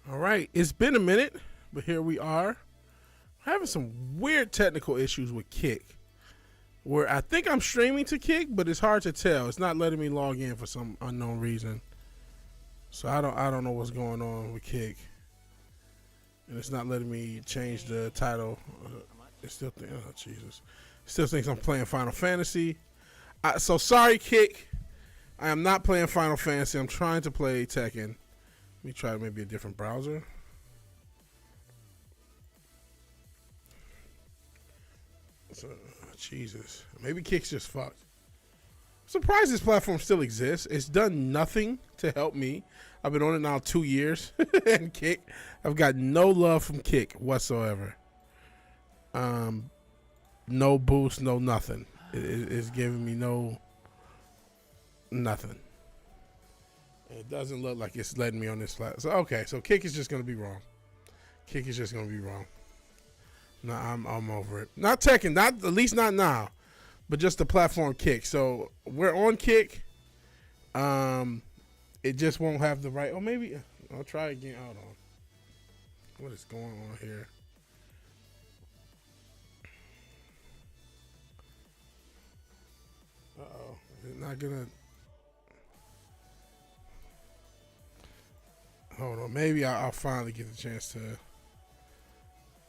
All right, it's been a minute, but here we are. Having some weird technical issues with Kick, where I think I'm streaming to Kick, but it's hard to tell. It's not letting me log in for some unknown reason. So I don't know what's going on with Kick, and it's not letting me change the title. It still Jesus, still thinks I'm playing Final Fantasy. So sorry, Kick. I am not playing Final Fantasy. I'm trying to play Tekken. Let me try maybe a different browser. So, Jesus. Maybe Kick's just fucked. I'm surprised this platform still exists. It's done nothing to help me. I've been on it now 2 years. And Kick, I've got no love from Kick whatsoever. No boost, no nothing. It's giving me no nothing. It doesn't look like it's letting me on this flat. So okay, so Kick is just gonna be wrong. Kick is just gonna be wrong. No, I'm over it. Not Tekken, not at least not now, but just the platform Kick. So we're on Kick. It just won't have the right. Oh, maybe I'll try again. Hold on. What is going on here? Uh-oh. Is it not gonna? Hold on. Maybe I'll finally get the chance to.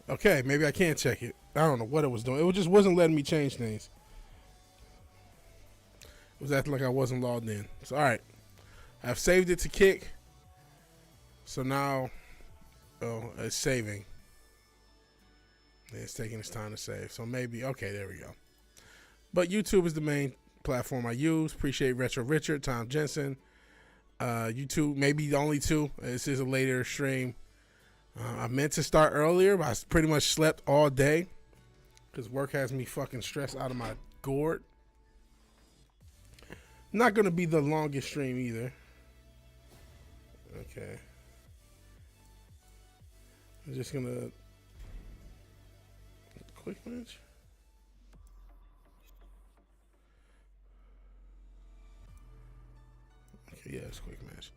Okay, maybe I can't check it. I don't know what it was doing. It just wasn't letting me change things. It was acting like I wasn't logged in. So, all right. I've saved it to Kick. So now, it's saving. It's taking its time to save. So maybe, okay, there we go. But YouTube is the main platform I use. Appreciate Retro Richard, Tom Jensen. YouTube, maybe the only two. This is a later stream. I meant to start earlier, but I pretty much slept all day because work has me fucking stressed out of my gourd. Not going to be the longest stream either. Okay. I'm just going to... Quick match? Okay, yeah, it's quick match.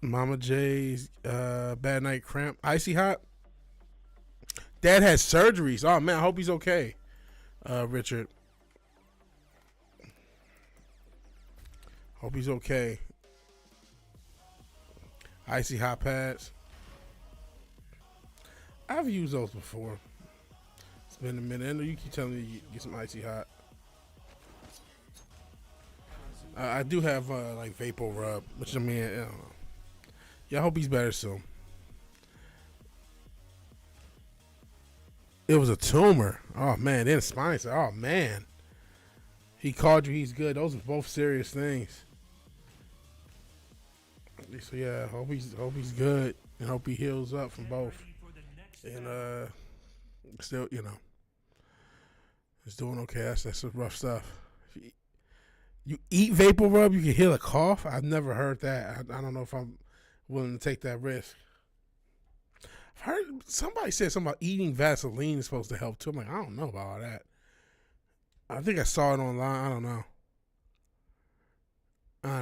Mama J's bad night cramp. Icy hot. Dad has surgeries. Oh man, I hope he's okay. Richard. Hope he's okay. Icy hot pads. I've used those before. It's been a minute. I know you keep telling me to get some icy hot. I do have like Vapor Rub, which I mean, I don't know. Yeah, I hope he's better soon. It was a tumor. Oh man, then spine said, oh man. He called you, he's good. Those are both serious things. So yeah, hope he's good and hope he heals up from both. And still, you know, it's doing okay. That's some rough stuff. You eat Vapor Rub, you can heal a cough. I've never heard that. I don't know if I'm willing to take that risk. I've heard somebody said something about eating Vaseline is supposed to help too. I'm like, I don't know about all that. I think I saw it online. I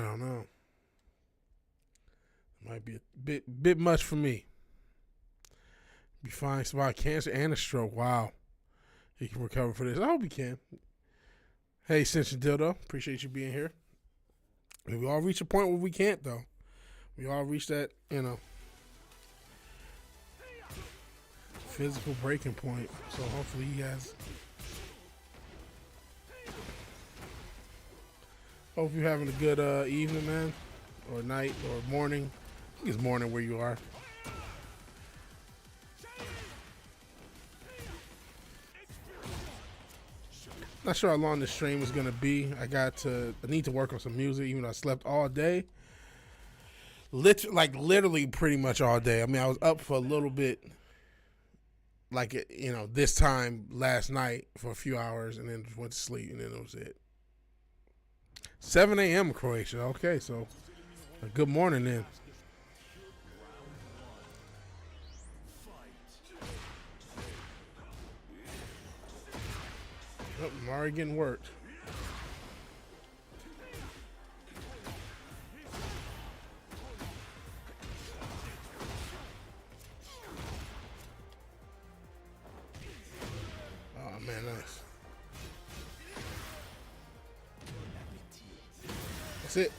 don't know. It might be a bit much for me. Be fine. Survive cancer and a stroke. Wow. He can recover for this. I hope he can. Hey, Cinch and Dildo. Appreciate you being here. And we all reach a point where we can't, though. We all reach that, you know, physical breaking point. So hopefully you guys. Hope you're having a good evening, man. Or night or morning. I think it's morning where you are. Not sure how long this stream is gonna be. I need to work on some music, even though I slept all day. Literally pretty much all day. I mean, I was up for a little bit, this time last night for a few hours, and then went to sleep, and then that was it. 7 a.m. Croatia. Okay, so good morning then. Oh, I'm already getting worked. That's it.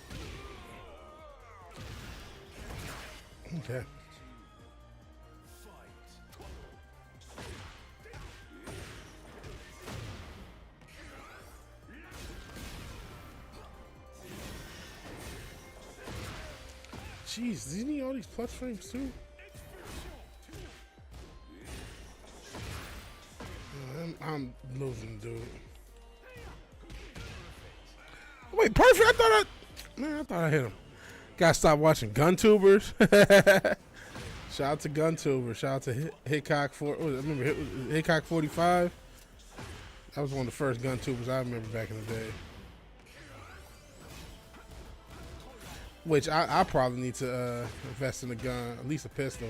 Okay. Jeez, does he need all these plus frames too? I'm losing, dude. Wait, perfect. I thought I hit him. Gotta stop watching GunTubers. Shout out to GunTubers. Shout out to Hitcock I remember Hitcock 45. That was one of the first GunTubers I remember back in the day. Which I probably need to invest in a gun, at least a pistol.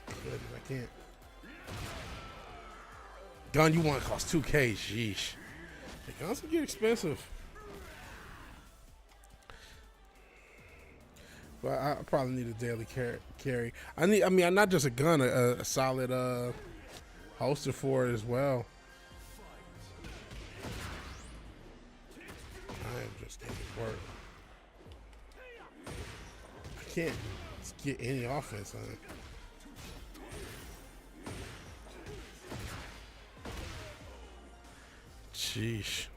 Goodness, I can't. Gun you want cost 2K, sheesh. The guns can get expensive. But I probably need a daily carry. I mean, not just a gun, a solid holster for it as well. I am just getting work. I can't get any offense on it. Sheesh.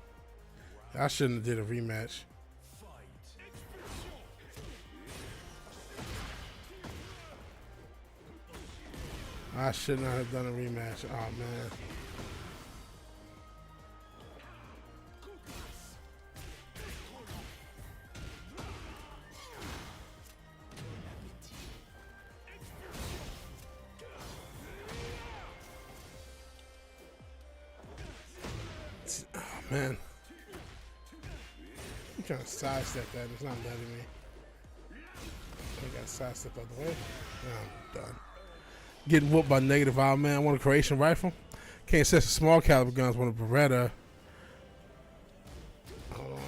I shouldn't have did a rematch. I should not have done a rematch. Oh, man. Oh, man. I'm trying to sidestep that. It's not letting me. I got sidestep out the way. Now I'm done. Getting whooped by negative out, man. I want a Croatian rifle. Can't access the small caliber guns. Want a Beretta. Hold on.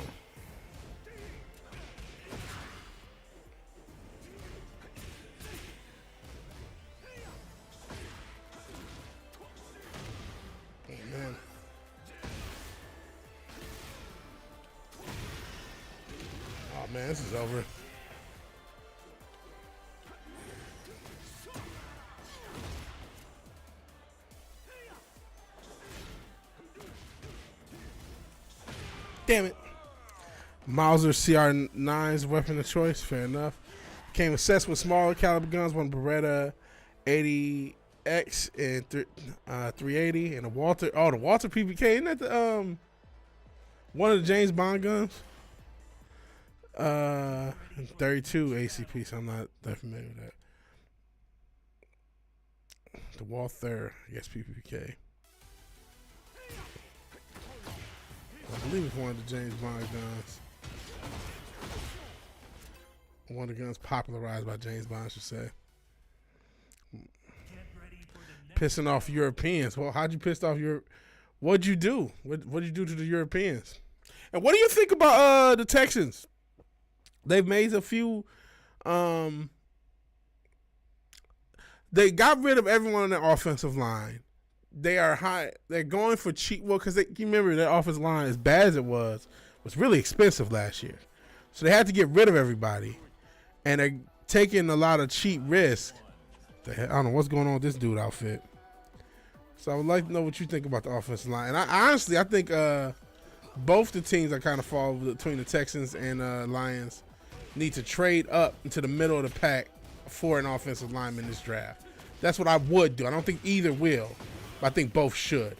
Oh, man. Oh, man, this is over. Damn it. Mauser CR9's weapon of choice. Fair enough. Came obsessed with smaller caliber guns. One Beretta 80X and 380 and a Walter. Oh, the Walter PPK. Isn't that the one of the James Bond guns? 32 ACP. So I'm not that familiar with that. The Walther, I guess PPK. I believe it's one of the James Bond guns. One of the guns popularized by James Bond, I should say. Pissing off Europeans. Well, how'd you piss off what'd you do? What'd you do to the Europeans? And what do you think about the Texans? They've made a few. They got rid of everyone on their offensive line. They are high. They're going for cheap. Well, because you remember their offensive line, as bad as it was really expensive last year. So they had to get rid of everybody, and they're taking a lot of cheap risks. I don't know what's going on with this dude outfit. So I would like to know what you think about the offensive line. And I honestly think both the teams that kind of fall between the Texans and Lions need to trade up into the middle of the pack for an offensive lineman in this draft. That's what I would do. I don't think either will. I think both should.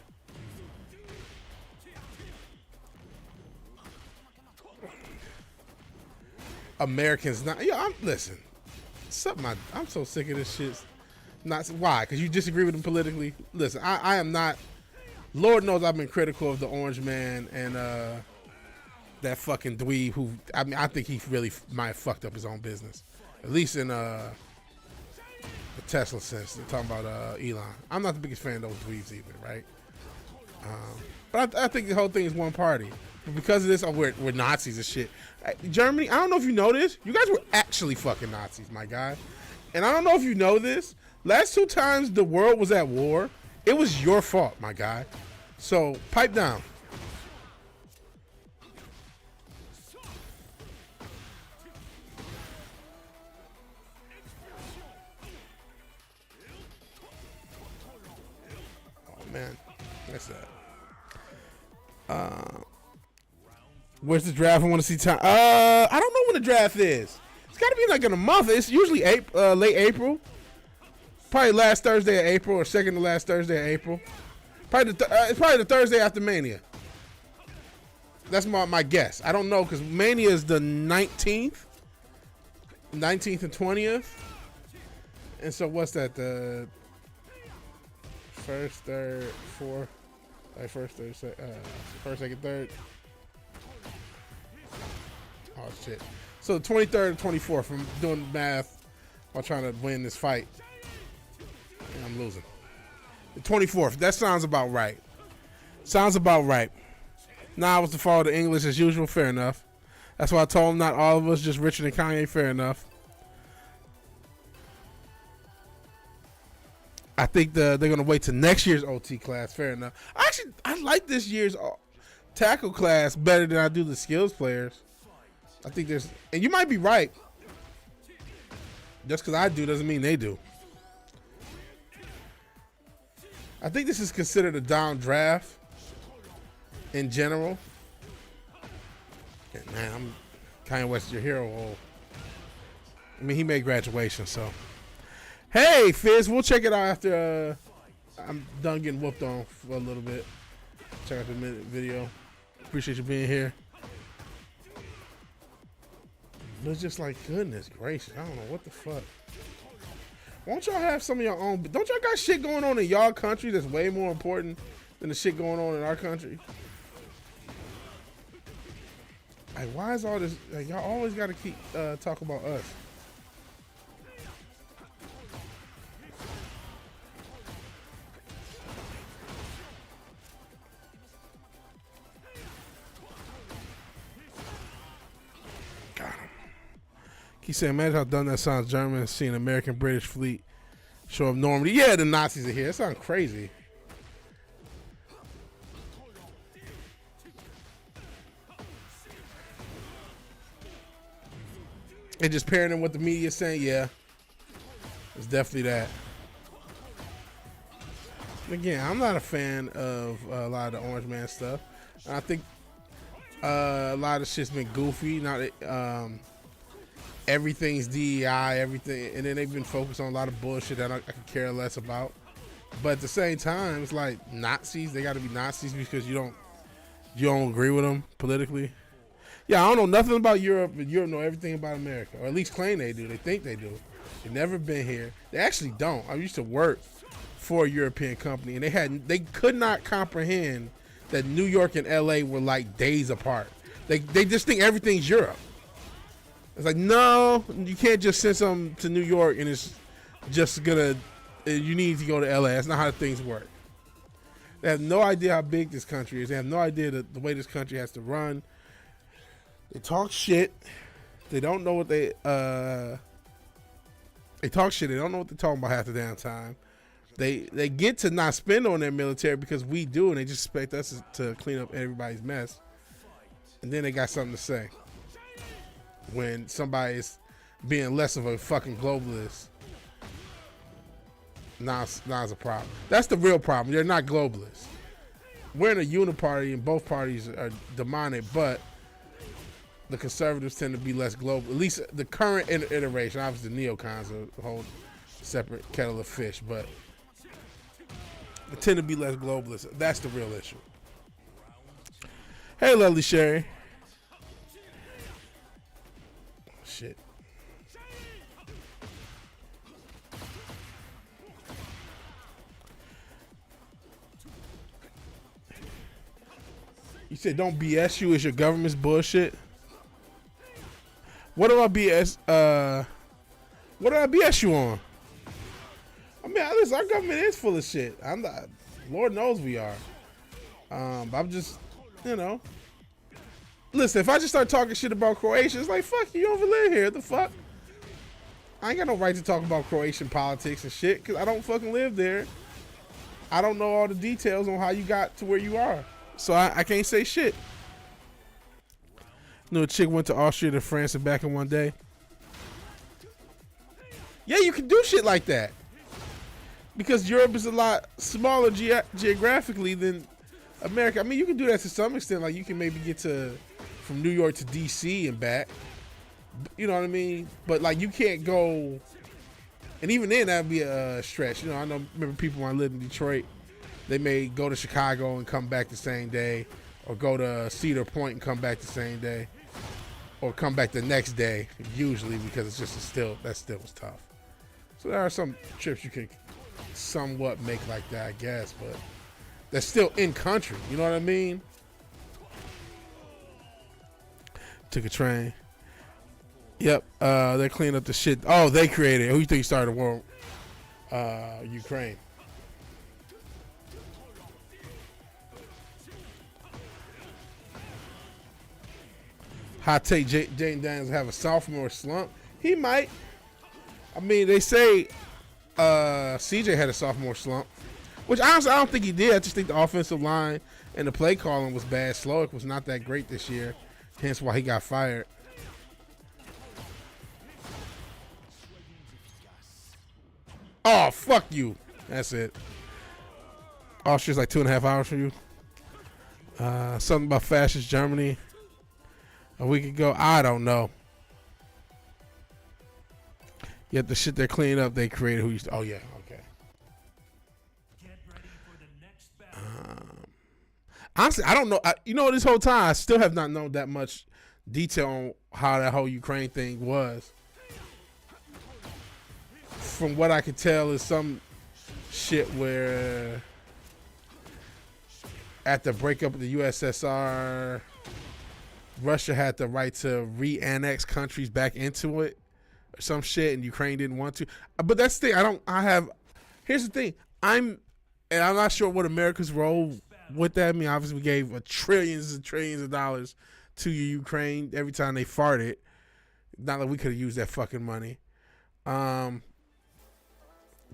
Americans not. Yeah, listen. I'm so sick of this shit. Not why? Because you disagree with them politically. Listen, I am not. Lord knows I've been critical of the Orange Man and that fucking dweeb who. I mean, I think he really might have fucked up his own business. At least in the Tesla sense. They're talking about Elon. I'm not the biggest fan of those dweebs either, right? But I think the whole thing is one party. But because of this, we're Nazis and shit. Germany, I don't know if you know this. You guys were actually fucking Nazis, my guy. And I don't know if you know this. Last 2 times the world was at war, it was your fault, my guy. So pipe down. That's that. Where's the draft? I want to see time. I don't know when the draft is. It's got to be like in a month. It's usually late April. Probably last Thursday of April or second to last Thursday of April. It's probably the Thursday after Mania. That's my guess. I don't know because Mania is the 19th and 20th. And so what's that? The first, third, fourth, like first, second, third. Oh shit! So the 23rd and 24th. I'm doing the math while trying to win this fight, and I'm losing. The 24th. That sounds about right. Sounds about right. Nah, I was to follow the English as usual. Fair enough. That's why I told him not all of us, just Richard and Kanye. Fair enough. I think they're gonna wait till next year's OT class. Fair enough. I like this year's tackle class better than I do the skills players. I think there's, and you might be right. Just because I do doesn't mean they do. I think this is considered a down draft in general. And man, I'm Kanye West your hero. I mean, he made graduation, so. Hey, Fizz, we'll check it out after I'm done getting whooped on for a little bit. Check out the video. Appreciate you being here. But it's just like, goodness gracious, I don't know what the fuck. Won't y'all have some of your own? Don't y'all got shit going on in y'all country that's way more important than the shit going on in our country? Like, why is all this? Like, y'all always got to keep talking about us. He said, imagine how dumb that sounds, German, seeing American British fleet show up Normandy. Yeah, the Nazis are here. That sounds crazy. And just pairing them with the media saying, yeah, it's definitely that. Again, I'm not a fan of a lot of the Orange Man stuff. I think a lot of shit's been goofy. Everything's DEI, everything, and then they've been focused on a lot of bullshit that I could care less about. But at the same time, it's like Nazis. They got to be Nazis because you don't agree with them politically. Yeah, I don't know nothing about Europe, but Europe know everything about America, or at least claim they do. They think they do. They've never been here. They actually don't. I used to work for a European company, and they could not comprehend that New York and LA were like days apart. They just think everything's Europe. It's like, no, you can't just send something to New York and it's just gonna, you need to go to LA. That's not how things work. They have no idea how big this country is. They have no idea the way this country has to run. They talk shit. They don't know what they talk shit. They don't know what they're talking about half the damn time. They get to not spend on their military because we do, and they just expect us to clean up everybody's mess. And then they got something to say when somebody is being less of a fucking globalist. Now it's a problem. That's the real problem. They're not globalists. We're in a uniparty and both parties are demonic, but the conservatives tend to be less global. At least the current iteration. Obviously, the neocons are a whole separate kettle of fish, but they tend to be less globalist. That's the real issue. Hey, lovely Sherry. Shit. You said don't BS you. Is your government's bullshit? What do I BS? What do I BS you on? I mean, listen, our government is full of shit. I'm not. Lord knows we are. I'm just, Listen, if I just start talking shit about Croatia, it's like, fuck you, don't even live here. The fuck? I ain't got no right to talk about Croatian politics and shit because I don't fucking live there. I don't know all the details on how you got to where you are. So I can't say shit. A chick went to Austria to France and back in one day. Yeah, you can do shit like that. because Europe is a lot smaller geographically than America. I mean, you can do that to some extent. Like, you can maybe get from New York to DC and back. You know what I mean? But like, you can't go, and even then that'd be a stretch. You know, I remember people when I lived in Detroit, they may go to Chicago and come back the same day, or go to Cedar Point and come back the same day, or come back the next day, usually, because it's just that still was tough. So there are some trips you can somewhat make like that, I guess, but that's still in country. You know what I mean? Took a train. Yep, they're cleaning up the shit. Oh, they created it. Who you think started the war? Ukraine. Hot take, Jaden Daniels have a sophomore slump. He might. I mean, they say CJ had a sophomore slump, which honestly I don't think he did. I just think the offensive line and the play calling was bad. Slowick was not that great this year, hence why he got fired. Oh, fuck you. That's it. Oh, she's like 2.5 hours for you. Something about fascist Germany a week ago. I don't know. Yet the shit they're cleaning up, they created who used to. Oh, yeah. Okay. Honestly, I don't know. This whole time, I still have not known that much detail on how that whole Ukraine thing was. From what I could tell, is some shit where at the breakup of the USSR, Russia had the right to re-annex countries back into it, or some shit, and Ukraine didn't want to. But that's the thing. Here's the thing. I'm not sure what America's role with that. I mean, obviously we gave trillions and trillions of dollars to Ukraine every time they farted. Not that we could have used that fucking money.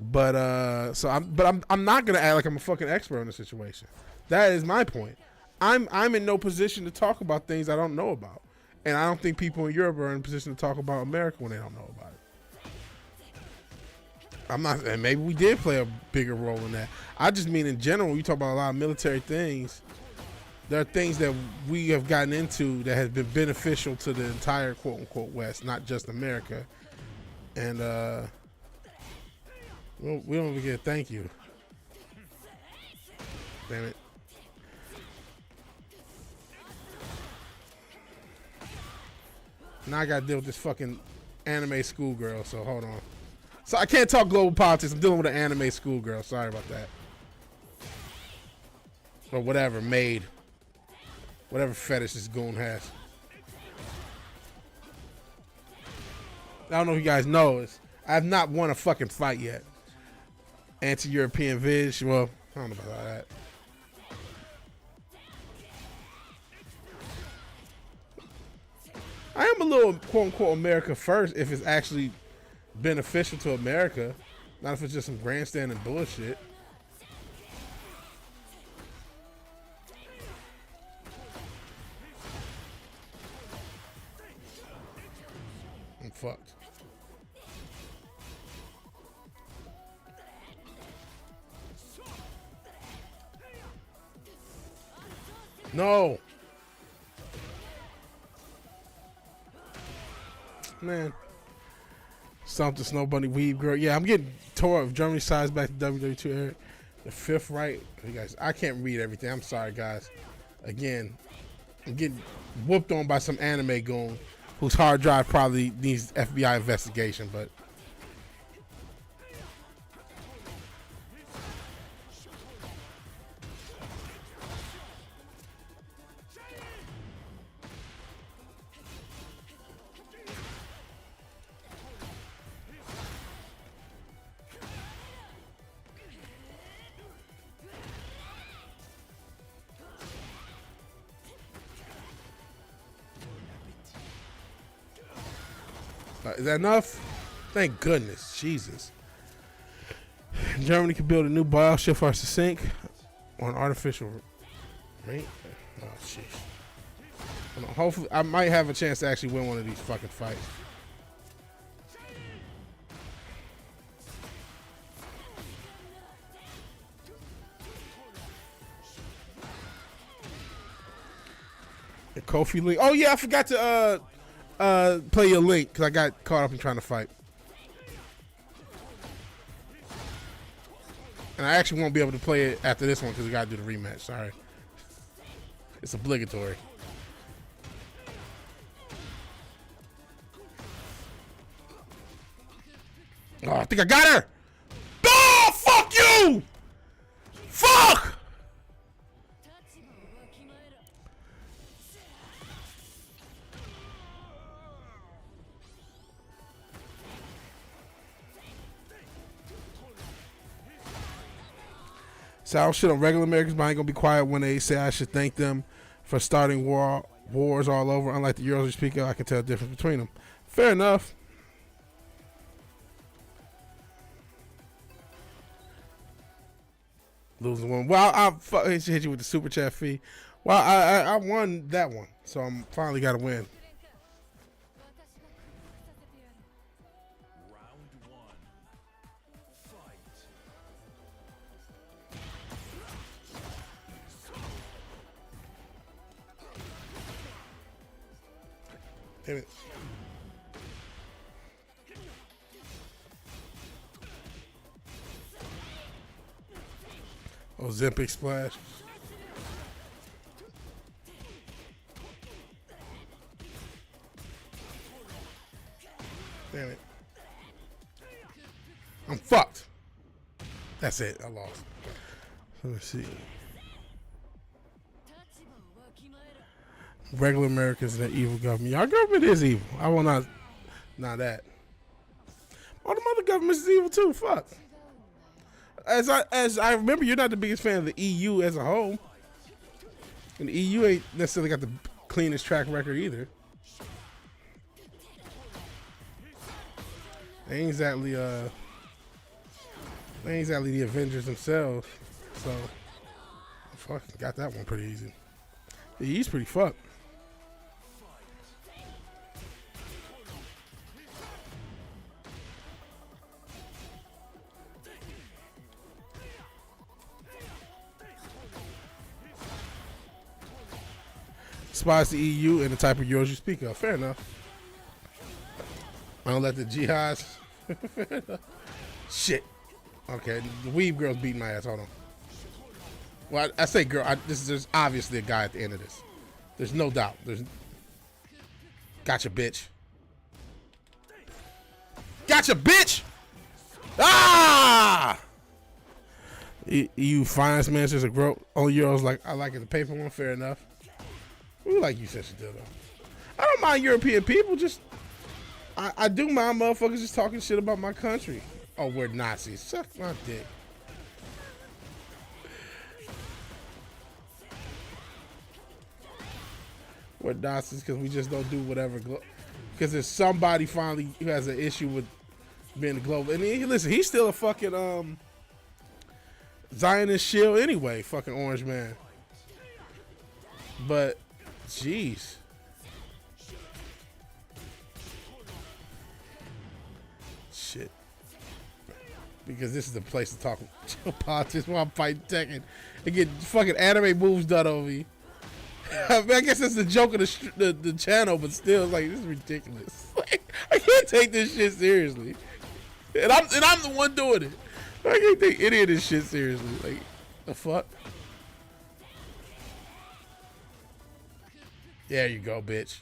But I'm not gonna act like I'm a fucking expert on the situation. That is my point. I'm in no position to talk about things I don't know about, and I don't think people in Europe are in a position to talk about America when they don't know about it. I'm not, and maybe we did play a bigger role in that. I just mean in general, when you talk about a lot of military things, there are things that we have gotten into that has been beneficial to the entire quote unquote West, not just America, and we don't even get a thank you. Damn it. Now I gotta deal with this fucking anime schoolgirl, so hold on. So I can't talk global politics. I'm dealing with an anime schoolgirl. Sorry about that. Or whatever maid. Whatever fetish this goon has. I don't know if you guys know. I have not won a fucking fight yet. Anti-European Vig. Well, I don't know about all that. I am a little quote-unquote America first if it's actually beneficial to America. Not if it's just some grandstanding bullshit. I'm fucked. No. Man. Stomp the Snow Bunny Weave Girl. Yeah, I'm getting tore of Germany size back to WWE era. The fifth right. You guys, I can't read everything. I'm sorry, guys. Again, I'm getting whooped on by some anime goon whose hard drive probably needs FBI investigation, but is that enough? Thank goodness. Jesus. Germany can build a new battleship for us to sink on artificial rain. Oh, jeez. Hopefully, I might have a chance to actually win one of these fucking fights. The Kofi link. Oh yeah, I forgot to play your link because I got caught up in trying to fight. And I actually won't be able to play it after this one because we gotta do the rematch. Sorry. It's obligatory. Oh, I think I got her! Oh, fuck you! Fuck! So I'll shit on regular Americans, but I ain't gonna be quiet when they say I should thank them for starting wars all over. Unlike the Euros you speak of, I can tell the difference between them. Fair enough. Losing one. Well, I'll hit you with the super chat fee. Well, I won that one, so I'm finally got to win. Damn it. Oh, Zempic splash. Damn it. I'm fucked. That's it. I lost. So let's see. Regular Americans and the evil government. Our government is evil. I will not that. All the other governments is evil too. Fuck. As I remember, you're not the biggest fan of the EU as a whole. And the EU ain't necessarily got the cleanest track record either. They ain't exactly the Avengers themselves. So fucking got that one pretty easy. The EU's pretty fucked. Despise the EU and the type of Euros you speak of. Fair enough. I don't let the jihads. Shit. Okay, the weeb girl's beating my ass. Hold on. Well, I say girl. There's obviously a guy at the end of this. There's no doubt. Gotcha, bitch. Gotcha, bitch. Ah! EU finance ministers are grow. Only Euros like I like it. The paper one. Fair enough. We like you said you did though. I don't mind European people. Just I do mind motherfuckers just talking shit about my country. Oh, we're Nazis. Suck my dick. We're Nazis because we just don't do whatever. Because there's somebody finally who has an issue with being a global. And listen, he's still a fucking Zionist shield anyway. Fucking orange man. But jeez. Shit. Because this is the place to talk politics while I'm fighting Tekken and get fucking anime moves done over me. I guess that's the joke of the channel, but still, like, this is ridiculous. Like, I can't take this shit seriously, and I'm the one doing it. I can't take any of this shit seriously. Like, the fuck? There you go, bitch.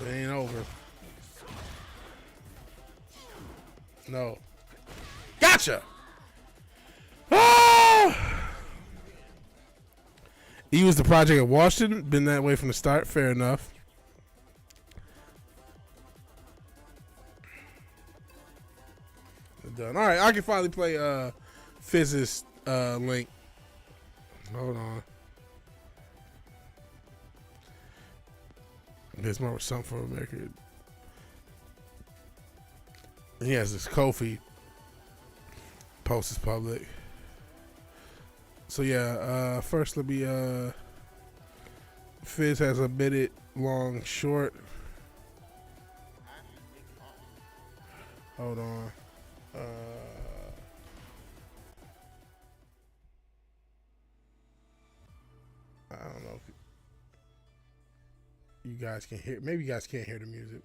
It ain't over. No. Gotcha! Ah! He was the project at Washington. Been that way from the start. Fair enough. Done. All right, I can finally play Fizz's link. Hold on. There's more something for America. He has this Kofi. Post is public. So yeah, first let me Fizz has a minute long short. Hold on. I don't know if you guys can hear. Maybe you guys can't hear the music.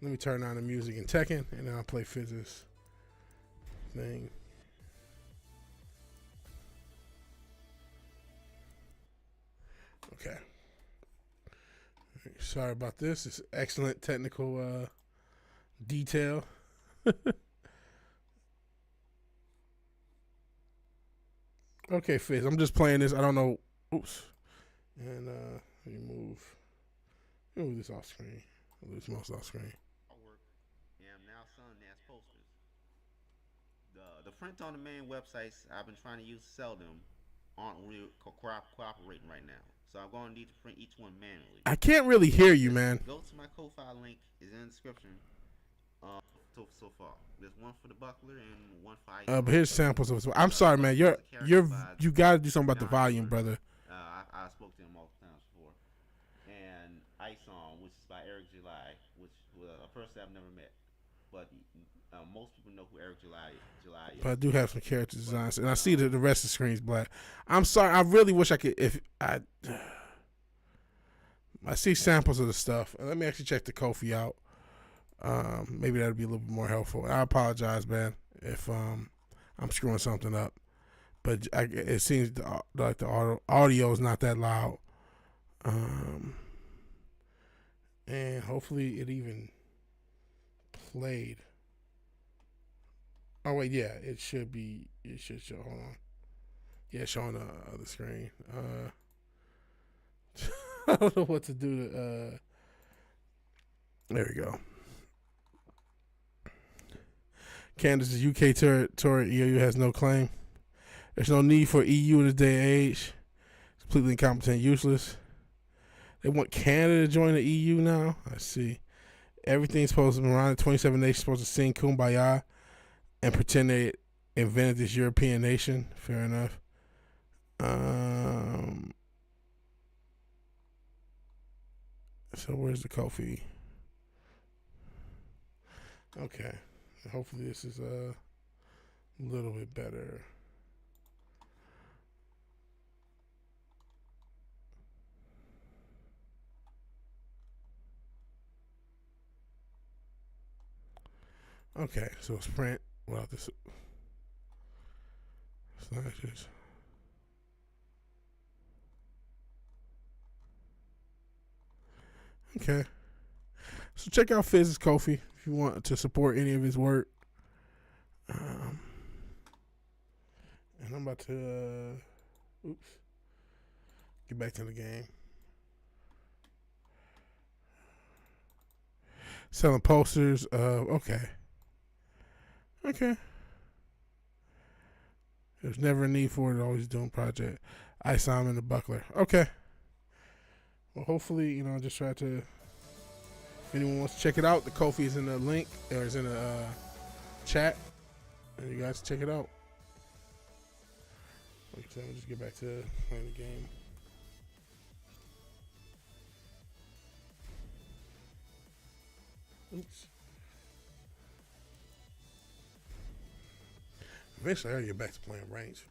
Let me turn on the music in Tekken, and then I'll play Fizz's thing. Okay. Sorry about this. It's excellent technical detail. Okay, Fizz. I'm just playing this. I don't know. Oops. And let me move this off screen. Lose most off screen. Am now selling as posters. The print on the main websites I've been trying to use to sell them aren't really cooperating right now. So I'm going to need to print each one manually. I can't really hear you, man. Go to my Ko-Fi link. Is in the description. So far, there's one for the buckler and one for ice. But here's samples of. I'm sorry, man. You got to do something about the volume, brother. I spoke to him multiple times before. And Ice On, which is by Eric July, which was a person I've never met, but most people know who Eric July is. But I do have some character designs, and I see that the rest of the screen's black. I'm sorry. I really wish I could. If I see samples of the stuff. Let me actually check the Ko-fi out. Maybe that'd be a little bit more helpful. I apologize, man, if I'm screwing something up. But it seems like the audio is not that loud. And hopefully it even played. Oh wait, yeah, it should be. It should show. Hold on. Yeah, it's showing the other screen. I don't know what to do to. There we go. Canada's UK territory, EU has no claim. There's no need for EU in this day and age. It's completely incompetent and useless. They want Canada to join the EU now? I see. Everything's supposed to be around. 27 nations supposed to sing Kumbaya and pretend they invented this European nation. Fair enough. So where's the Ko-fi? Okay. Hopefully this is a little bit better. Okay, so it's print without this slashes. Okay. So check out Fizz's Ko-fi if you want to support any of his work. And I'm about to get back to the game. Selling posters. Okay. There's never a need for it. Always doing project. Ice Simon the Buckler. Okay. Well, hopefully, just try to. If anyone wants to check it out, the Ko-fi is in the link or is in the chat, and you guys check it out. Like I said, I'll just get back to playing the game. Oops. Eventually, I'll get back to playing range.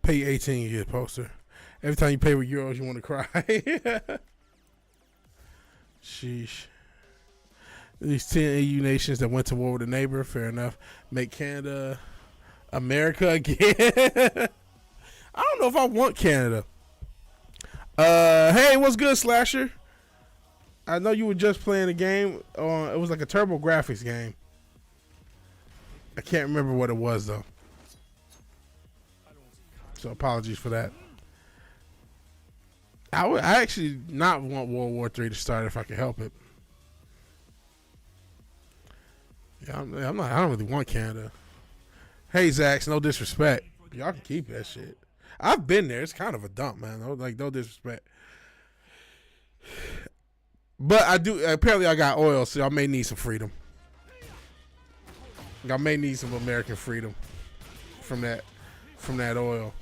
Pay 18, you get a poster. Every time you pay with euros, you want to cry. Sheesh. These 10 EU nations that went to war with a neighbor, fair enough. Make Canada America again. I don't know if I want Canada. Hey, what's good, Slasher? I know you were just playing a game. It was like a Turbo Graphics game. I can't remember what it was, though. So apologies for that. I actually not want World War III to start if I could help it. Yeah, I'm not. I don't really want Canada. Hey, Zax, no disrespect. Y'all can keep that shit. I've been there. It's kind of a dump, man. No disrespect. But I do. Apparently, I got oil, so I may need some freedom. I may need some American freedom from that oil.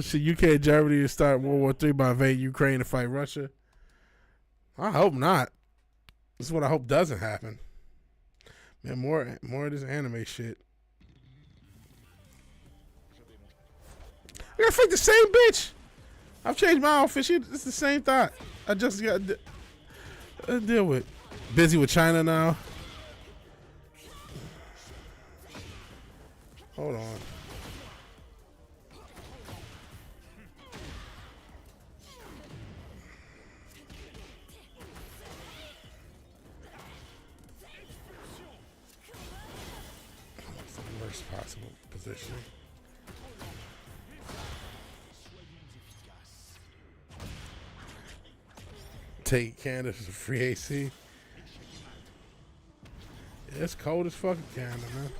Shit, UK and Germany to start World War III by invading Ukraine to fight Russia. I hope not. This is what I hope doesn't happen. Man, more of this anime shit. I gotta fight the same bitch. I've changed my outfit. It's the same thought. I just got to deal with. Busy with China now. Hold on. What's the worst possible position? Take Canada for free AC. Yeah, it's cold as fuck in Canada, man.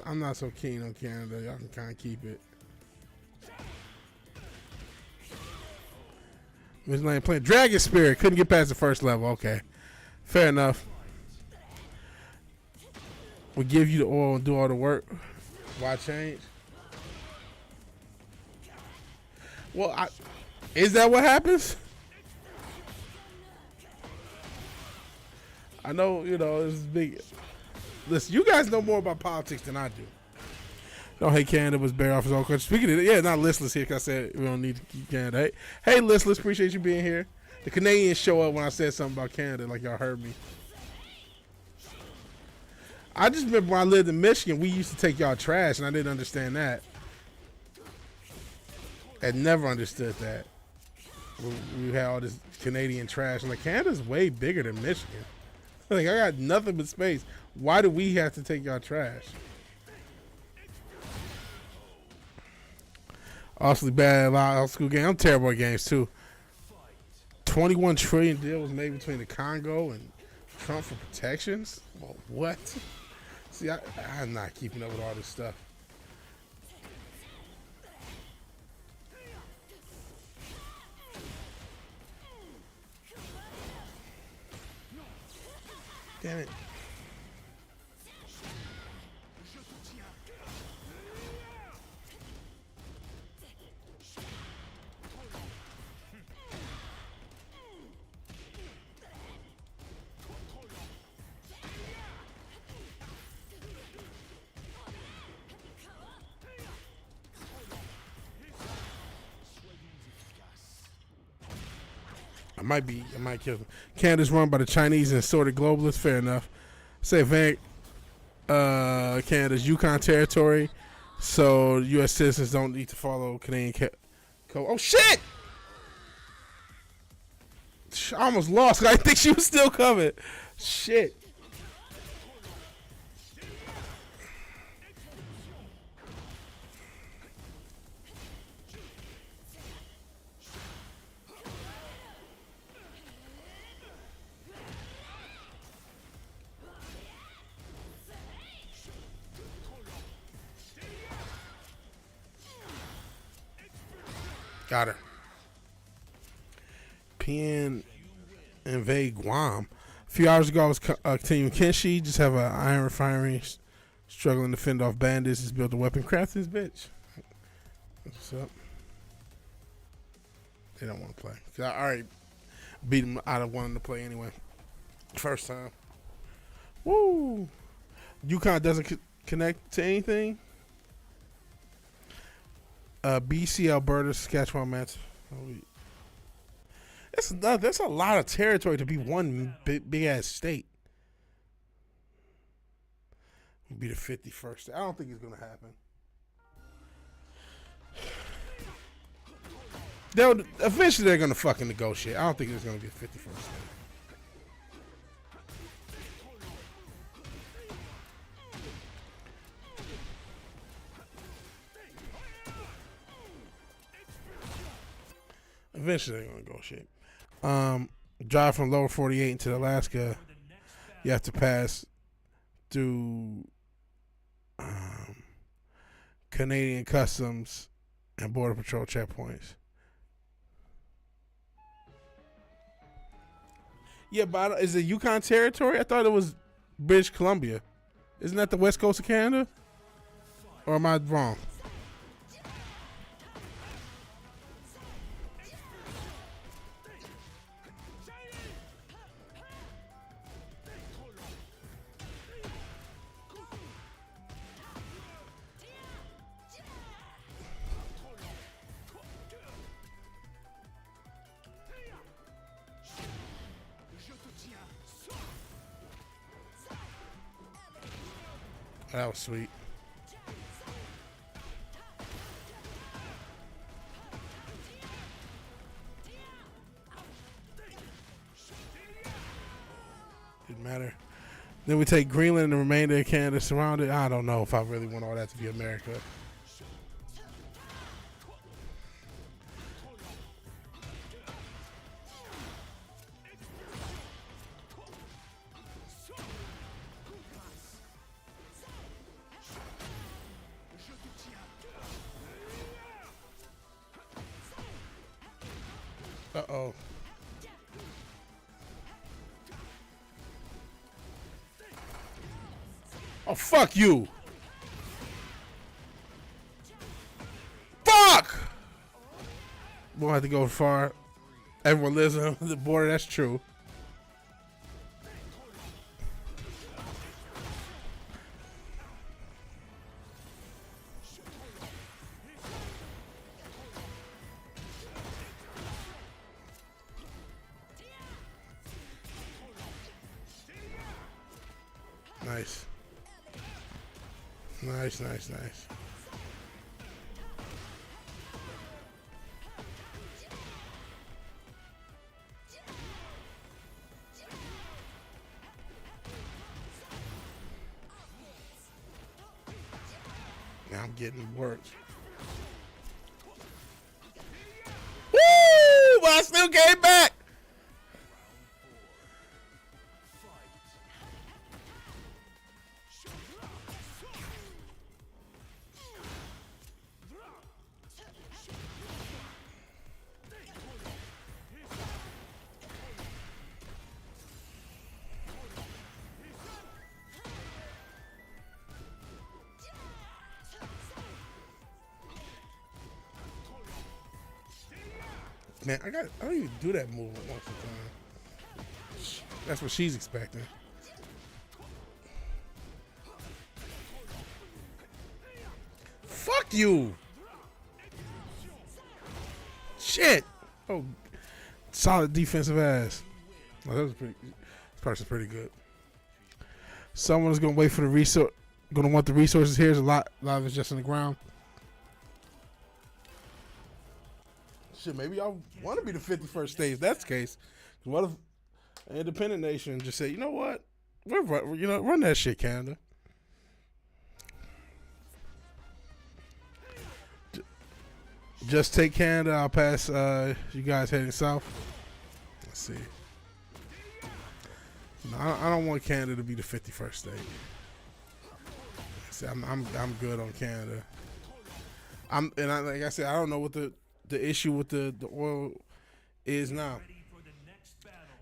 I'm not so keen on Canada. Y'all can kind of keep it. Miss Lane playing Dragon Spirit. Couldn't get past the first level. Okay, fair enough. We give you the oil and do all the work. Why change? Well, is that what happens? I know, it's big. Listen, you guys know more about politics than I do. Don't hate Canada was bear off his own country. Speaking of it, not listless here because I said we don't need to keep Canada. Hey, listless, appreciate you being here. The Canadians show up when I said something about Canada, like y'all heard me. I just remember when I lived in Michigan, we used to take y'all trash, and I didn't understand that. I never understood that. We had all this Canadian trash. I'm like, Canada's way bigger than Michigan. Like, I got nothing but space. Why do we have to take y'all trash? Awfully bad old school game. I'm terrible at games too. 21 trillion deal was made between the Congo and Trump for protections. Well, what? See, I'm not keeping up with all this stuff. Damn it. I might kill them. Canada's run by the Chinese and assorted globalists. Fair enough. Say Canada's Yukon territory, so U.S. citizens don't need to follow Canadian code. Oh shit! I almost lost. I didn't think she was still coming. Shit. Got her. PN invade Guam. A few hours ago, I was continuing Kenshi. Just have an iron refinery. Struggling to fend off bandits. Just built a weapon. Craft this bitch. What's up? They don't want to play. I already beat them out of wanting to play anyway. First time. Woo! Yukon doesn't connect to anything. BC, Alberta, Saskatchewan, Manitoba. That's a lot of territory to be one big ass state. We'll be the 51st. I don't think it's gonna happen. Eventually they're gonna fucking negotiate. I don't think there's gonna be a 51st state. Eventually they're gonna negotiate. Drive from lower 48 into Alaska. You have to pass through Canadian customs and border patrol checkpoints. Yeah, but is it Yukon territory? I thought it was British Columbia. Isn't that the west coast of Canada? Or am I wrong? That was sweet. Didn't matter. Then we take Greenland and the remainder of Canada surrounded. I don't know if I really want all that to be America. Uh-oh. Oh, fuck you. Fuck! Won't have to go far. Everyone lives on the border. That's true. Nice. Nice, nice, nice. Now I'm getting worked. Woo! But I still came back. Man, I don't even do that move once a time. That's what she's expecting. Fuck you! Shit! Oh, solid defensive ass. Oh, that was pretty. This person's pretty good. Someone's gonna wait for the resource. Gonna want the resources here. There's a lot of it's just on the ground. Shit, maybe y'all want to be the 51st state. If that's the case, what if an independent nation just say, you know what, run that shit, Canada. Just take Canada. I'll pass. You guys heading south. Let's see. No, I don't want Canada to be the 51st state. See, I'm good on Canada. Like I said, I don't know what the issue with the oil is now.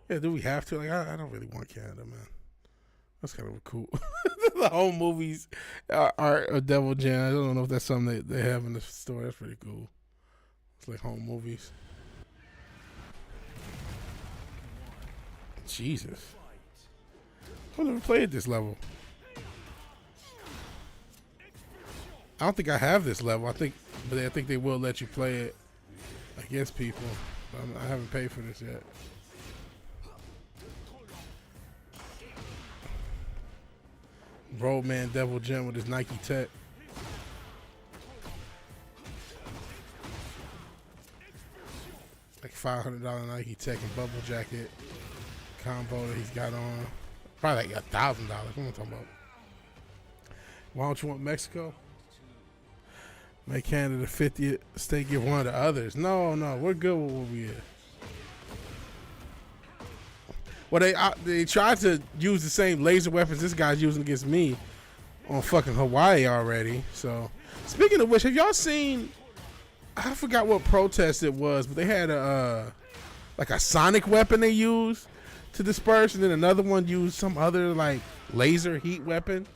Yeah, do we have to? Like, I don't really want Canada, man. That's kind of cool. The whole movies are a devil jam. I don't know if that's something they have in the store. That's pretty cool. It's like home movies. Jesus. I've never played this level. I don't think I have this level. I think they will let you play it against people. I haven't paid for this yet. Roadman Devil Gem with his Nike Tech. Like $500 Nike Tech and bubble jacket combo that he's got on. Probably like $1,000. What am I talking about? Why don't you want Mexico? Make Canada the 50th state, give one of the others. No, we're good with what we is. Well, they tried to use the same laser weapons this guy's using against me on fucking Hawaii already. So, speaking of which, have y'all seen? I forgot what protest it was, but they had like a sonic weapon they used to disperse, and then another one used some other like laser heat weapon.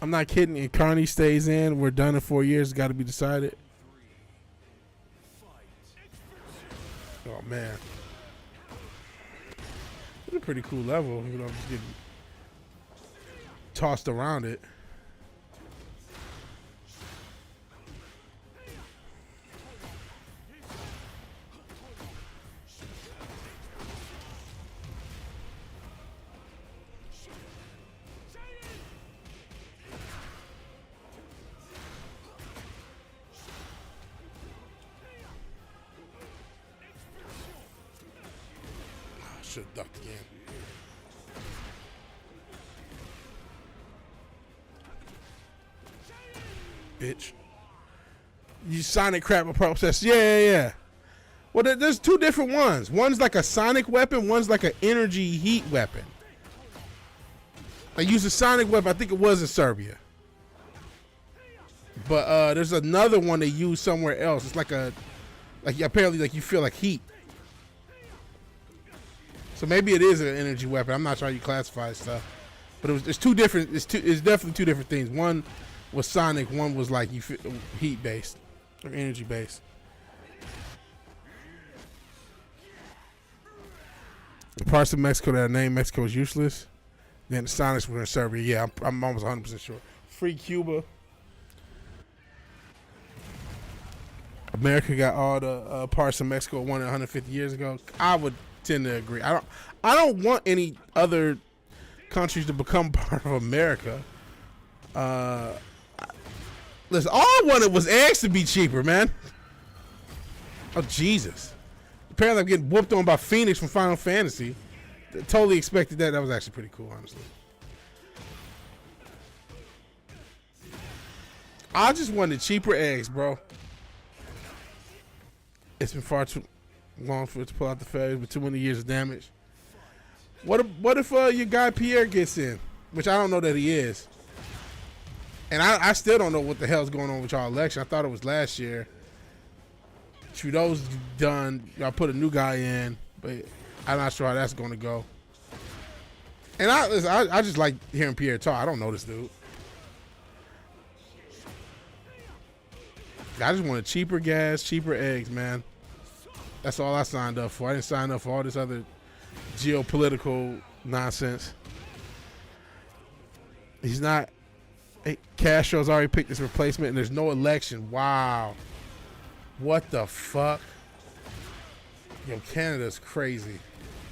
I'm not kidding. And Carney stays in. We're done in 4 years. Got to be decided. Oh man, it's a pretty cool level. You know, just getting tossed around it. should have ducked again. Bitch. You Sonic crap process. Yeah. Well, there's two different ones. One's like a sonic weapon. One's like an energy heat weapon. I used a sonic weapon. I think it was in Serbia. But there's another one they use somewhere else. It's like apparently like you feel like heat. So maybe it is an energy weapon. I'm not sure how you classify stuff. But it's two different. It's definitely two different things. One was sonic. One was like heat based or energy based. The parts of Mexico that are named Mexico is useless. Then the Sonics were in Serbia. Yeah, I'm almost 100% sure. Free Cuba. America got all the parts of Mexico won 150 years ago. I would tend to agree. I don't want any other countries to become part of America. Listen, all I wanted was eggs to be cheaper, man. Oh, Jesus. Apparently I'm getting whooped on by Phoenix from Final Fantasy. Totally expected that. That was actually pretty cool, honestly. I just wanted cheaper eggs, bro. It's been far too long for it to pull out the failures, but too many years of damage. What if your guy Pierre gets in? Which I don't know that he is. And I still don't know what the hell's going on with y'all election. I thought it was last year. Trudeau's done. Y'all put a new guy in, but I'm not sure how that's going to go. And I just like hearing Pierre talk. I don't know this dude. I just wanted cheaper gas, cheaper eggs, man. That's all I signed up for. I didn't sign up for all this other geopolitical nonsense. He's not. Hey, Castro's already picked his replacement, and there's no election. Wow. What the fuck? Yo, Canada's crazy.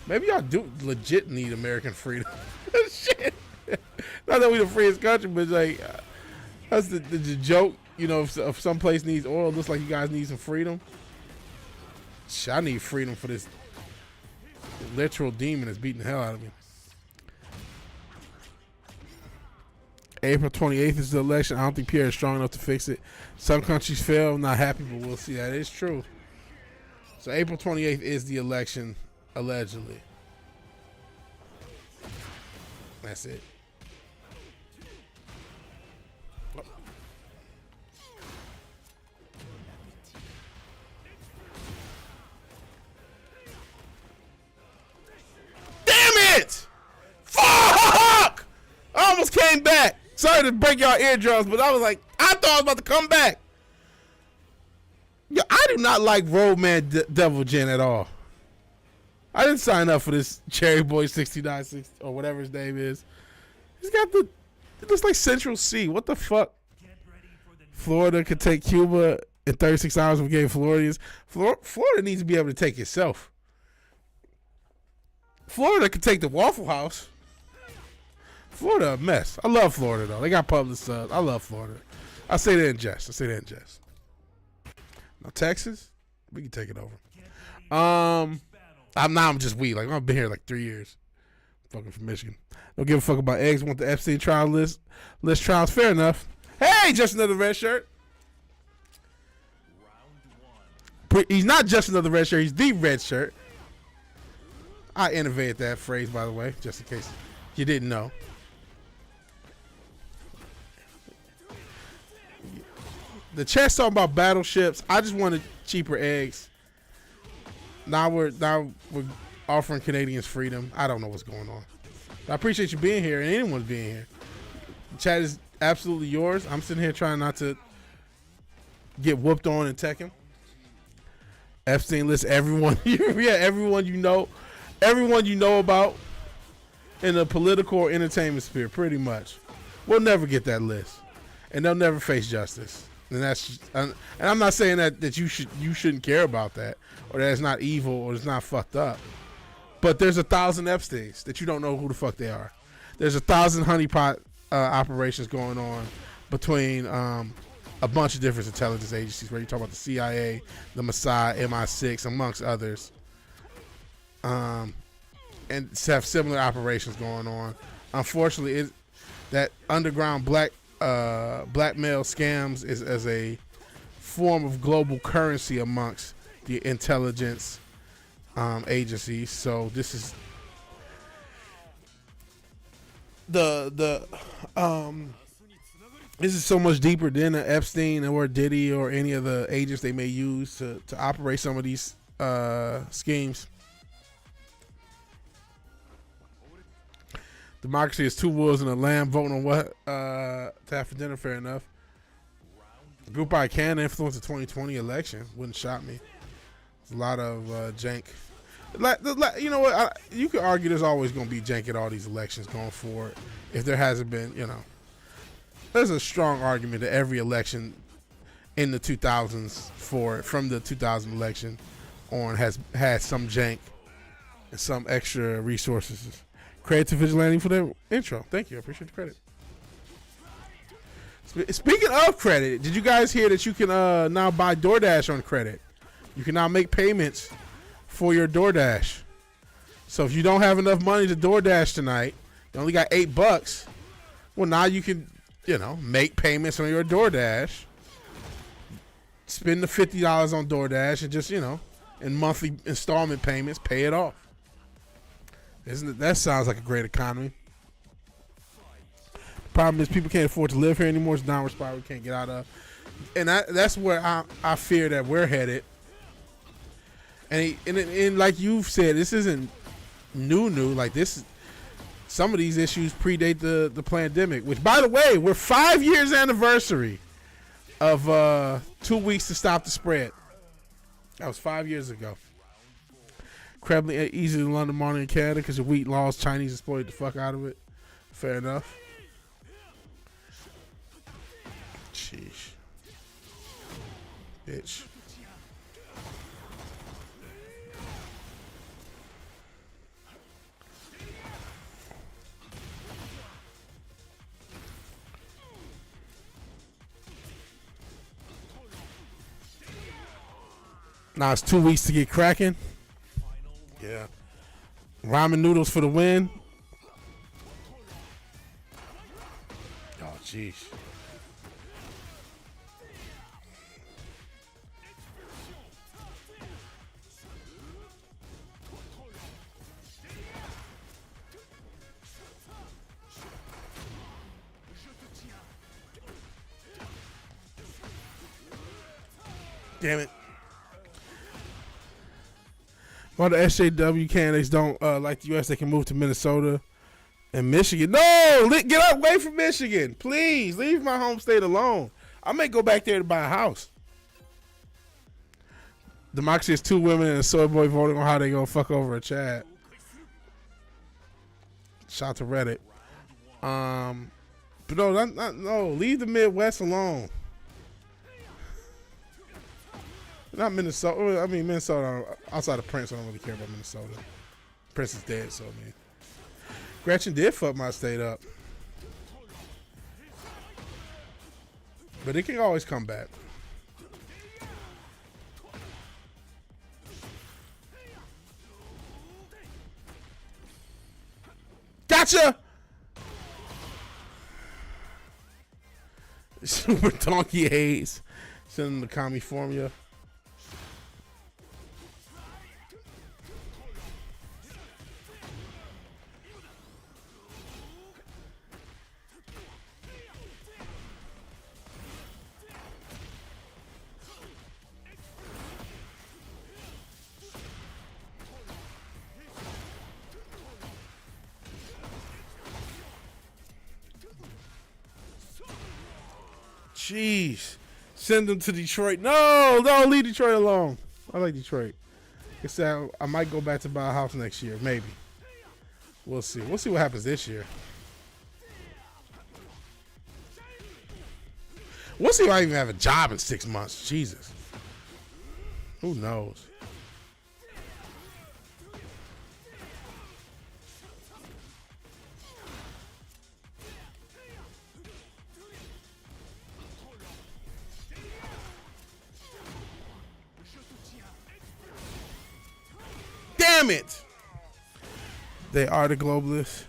Maybe y'all do legit need American freedom. Shit. Not that we the freest country, but like, that's the joke. You know, if some place needs oil, it looks like you guys need some freedom. Shit, I need freedom for this literal demon that's beating the hell out of me. April 28th is the election. I don't think Pierre is strong enough to fix it. Some countries fail. I'm not happy, but we'll see. That is true. So April 28th is the election, allegedly. That's it. Damn it! Fuck! I almost came back. Sorry to break y'all eardrums, but I was like, I thought I was about to come back. Yo, I do not like Roadman Devil Gen at all. I didn't sign up for this Cherry Boy 6960 or whatever his name is. He's got it looks like Central C. What the fuck? Florida could take Cuba in 36 hours if we gave Floridians. Florida needs to be able to take itself. Florida could take the Waffle House. Florida a mess. I love Florida though. They got public subs. I love Florida. I say that in jest. Now Texas, we can take it over. I'm just weak. Like I've been here like 3 years. Fucking from Michigan. Don't give a fuck about eggs. Want the Epstein trial list trials. Fair enough. Hey, just another red shirt. He's not just another red shirt. He's the red shirt. I innovated that phrase, by the way, just in case you didn't know. The chat's talking about battleships. I just wanted cheaper eggs. Now we're offering Canadians freedom. I don't know what's going on. I appreciate you being here and anyone's being here. The chat is absolutely yours. I'm sitting here trying not to get whooped on in Tekken. Epstein lists everyone. Everyone you know about in the political or entertainment sphere, pretty much. We'll never get that list, and they'll never face justice. And I'm not saying that you shouldn't care about that, or that it's not evil or it's not fucked up. But there's 1,000 Epsteins that you don't know who the fuck they are. There's 1,000 honeypot operations going on between a bunch of different intelligence agencies, where you talk about the CIA, the Mossad, MI6, amongst others. and have similar operations going on. Unfortunately, that underground blackmail scams is as a form of global currency amongst the intelligence agencies. So this is this is so much deeper than Epstein or Diddy or any of the agents they may use to operate some of these schemes. Democracy is two wolves and a lamb voting on what to have for dinner. Fair enough. The group I can influence the 2020 election. Wouldn't shock me. There's a lot of jank. You know what? You could argue there's always going to be jank at all these elections going forward. If there hasn't been, there's a strong argument that every election in the 2000s from the 2000 election on has had some jank and some extra resources. Credit to Vigilante for their intro. Thank you. I appreciate the credit. Speaking of credit, did you guys hear that you can now buy DoorDash on credit? You can now make payments for your DoorDash. So if you don't have enough money to DoorDash tonight, you only got $8. Well, now you can, make payments on your DoorDash. Spend the $50 on DoorDash and just, in monthly installment payments, pay it off. That sounds like a great economy. Problem is people can't afford to live here anymore. It's a downward spiral we can't get out of. And that's where I fear that we're headed. And like you've said, this isn't new. Like this, some of these issues predate the pandemic. Which, by the way, we're 5 years anniversary of 2 weeks to stop the spread. That was 5 years ago. Incredibly easy in London, Martin, and Canada because of wheat laws. Chinese exploited the fuck out of it. Fair enough. Sheesh. Bitch. Now it's 2 weeks to get cracking. Yeah. Ramen noodles for the win. Oh, jeez. Damn it. While the SJW candidates don't like the U.S., they can move to Minnesota and Michigan. No! Get away from Michigan. Please, leave my home state alone. I may go back there to buy a house. Democracy is two women and a soy boy voting on how they gonna fuck over a Chad. Shout to Reddit. But no, leave the Midwest alone. Not Minnesota. I mean, Minnesota, outside of Prince, I don't really care about Minnesota. Prince is dead, so, I mean. Gretchen did fuck my state up. But it can always come back. Gotcha! Super Donkey Haze. Send him to California. Jeez. Send them to Detroit. No, leave Detroit alone. I like Detroit. I might go back to buy a house next year. Maybe. We'll see. We'll see what happens this year. We'll see if I even have a job in 6 months. Jesus. Who knows? Damn it! They are the globalists.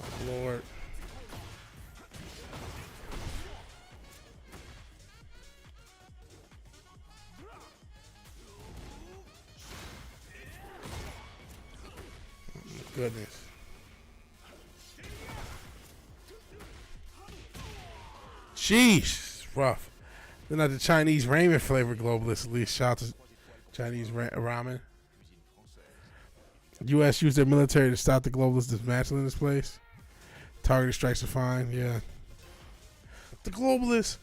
Oh, Lord. Goodness. Sheesh, it's rough. They're not the Chinese ramen flavor globalists, at least. Shout out to Chinese ramen. U.S. used their military to stop the globalists dismantling this place. Targeted strikes are fine, yeah. The globalists,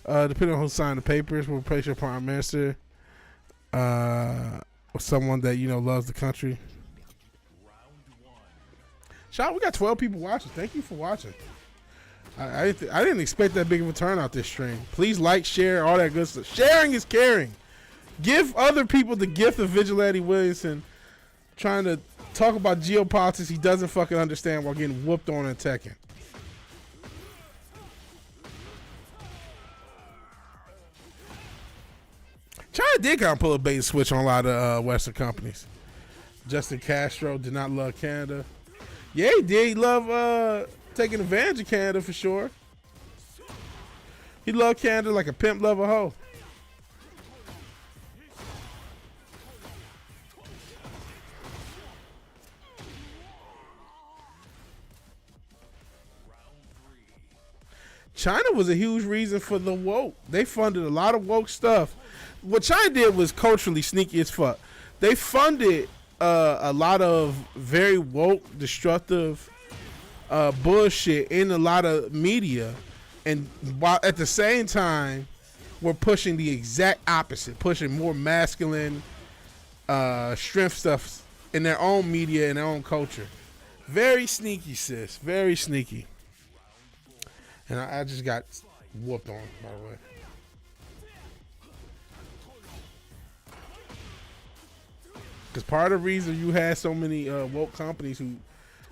depending on who signed the papers, will replace your prime minister with someone that loves the country. Shout out, we got 12 people watching. Thank you for watching. I didn't expect that big of a turnout this stream. Please like, share, all that good stuff. Sharing is caring. Give other people the gift of Vigilante Williamson trying to talk about geopolitics he doesn't fucking understand while getting whooped on in Tekken. China did kind of pull a bait and switch on a lot of Western companies. Justin Castro did not love Canada. Yeah, he did. He loved taking advantage of Canada for sure. He loved Canada like a pimp love a hoe. China was a huge reason for the woke. They funded a lot of woke stuff. What China did was culturally sneaky as fuck. They funded a lot of very woke, destructive bullshit in a lot of media, and while at the same time we're pushing the exact opposite, pushing more masculine strength stuff in their own media and their own culture. Very sneaky, sis. Very sneaky. And I just got whooped on, by the way. Because part of the reason you had so many woke companies who,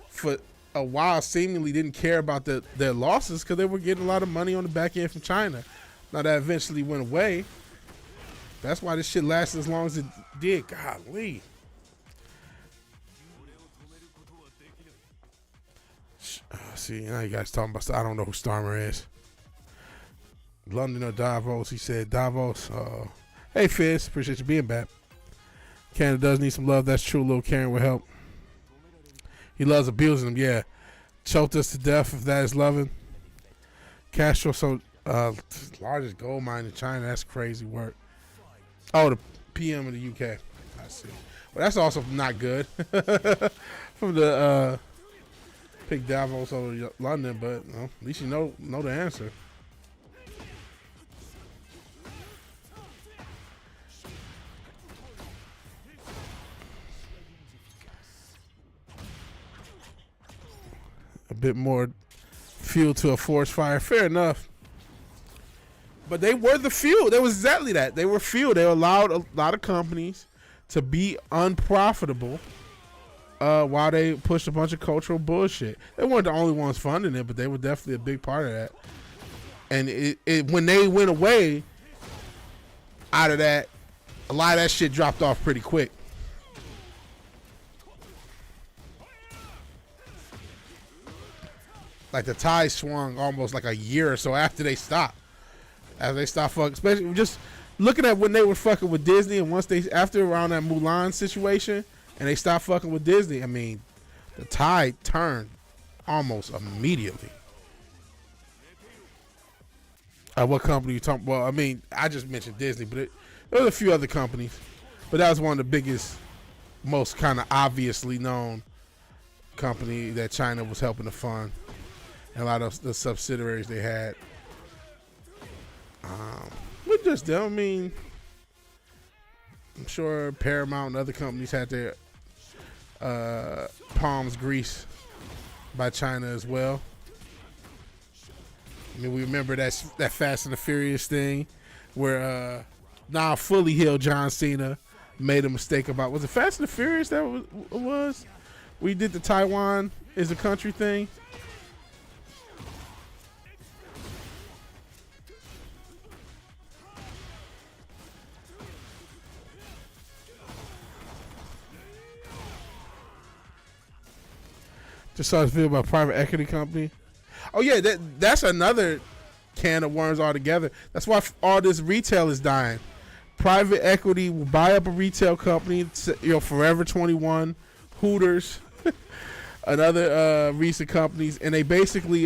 for a while, seemingly didn't care about their losses because they were getting a lot of money on the back end from China. Now that eventually went away. That's why this shit lasted as long as it did. Golly. See, now you guys talking about, I don't know who Starmer is. London or Davos, he said. Davos, hey Fizz, appreciate you being back. Canada does need some love, that's true. Little Karen will help. He loves abusing them, yeah. Choked us to death if that is loving. Castro, so largest gold mine in China, that's crazy work. Oh, the PM of the UK. I see. Well, that's also not good. From the pick Davos over London, but at least you know the answer. A bit more fuel to a forest fire. Fair enough. But they were the fuel. They was exactly that. They were fuel. They allowed a lot of companies to be unprofitable while they pushed a bunch of cultural bullshit. They weren't the only ones funding it, but they were definitely a big part of that. And it when they went away out of that, a lot of that shit dropped off pretty quick. Like the tide swung almost like a year or so after they stopped. After they stopped fucking, especially just looking at when they were fucking with Disney, and after around that Mulan situation, and they stopped fucking with Disney, I mean, the tide turned almost immediately. What company you talking? Well, I mean, I just mentioned Disney, but there was a few other companies, but that was one of the biggest, most kind of obviously known company that China was helping to fund, and a lot of the subsidiaries they had. But just them, I mean, I'm sure Paramount and other companies had their palms greased by China as well. I mean, we remember that Fast and the Furious thing where now fully healed John Cena made a mistake about, was it Fast and the Furious that was? We did the Taiwan is the country thing. Just saw this video about private equity company. Oh yeah, that's another can of worms altogether. That's why all this retail is dying. Private equity will buy up a retail company, Forever 21, Hooters, and other recent companies, and they basically,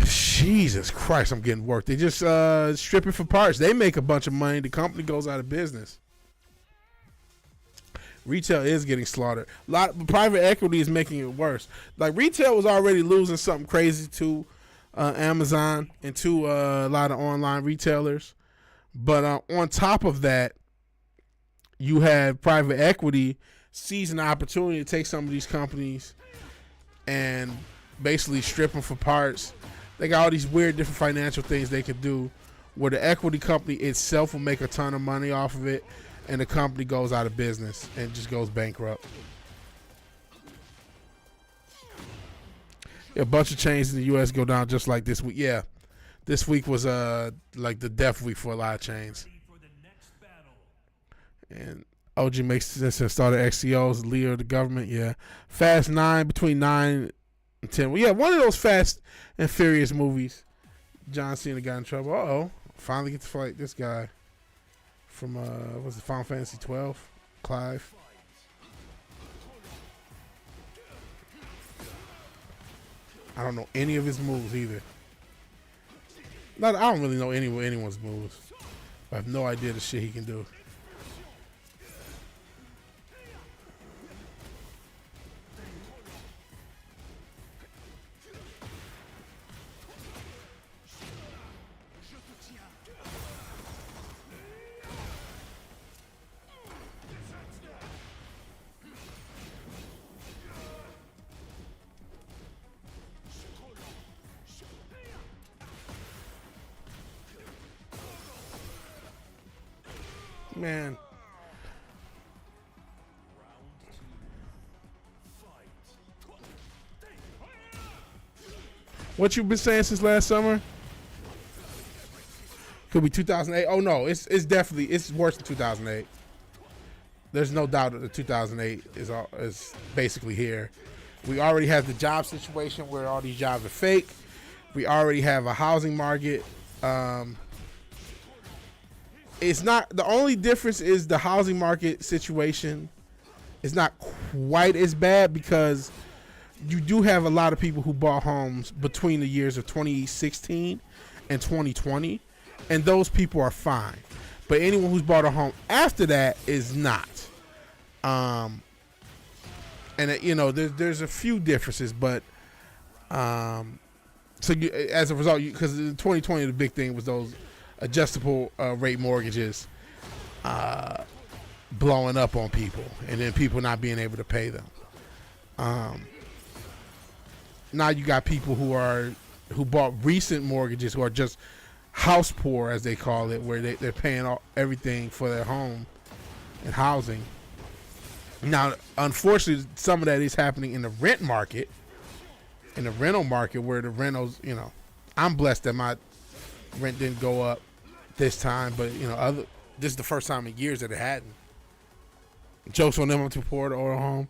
Jesus Christ, I'm getting worked. They just strip it for parts. They make a bunch of money. The company goes out of business. Retail is getting slaughtered. Private equity is making it worse. Like retail was already losing something crazy to Amazon and to a lot of online retailers, but on top of that, you had private equity seizing the opportunity to take some of these companies and basically strip them for parts. They got all these weird different financial things they could do, where the equity company itself will make a ton of money off of it, and the company goes out of business and just goes bankrupt. Yeah, a bunch of chains in the U.S. go down just like this week. Yeah, this week was like the death week for a lot of chains. And OG makes sense and started XCOs, leader of the government. Yeah, Fast 9, between 9 and 10. Well, yeah, one of those Fast and Furious movies. John Cena got in trouble. Uh-oh, finally get to fight this guy from what's it, Final Fantasy 12, Clive. I don't know any of his moves either. I don't really know anyone's moves. I have no idea the shit he can do. Man. What you been saying since last summer? Could be 2008. Oh no, it's definitely worse than 2008. There's no doubt that the 2008 is basically here. We already have the job situation where all these jobs are fake. We already have a housing market. It's not, the only difference is the housing market situation is not quite as bad because you do have a lot of people who bought homes between the years of 2016 and 2020, and those people are fine. But anyone who's bought a home after that is not. And there's a few differences, but so as a result, because in 2020 the big thing was those adjustable rate mortgages blowing up on people, and then people not being able to pay them. Now you got people who bought recent mortgages who are just house poor, as they call it, where they're paying everything for their home and housing. Now, unfortunately, some of that is happening in the rent market, in the rental market, where the rentals, I'm blessed that my rent didn't go up this time, but this is the first time in years that it hadn't. Jokes on them, I'm too poor to order a home.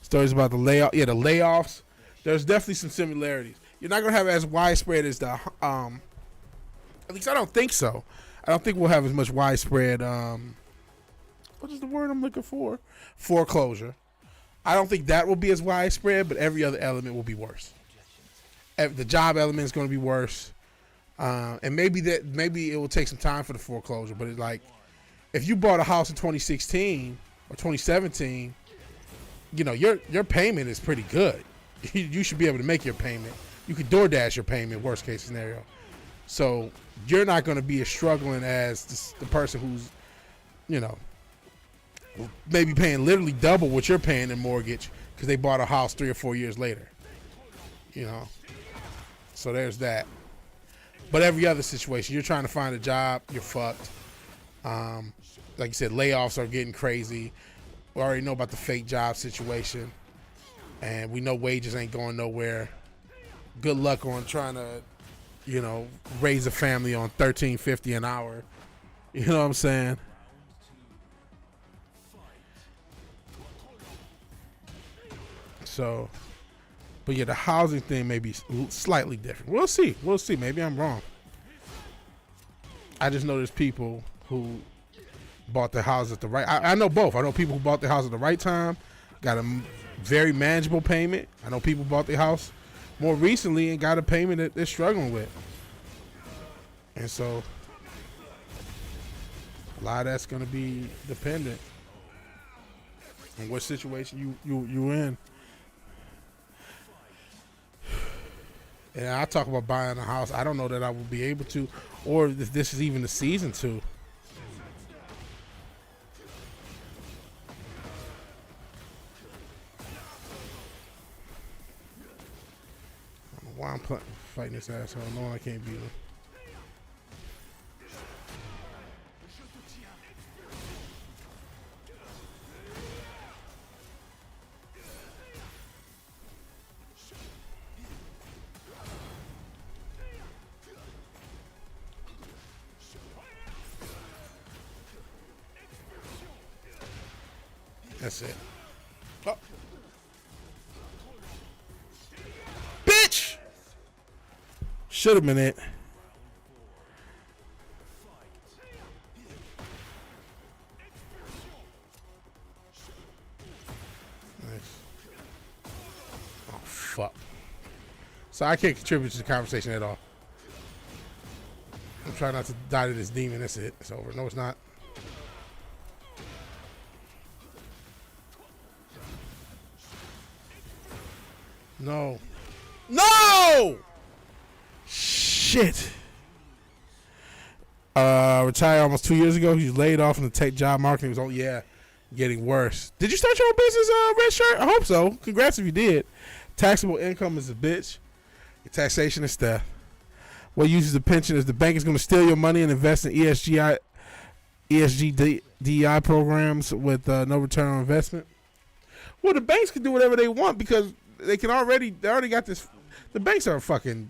Stories about the layoff. Yeah, the layoffs. There's definitely some similarities. You're not gonna have it as widespread as the at least I don't think so. I don't think we'll have as much widespread what is the word I'm looking for? Foreclosure. I don't think that will be as widespread, but every other element will be worse. The job element is going to be worse. And maybe it will take some time for the foreclosure, but it's like if you bought a house in 2016 or 2017, your payment is pretty good. You should be able to make your payment. You could DoorDash your payment, worst case scenario. So you're not going to be as struggling as the person who's, maybe paying literally double what you're paying in mortgage because they bought a house 3 or 4 years later. So there's that. But every other situation, you're trying to find a job, you're fucked. Like you said, layoffs are getting crazy. We already know about the fake job situation. and we know wages ain't going nowhere. Good luck on trying to, raise a family on $13.50 an hour. You know what I'm saying? So, but yeah, the housing thing may be slightly different. We'll see. Maybe I'm wrong. I just know there's people who bought their house at the right. I know both. I know people who bought their house at the right time, got a very manageable payment. I know people bought their house more recently and got a payment that they're struggling with. And so a lot of that's going to be dependent on what situation you in. And I talk about buying a house. I don't know that I will be able to, or if this is even the season to. I don't know why I'm fighting this asshole, knowing I can't beat him. That's it. Oh. Bitch! Should have been it. Nice. Oh, fuck. So I can't contribute to the conversation at all. I'm trying not to die to this demon. That's it. It's over. No, it's not. No. No! Shit. Retired almost 2 years ago. He was laid off in the tech job market. He was, getting worse. Did you start your own business, Red Shirt? I hope so. Congrats if you did. Taxable income is a bitch. Your taxation is theft. What uses the pension is the bank is going to steal your money and invest in ESG DEI programs with no return on investment. Well, the banks can do whatever they want because they already got this. The banks are fucking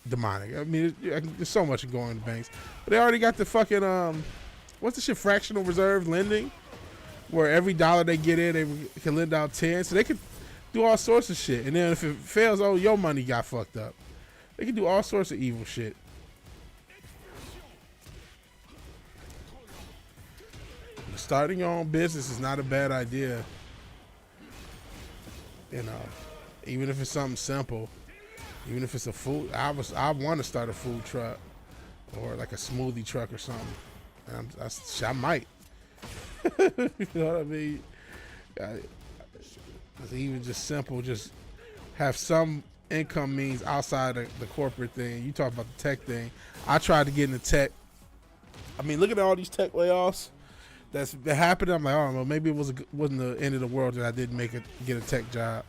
demonic. I mean, there's so much going in the banks, but they already got the fucking what's the shit? Fractional reserve lending, where every dollar they get in, they can lend out 10. So they could do all sorts of shit. And then if it fails, your money got fucked up. They can do all sorts of evil shit. Starting your own business is not a bad idea. Even if it's something simple, even if it's a food, I want to start a food truck or like a smoothie truck or something. I might. You know what I mean? It's even just simple, just have some income means outside of the corporate thing. You talk about the tech thing. I tried to get into tech. I mean, look at all these tech layoffs that happened. I'm like, I don't know, maybe it wasn't the end of the world that I didn't get a tech job.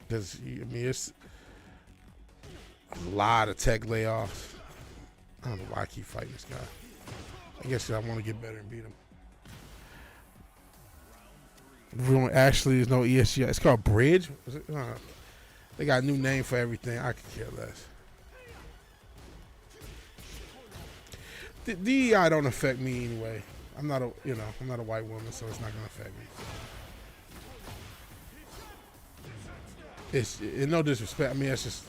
Because it's a lot of tech layoffs. I don't know why I keep fighting this guy. I guess I want to get better and beat him. Actually, there's no ESG. It's called Bridge. They got a new name for everything. I could care less. The DEI don't affect me anyway. I'm not a white woman, so it's not gonna affect me. It's no disrespect. I mean, it's just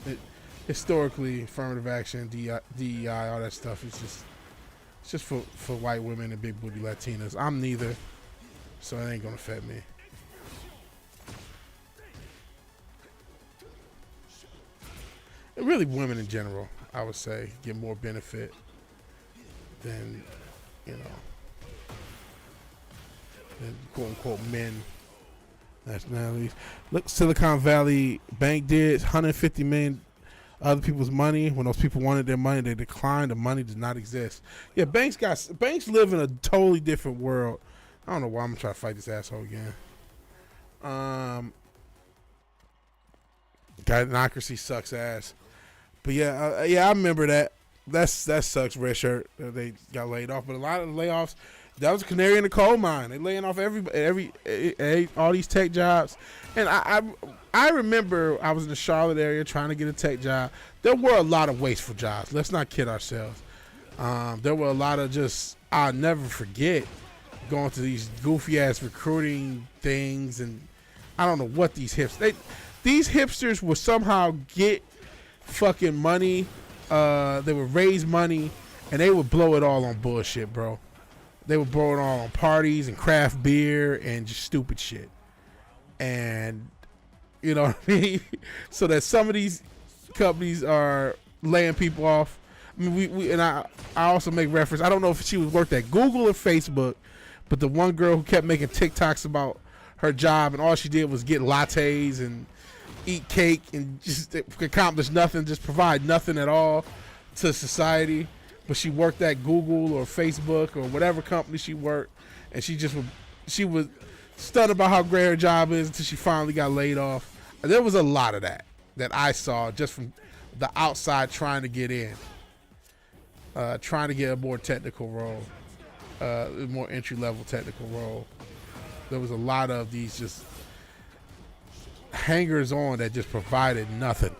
historically affirmative action, DEI, all that stuff. It's just for white women and big booty Latinas. I'm neither, so it ain't gonna affect me. And really, women in general, I would say, get more benefit than than quote unquote men. Nationalities. Look, Silicon Valley Bank did 150 million other people's money. When those people wanted their money, they declined. The money does not exist. Yeah, banks live in a totally different world. I don't know why I'm trying to fight this asshole again. Democracy sucks ass. But yeah, I remember that. That sucks, Red Shirt. They got laid off, but a lot of the layoffs That was a canary in the coal mine. They laying off all these tech jobs. And I remember I was in the Charlotte area trying to get a tech job. There were a lot of wasteful jobs. Let's not kid ourselves. There were a lot of just, I'll never forget going to these goofy ass recruiting things, and I don't know what these hipsters would somehow get fucking money. They would raise money and they would blow it all on bullshit, bro. They would blow it all on parties and craft beer and just stupid shit. And you know what I mean? So that some of these companies are laying people off. I mean, I also make reference. I don't know if she worked at Google or Facebook, but the one girl who kept making TikToks about her job and all she did was get lattes and eat cake and just accomplish nothing, just provide nothing at all to society. But she worked at Google or Facebook or whatever company she worked, and she was stunned about how great her job is until she finally got laid off. And there was a lot of that I saw just from the outside trying to get in. Trying to get a more technical role, a more entry-level technical role. There was a lot of these just hangers-on that just provided nothing.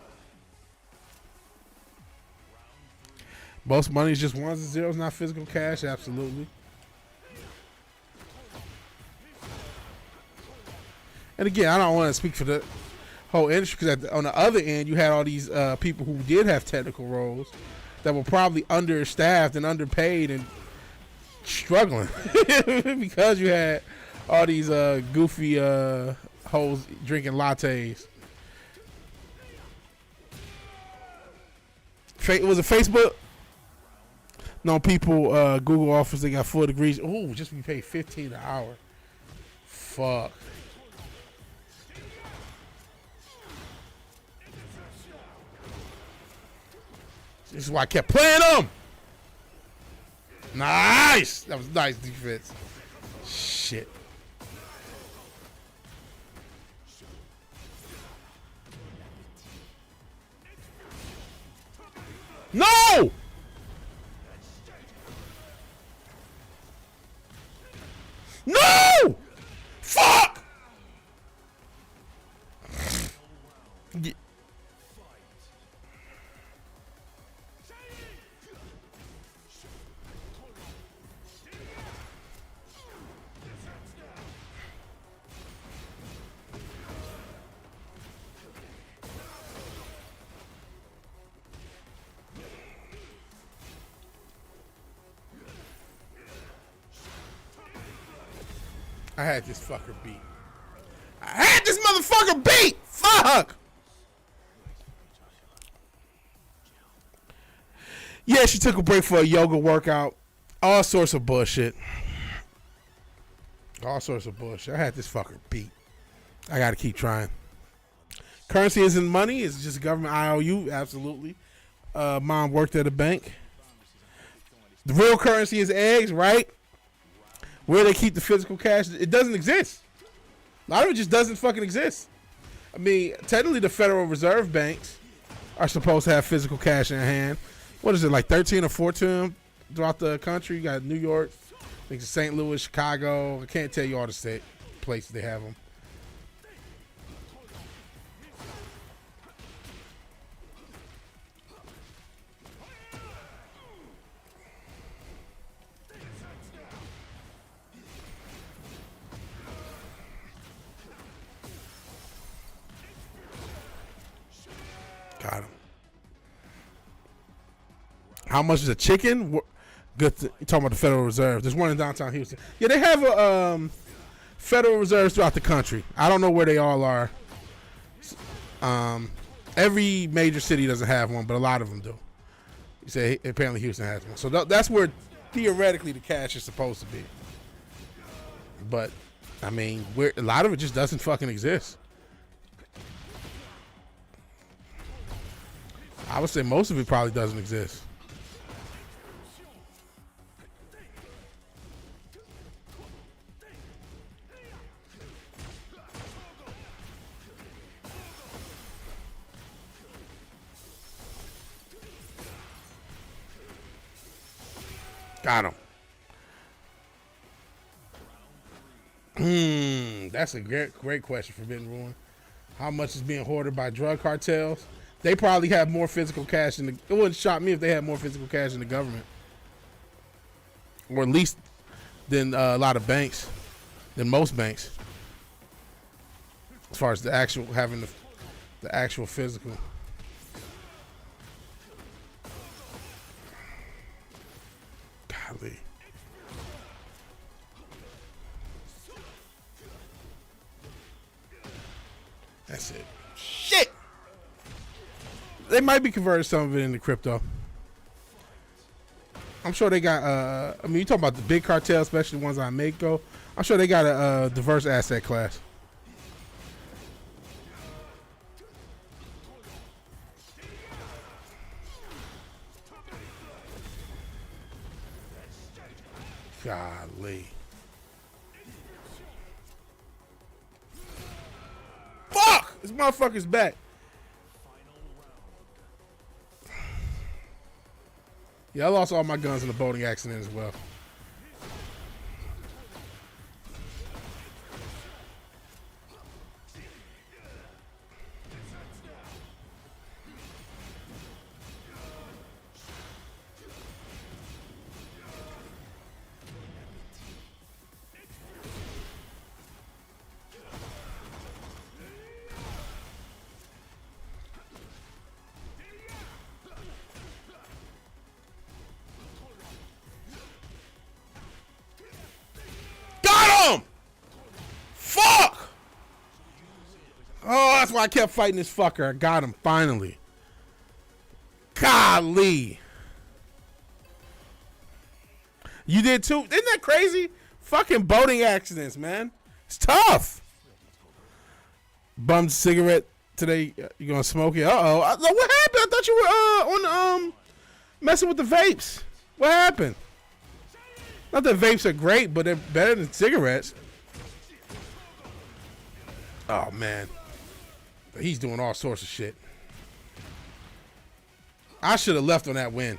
Most money is just ones and zeros, not physical cash, absolutely. And again, I don't want to speak for the whole industry, because on the other end, you had all these people who did have technical roles that were probably understaffed and underpaid and struggling because you had all these goofy hoes drinking lattes. Was it Facebook? No, people, Google offers, they got 4 degrees. Oh, just be paid $15 an hour. Fuck. This is why I kept playing them. Nice. That was nice defense. Shit. No! No! Fuck! Yeah. I had this fucker beat. I had this motherfucker beat! Fuck! Yeah, she took a break for a yoga workout. All sorts of bullshit. All sorts of bullshit. I had this fucker beat. I gotta keep trying. Currency isn't money. It's just government IOU. Absolutely. Mom worked at a bank. The real currency is eggs, right? Where they keep the physical cash, it doesn't exist. A lot of it just doesn't fucking exist. I mean, technically the Federal Reserve banks are supposed to have physical cash in hand. What is it, like 13 or 14 throughout the country? You got New York, I think it's St. Louis, Chicago. I can't tell you all the state places they have them. Got him. How much is a chicken? Good. You're talking about the Federal Reserve. There's one in downtown Houston. Yeah, they have a Federal Reserves throughout the country. I don't know where they all are. Every major city doesn't have one, but a lot of them do. You say apparently Houston has one. So that's where theoretically the cash is supposed to be. But I mean, a lot of it just doesn't fucking exist. I would say most of it probably doesn't exist. Got him. That's a great question, Forbidden Ruin. How much is being hoarded by drug cartels? They probably have more physical cash it wouldn't shock me if they had more physical cash in the government. Or at least than a lot of banks. Than most banks. As far as the actual having the actual physical. Golly. That's it. Shit! They might be converting some of it into crypto. I'm sure they got, I mean, you talking about the big cartel, especially the ones on Mako. I'm sure they got a diverse asset class. Golly. Fuck! This motherfucker's back. Yeah, I lost all my guns in a boating accident as well. Oh, that's why I kept fighting this fucker. I got him finally. Golly. You did too? Isn't that crazy? Fucking boating accidents, man. It's tough. Bummed cigarette today. You gonna smoke it? Uh-oh. What happened? I thought you were on messing with the vapes. What happened? Not that vapes are great, but they're better than cigarettes. Oh, man. He's doing all sorts of shit. I should have left on that win.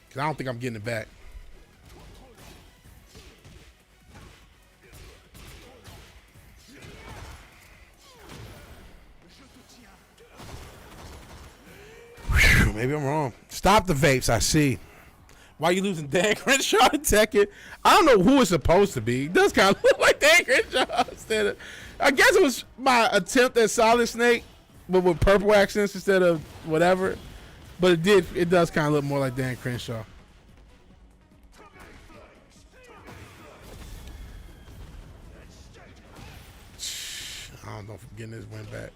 Because I don't think I'm getting it back. Whew, maybe I'm wrong. Stop the vapes, I see. Why are you losing Dan Crenshaw and Tekken? I don't know who it's supposed to be. It does kind of look like Dan Crenshaw instead of... I guess it was my attempt at Solid Snake, but with purple accents instead of whatever. But it does kind of look more like Dan Crenshaw. I don't know if I'm getting this win back.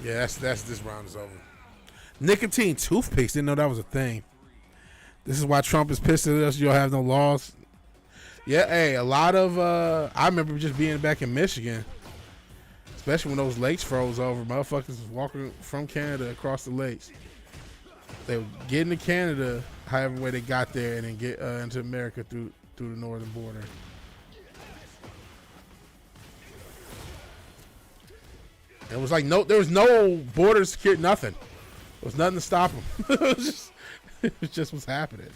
Yeah, that's this round is over. Nicotine toothpicks. Didn't know that was a thing. This is why Trump is pissed at us. You'll have no laws. Yeah, hey, a lot of, I remember just being back in Michigan, especially when those lakes froze over. Motherfuckers was walking from Canada across the lakes. They would get into Canada, however way they got there, and then get into America through the northern border. It was like there was no border security, nothing. There was nothing to stop them. It was just what's happening.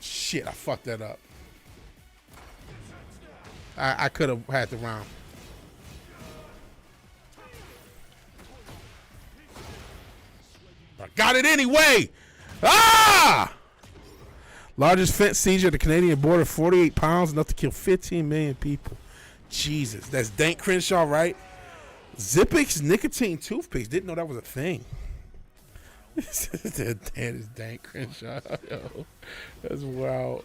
Shit, I fucked that up. I could have had the round. I got it anyway. Ah! Largest fence seizure at the Canadian border, 48 pounds, enough to kill 15 million people. Jesus, that's Dank Crenshaw, right? Zippix nicotine toothpaste. Didn't know that was a thing. That is Dank Crenshaw. Yo, that's wild.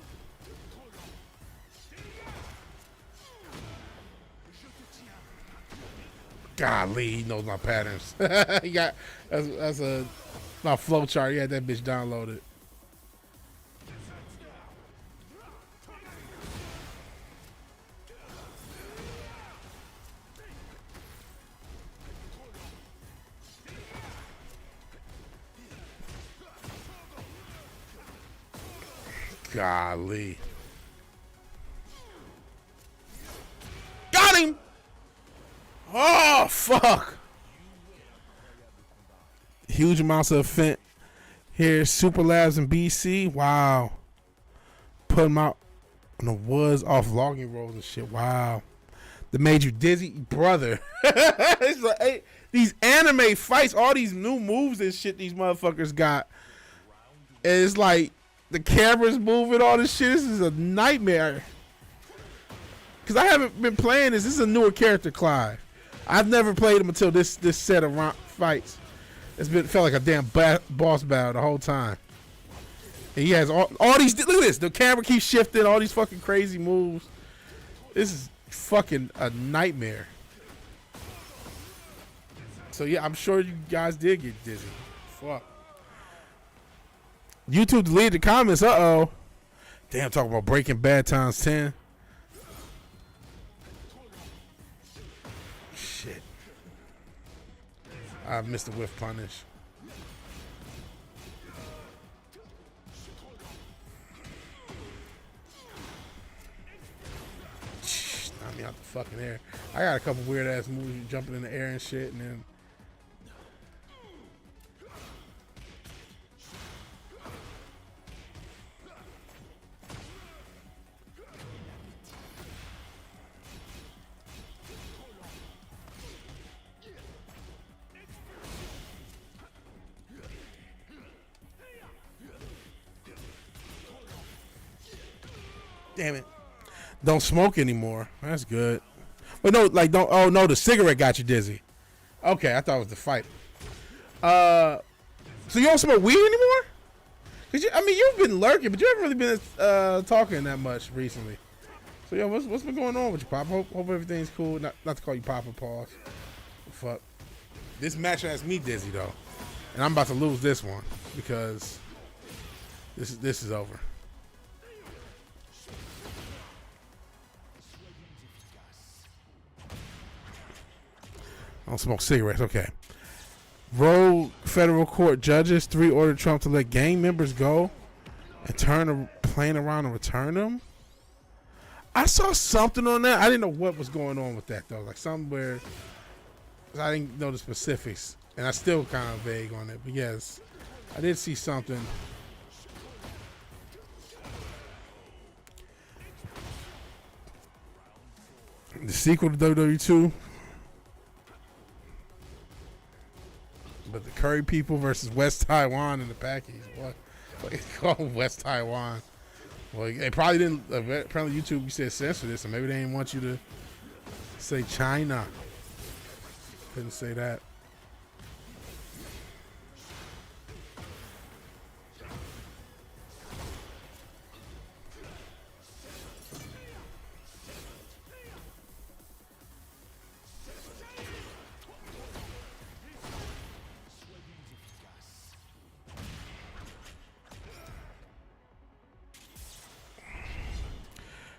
Golly, he knows my patterns. He got that's my flow chart. He had that bitch downloaded. Golly. Got him! Oh, fuck. Huge amounts of fent here. Super Labs in BC. Wow. Put them out. On the woods off logging rolls and shit. Wow. That made you dizzy, brother. It's like, hey, these anime fights, all these new moves and shit these motherfuckers got. And it's like the camera's moving, all this shit. This is a nightmare. Because I haven't been playing this. This is a newer character, Clive. I've never played him until this set of fights. Felt like a damn boss battle the whole time. And he has all these. Look at this. The camera keeps shifting. All these fucking crazy moves. This is fucking a nightmare. So yeah, I'm sure you guys did get dizzy. Fuck. YouTube deleted the comments. Uh-oh. Damn, talking about Breaking Bad times 10. Shit. I missed the whiff punish. Knock me out the fucking air. I got a couple weird ass moves, jumping in the air and shit, and then damn it. Don't smoke anymore. That's good. But no, like don't. Oh no, the cigarette got you dizzy. Okay, I thought it was the fight. So you don't smoke weed anymore? Cause you've been lurking, but you haven't really been talking that much recently. So yo, what's been going on with you, Pop? Hope everything's cool. Not to call you Papa, pause. Fuck. This match has me dizzy though, and I'm about to lose this one because this is over. I don't smoke cigarettes. Okay. Rogue federal court judges 3 ordered Trump to let gang members go and turn a plane around and return them. I saw something on that. I didn't know what was going on with that though. Like somewhere, I didn't know the specifics, and I still kind of vague on it. But yes, I did see something. The sequel to WWE 2. But the Curry people versus West Taiwan in the Packies. What it's called West Taiwan. Well, they probably didn't. Apparently, YouTube you said censor this, so maybe they didn't want you to say China. Couldn't say that.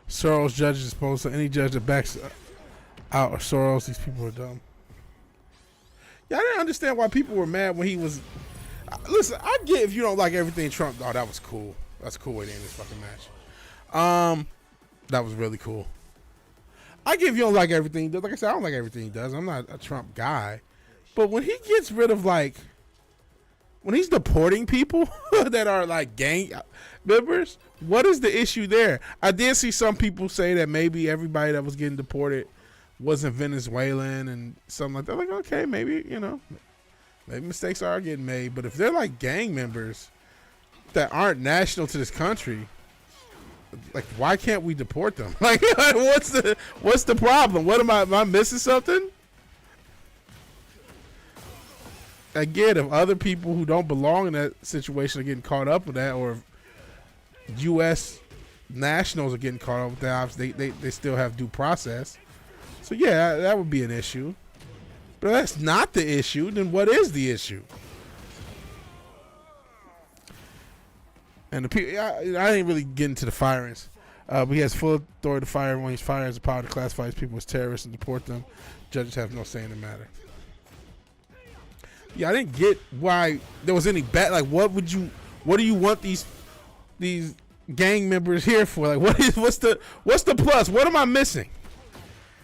Soros judges opposed to any judge that backs out Soros. These people are dumb. Yeah, I didn't understand why people were mad when he was. Listen, I get if you don't like everything Trump. Oh, that was cool. That's a cool way to end this fucking match. That was really cool. I get if you don't like everything he does. Like I said, I don't like everything he does. I'm not a Trump guy. But when he gets rid of when he's deporting people that are like gang members, what is the issue there? I did see some people say that maybe everybody that was getting deported wasn't Venezuelan and something like that. Like, okay, maybe, maybe mistakes are getting made. But if they're like gang members that aren't national to this country, like, why can't we deport them? Like, what's the problem? What am I missing something? Again, if other people who don't belong in that situation are getting caught up with that, or if U.S. nationals are getting caught up with that, obviously they still have due process. So yeah, that would be an issue. But if that's not the issue, then what is the issue? And the people, I didn't really get into the firings. But he has full authority to fire everyone. He's fired as a power to classify his people as terrorists and deport them. Judges have no say in the matter. Yeah, I didn't get why there was any bad. Like, what do you want these gang members here for? Like, what's the plus? What am I missing?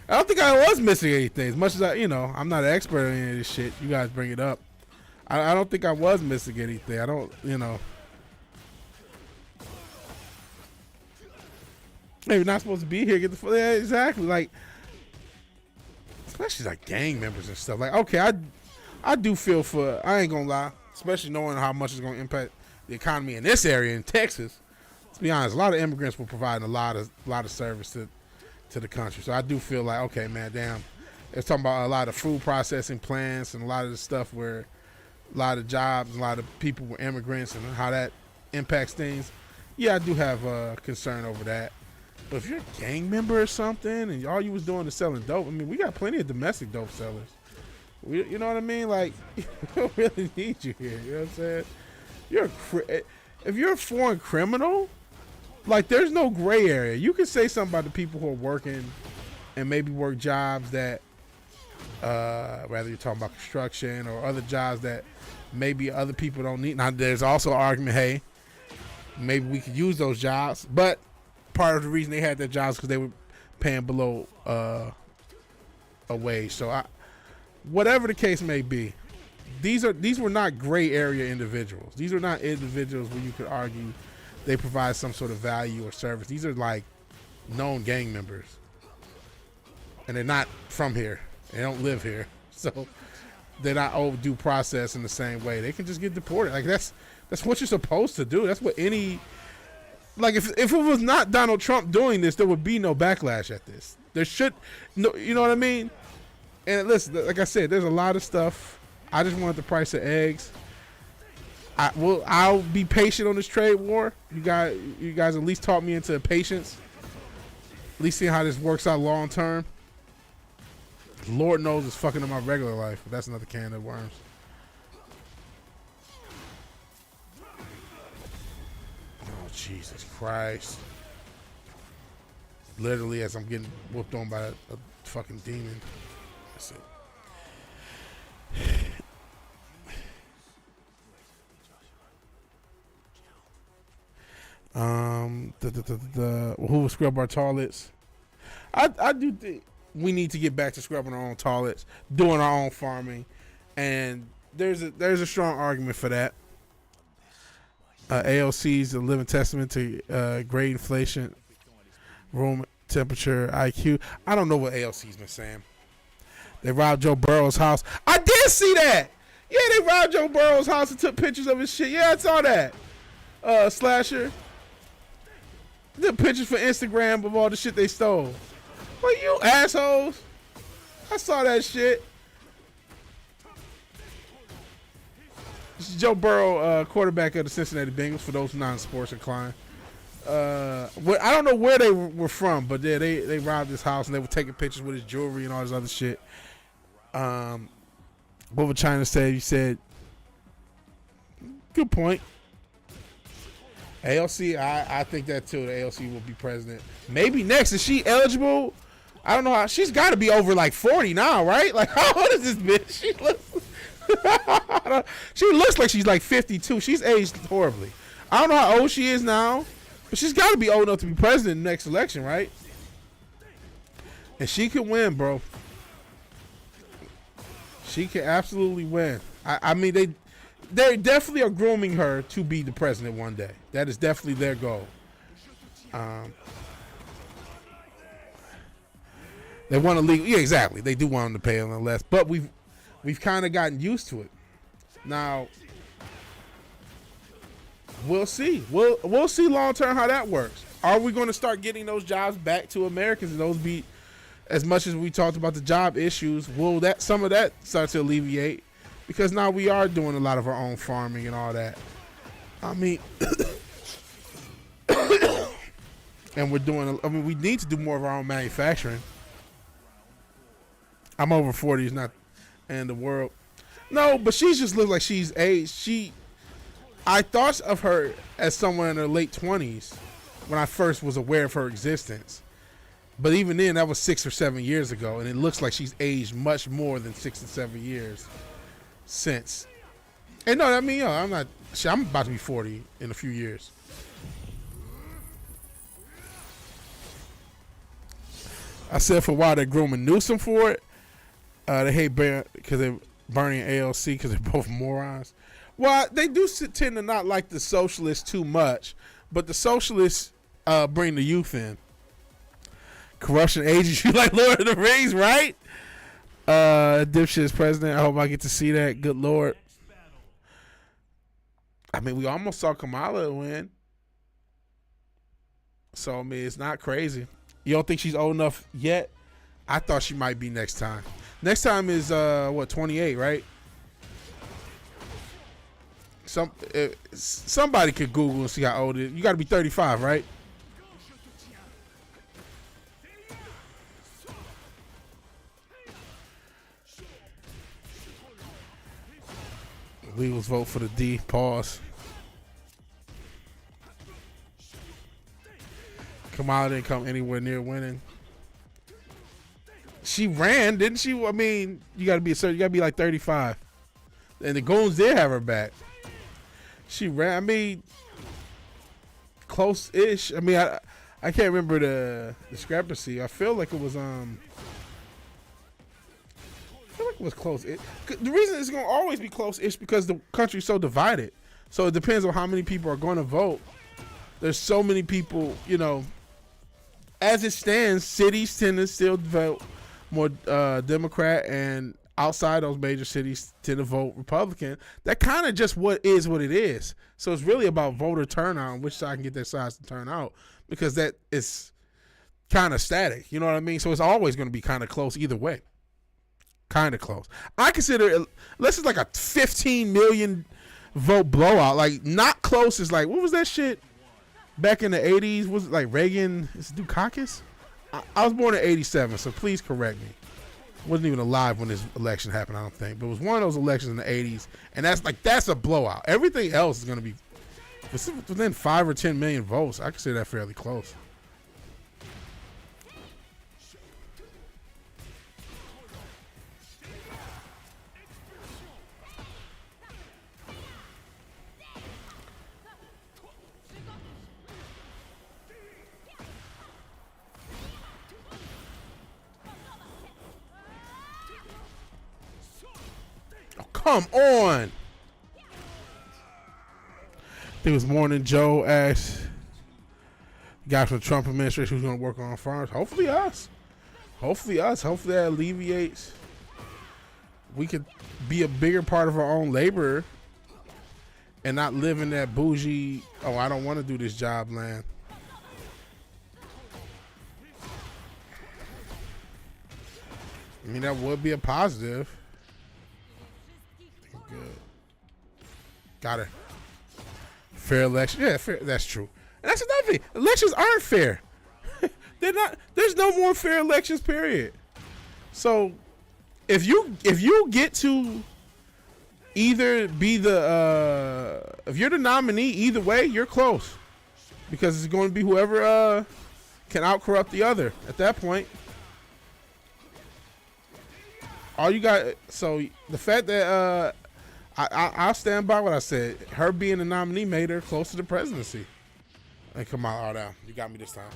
I don't think I was missing anything. As much as I'm not an expert on any of this shit. You guys bring it up. I don't think I was missing anything. I don't, Maybe not supposed to be here. Get the fuck. Yeah, exactly. Like, especially like gang members and stuff. Like, okay, I do feel for. I ain't gonna lie, especially knowing how much it's gonna impact the economy in this area in Texas. To be honest, a lot of immigrants were providing a lot of service to the country. So I do feel like, okay, man, damn. It's talking about a lot of food processing plants and a lot of the stuff where a lot of jobs, a lot of people were immigrants and how that impacts things. Yeah, I do have concern over that. But if you're a gang member or something and all you was doing is selling dope, I mean, we got plenty of domestic dope sellers. You know what I mean? Like, we don't really need you here. You know what I'm saying? If you're a foreign criminal, like, there's no gray area. You can say something about the people who are working and maybe work jobs that, whether you're talking about construction or other jobs that maybe other people don't need. Now, there's also an argument, hey, maybe we could use those jobs. But part of the reason they had their jobs because they were paying below a wage. So, whatever the case may be, these were not gray area individuals. These are not individuals where you could argue they provide some sort of value or service. These are like known gang members. And they're not from here. They don't live here. So they're not owed due process in the same way. They can just get deported. Like that's what you're supposed to do. That's what any, like if it was not Donald Trump doing this, there would be no backlash at this. There should, no, you know what I mean? And listen, like I said, there's a lot of stuff. I just wanted the price of eggs. I'll be patient on this trade war. You guys at least taught me into patience. At least see how this works out long term. Lord knows it's fucking in my regular life. But that's another can of worms. Oh, Jesus Christ. Literally as I'm getting whooped on by a fucking demon. That's it. Who will scrub our toilets? I do think we need to get back to scrubbing our own toilets, doing our own farming, and there's a strong argument for that. ALC is a living testament to great inflation, room temperature, IQ. I don't know what ALC's been saying. They robbed Joe Burrow's house. I did see that. Yeah, they robbed Joe Burrow's house and took pictures of his shit. Yeah, I saw that. Slasher. The pictures for Instagram of all the shit they stole. Well, you assholes. I saw that shit. This is Joe Burrow, quarterback of the Cincinnati Bengals, for those non-sports inclined. I don't know where they were from, but they robbed his house and they were taking pictures with his jewelry and all this other shit. What would China say? He said, good point. ALC, I think that too. The ALC will be president. Maybe next. Is she eligible? I don't know how. She's got to be over like 40 now, right? Like, how old is this bitch? She looks like she's like 52. She's aged horribly. I don't know how old she is now, but she's got to be old enough to be president in the next election, right? And she can win, bro. She can absolutely win. I mean, they definitely are grooming her to be the president one day. That is definitely their goal. They want to legal. Yeah, exactly. They do want them to pay a little less, but we've kind of gotten used to it. Now, we'll see. We'll see long term how that works. Are we going to start getting those jobs back to Americans and those be, as much as we talked about the job issues, will that some of that start to alleviate? Because now we are doing a lot of our own farming and all that. I mean, and we're doing, I mean, we need to do more of our own manufacturing. I'm over 40, it's not in the world. No, but she just looks like she's aged. I thought of her as someone in her late 20s when I first was aware of her existence. But even then, that was 6 or 7 years ago, and it looks like she's aged much more than 6 to 7 years since. And no, I mean, I'm about to be 40 in a few years. I said for a while they're grooming Newsom for it. They hate because they're burning ALC because they're both morons. Well, they do tend to not like the socialists too much, but the socialists bring the youth in. Corruption agents, you like Lord of the Rings, right? Dipshit is president. I hope I get to see that. Good Lord. I mean, we almost saw Kamala win. So, I mean, it's not crazy. You don't think she's old enough yet? I thought she might be next time. Next time is, 28, right? Somebody could Google and see how old it is. You got to be 35, right? Legals vote for the D. Pause. Kamala didn't come anywhere near winning. She ran, didn't she? I mean, you gotta be like 35. And the Goons did have her back. She ran. I mean, close-ish. I mean, I can't remember the discrepancy. I feel like it was close. The reason it's gonna always be close is because the country's so divided. So it depends on how many people are going to vote. There's so many people, you know. As it stands, cities tend to still vote more Democrat, and outside those major cities tend to vote Republican. That kind of just what it is. So it's really about voter turnout and which side can get their sides to turn out, because that is kind of static. You know what I mean? So it's always going to be kind of close either way. Kind of close. I consider unless it's like a 15 million vote blowout. Like, not close is like, what was that shit back in the 80s? Was it like Reagan? Is Dukakis? I was born in 87, so please correct me. Wasn't even alive when this election happened, I don't think. But it was one of those elections in the 80s, and that's a blowout. Everything else is going to be within 5 or 10 million votes. I consider that fairly close. Come on. I think it was Morning Joe asked the guy from the Trump administration who's going to work on farms. Hopefully us. Hopefully that alleviates. We could be a bigger part of our own labor and not live in that bougie, oh, I don't want to do this job land. I mean, that would be a positive. Good. Got it. Fair election. Yeah, fair. That's true. And that's another thing. Elections aren't fair. They're not. There's no more fair elections, period. So if you get to either be if you're the nominee, either way, you're close. Because it's going to be whoever can out corrupt the other at that point. All you got, so the fact that I'll stand by what I said. Her being the nominee made her close to the presidency. Hey, come on, down. You got me this time.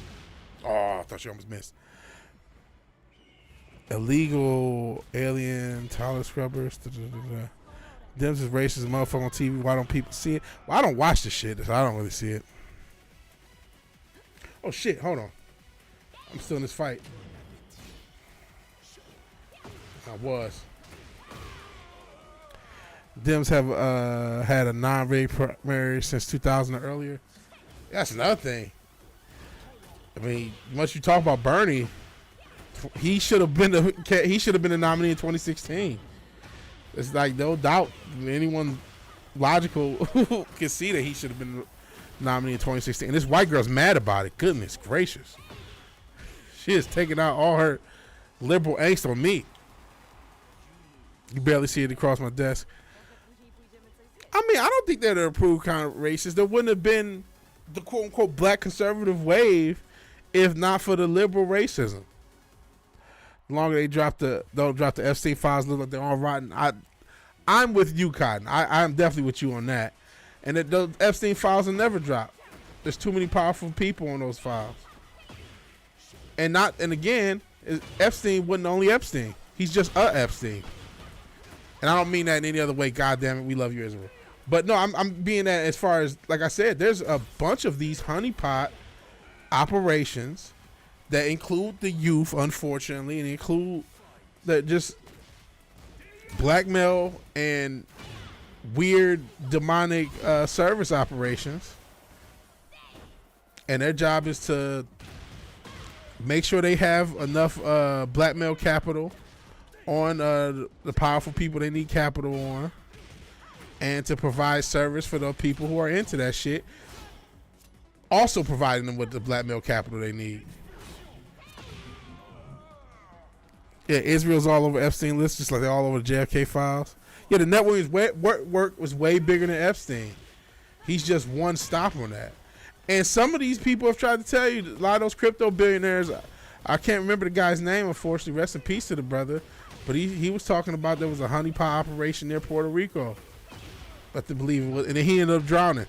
Oh, I thought you almost missed. Illegal alien toilet scrubbers. Dems is racist motherfucker on TV. Why don't people see it? Well, I don't watch this shit, so I don't really see it. Oh shit! Hold on. I'm still in this fight. I was. Dems have had a non-rape primary since 2000 or earlier. That's another thing. I mean, once you talk about Bernie, he should have been the nominee in 2016. It's like no doubt anyone logical can see that he should have been the nominee in 2016. And this white girl's mad about it. Goodness gracious, she is taking out all her liberal angst on me. You barely see it across my desk. I mean, I don't think they're the approved kind of racist. There wouldn't have been the quote-unquote black conservative wave if not for the liberal racism. The longer they don't drop the Epstein files, look like they're all rotten. I'm with you, Cotton. I'm definitely with you on that. And the Epstein files will never drop. There's too many powerful people on those files. And again, Epstein wasn't only Epstein. He's just a Epstein. And I don't mean that in any other way. God damn it, we love you, Israel. But no, I'm being that as far as, like I said, there's a bunch of these honeypot operations that include the youth, unfortunately, and include that just blackmail and weird demonic service operations. And their job is to make sure they have enough blackmail capital on the powerful people they need capital on, and to provide service for the people who are into that shit, also providing them with the blackmail capital they need. Yeah, Israel's all over Epstein lists, just like they're all over the JFK files. Yeah, the network work was way bigger than Epstein. He's just one stop on that. And some of these people have tried to tell you, a lot of those crypto billionaires, I can't remember the guy's name, unfortunately, rest in peace to the brother, but he was talking about there was a honeypot operation near Puerto Rico. Let them believe it was, and then he ended up drowning.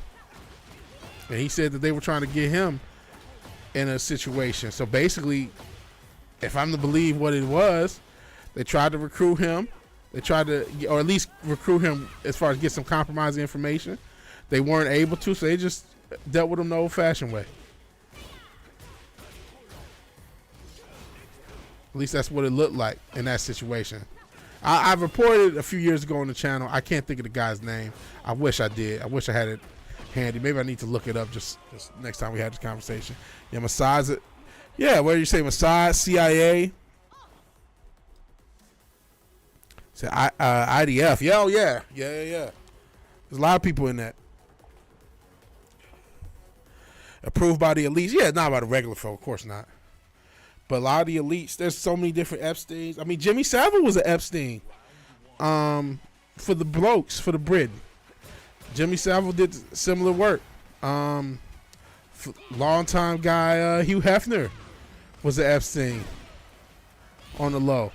And he said that they were trying to get him in a situation. So basically, if I'm to believe what it was, they tried to recruit him. They tried to, or at least recruit him as far as get some compromising information. They weren't able to, so they just dealt with him the old-fashioned way. At least that's what it looked like in that situation. I've reported a few years ago on the channel. I can't think of the guy's name. I wish I did. I wish I had it handy. Maybe I need to look it up just next time we have this conversation. Yeah, Mossad. Yeah, what do you say? Mossad, CIA. Say IDF. Yeah, oh yeah. Yeah. There's a lot of people in that. Approved by the elites. Yeah, not by the regular folk, of course not. But a lot of the elites, there's so many different Epsteins. I mean, Jimmy Savile was an Epstein. For the blokes, for the Britain. Jimmy Savile did similar work. Longtime guy, Hugh Hefner was an Epstein on the low.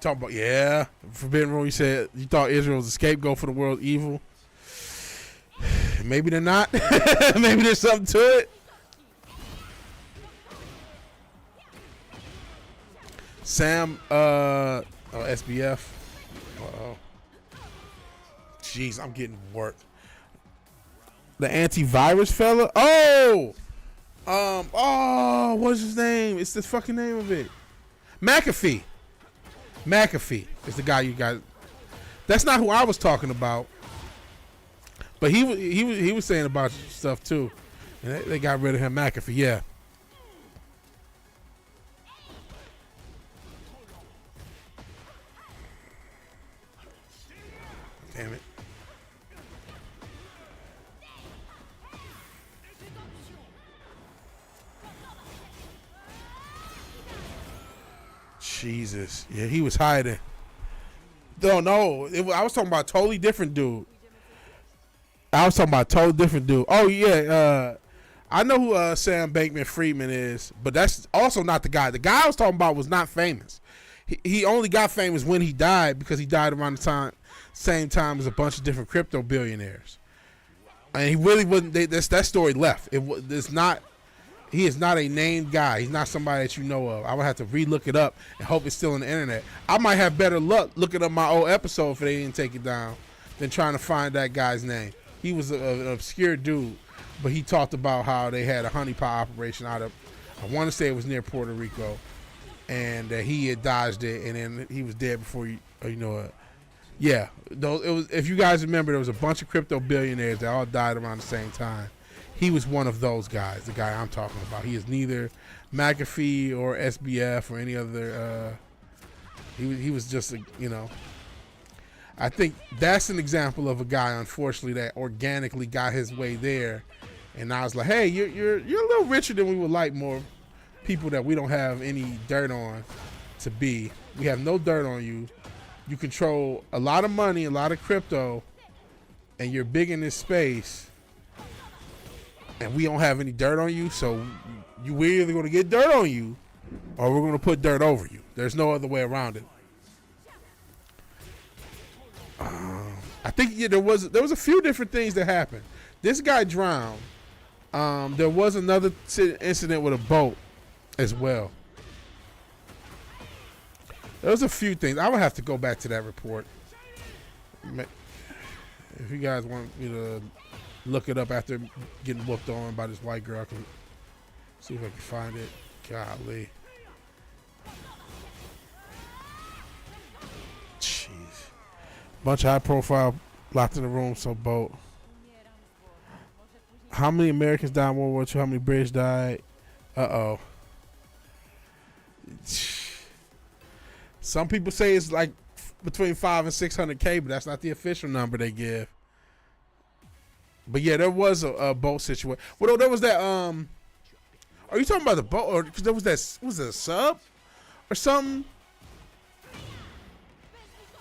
Talking about, yeah, Forbidden Room, you said you thought Israel was a scapegoat for the world's evil. Maybe they're not. Maybe there's something to it. Sam, SBF. Uh-oh. Jeez, I'm getting worked. The antivirus fella? What's his name? It's the fucking name of it. McAfee is the guy you got. That's not who I was talking about. But he was saying about stuff too. And they got rid of him, McAfee, yeah. Damn it. Jesus. Yeah, he was hiding. No, I was talking about a totally different dude. Oh, yeah. I know who Sam Bankman-Friedman is, but that's also not the guy. The guy I was talking about was not famous. He only got famous when he died, because he died around the same time as a bunch of different crypto billionaires. And he really wasn't. That story left. He is not a named guy. He's not somebody that you know of. I would have to re-look it up and hope it's still on the internet. I might have better luck looking up my old episode if they didn't take it down than trying to find that guy's name. He was an obscure dude, but he talked about how they had a honeypot operation out of, I want to say it was near Puerto Rico, and that he had dodged it, and then he was dead before you know it. Yeah, it was. If you guys remember, there was a bunch of crypto billionaires that all died around the same time. He was one of those guys, the guy I'm talking about. He is neither McAfee or SBF or any other. He was just I think that's an example of a guy, unfortunately, that organically got his way there, and I was like, hey, you're a little richer than we would like more people that we don't have any dirt on to be. We have no dirt on you. You control a lot of money, a lot of crypto, and you're big in this space. And we don't have any dirt on you, so we're either going to get dirt on you or we're going to put dirt over you. There's no other way around it. I think there was a few different things that happened. This guy drowned. There was another incident with a boat as well. There was a few things. I would have to go back to that report. If you guys want me to look it up after getting whooped on by this white girl, I can see if I can find it. Golly. Jeez. Bunch of high profile locked in the room, so boat. How many Americans died in World War II? How many British died? Uh-oh. Some people say it's like between 5 and 600K, but that's not the official number they give. But yeah, there was a boat situation. Well, there was that. Are you talking about the boat, or because there was that? Was it a sub or something?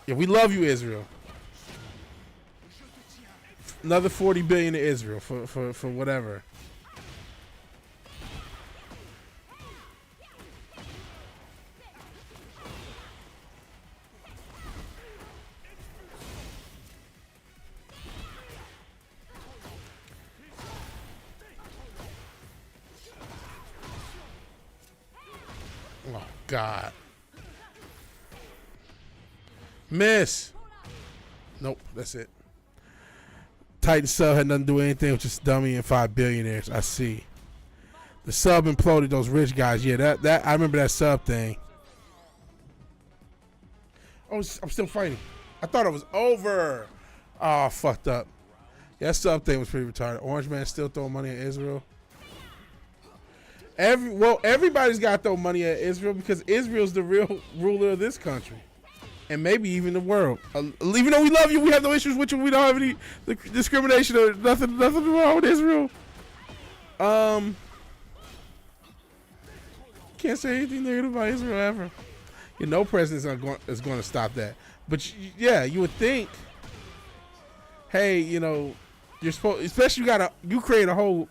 Yeah, we love you, Israel. Another 40 billion to Israel for whatever. Oh, God. Miss. Nope, that's it. Titan sub had nothing to do with anything with just dummy and 5 billionaires. I see. The sub imploded those rich guys. Yeah, that I remember that sub thing. Oh, I'm still fighting. I thought it was over. Oh, fucked up. Yeah, that sub thing was pretty retarded. Orange Man still throwing money at Israel. Everybody's got to throw money at Israel because Israel's the real ruler of this country. And maybe even the world. Even though we love you, we have no issues with you. We don't have any discrimination or nothing wrong with Israel. Can't say anything negative about Israel ever. No president is going to stop that. But yeah, you would think, hey, you're supposed, especially you create a whole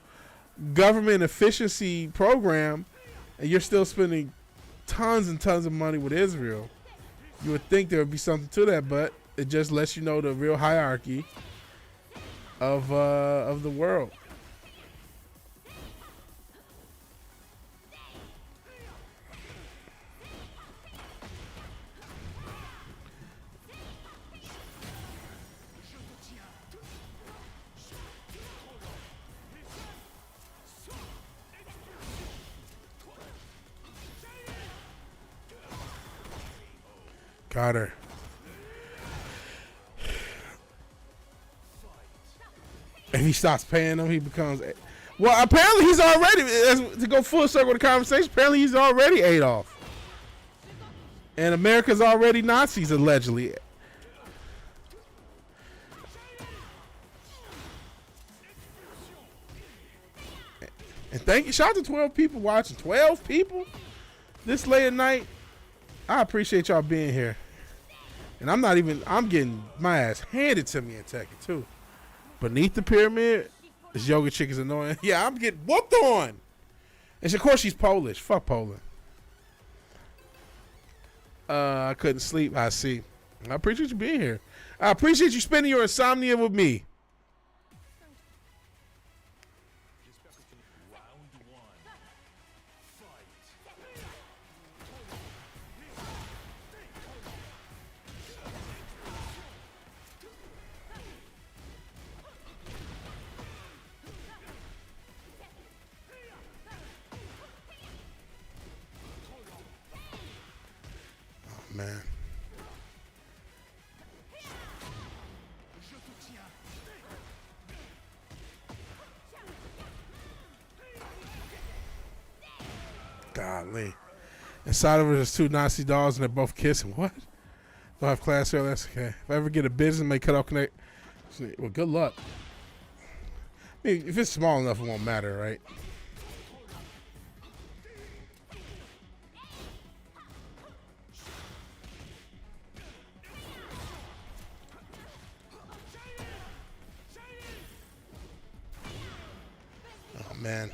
government efficiency program, and you're still spending tons and tons of money with Israel. You would think there would be something to that, but it just lets you know the real hierarchy of the world. Got her. If he stops paying them, he becomes. Well, apparently he's already. To go full circle with the conversation, apparently he's already Adolf. And America's already Nazis, allegedly. And thank you. Shout out to 12 people watching. 12 people this late at night. I appreciate y'all being here. And I'm getting my ass handed to me in Tekken too. Beneath the pyramid, this yoga chick is annoying. Yeah, I'm getting whooped on. And of course she's Polish. Fuck Poland. I couldn't sleep. I see. I appreciate you being here. I appreciate you spending your insomnia with me. Man. Golly. Inside of her there's 2 Nazi dolls and they're both kissing. What? Don't have class here? That's okay. If I ever get a business may cut off connect. Well, good luck. I mean, if it's small enough, it won't matter, right? Man.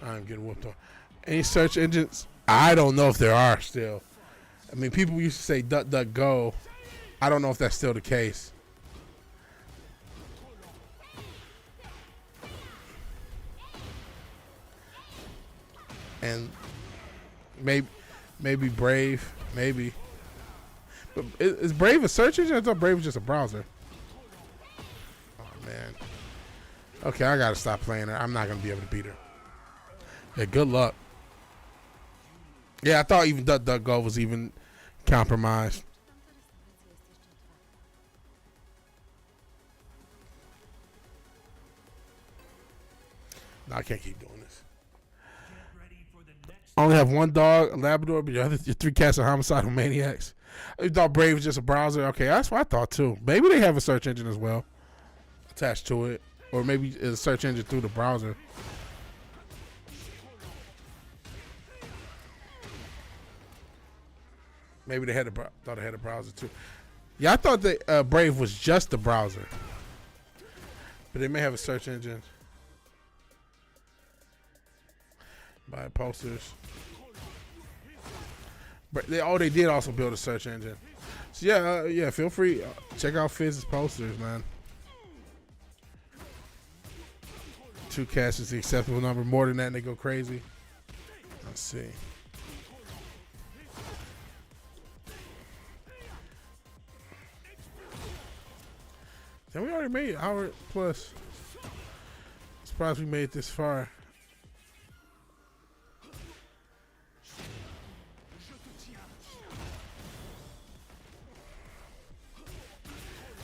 I'm getting whooped on. Any search engines? I don't know if there are still. I mean, people used to say DuckDuckGo. I don't know if that's still the case. And maybe Maybe Brave. Maybe. But is Brave a search engine? I thought Brave was just a browser. Oh, man. Okay, I gotta stop playing her. I'm not gonna be able to beat her. Yeah, good luck. Yeah, I thought even DuckDuckGo was even compromised. No, I can't keep doing this. I only have one dog, a Labrador, but your 3 cats are homicidal maniacs. I thought Brave was just a browser. Okay, that's what I thought too. Maybe they have a search engine as well attached to it. Or maybe it's a search engine through the browser. Maybe they thought they had a browser too. Yeah, I thought that Brave was just the browser. But they may have a search engine. Buy posters. But they did also build a search engine. So yeah, feel free. Check out Fizz's posters, man. 2 cats is the acceptable number. More than that, and they go crazy. Let's see. Then we already made an hour plus. Surprised we made it this far.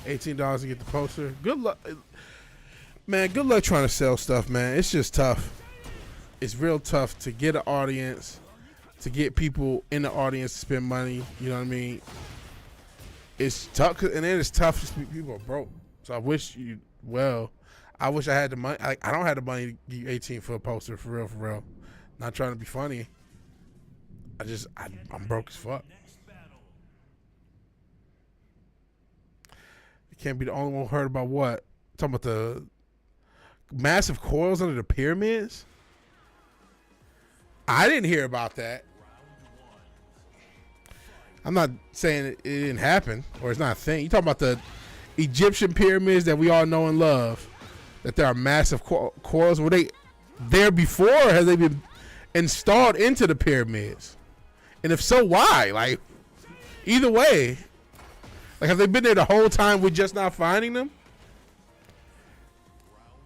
$18 to get the poster. Good luck. Man, good luck trying to sell stuff, man. It's just tough. It's real tough to get an audience, to get people in the audience to spend money. You know what I mean? It's tough, and then it's tough to people are broke. So I wish I wish I had the money. I don't have the money to give you 18 for a poster, for real. Not trying to be funny. I'm broke as fuck. You can't be the only one who heard about what? Talking about the massive coils under the pyramids? I didn't hear about that. I'm not saying it didn't happen or it's not a thing. You talking about the Egyptian pyramids that we all know and love? That there are massive coils. Were they there before, or have they been installed into the pyramids? And if so, why? Like, either way, like, have they been there the whole time? We're just not finding them.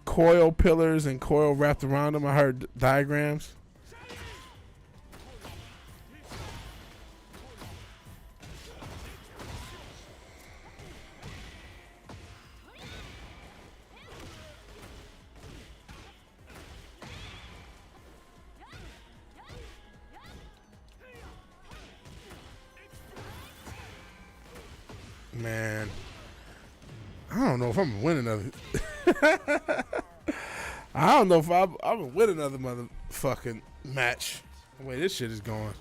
Coil pillars and coil wrapped around them. I heard diagrams. Man, I don't know if I'm gonna win another. I don't know if I'm gonna win another motherfucking match. The way this shit is going.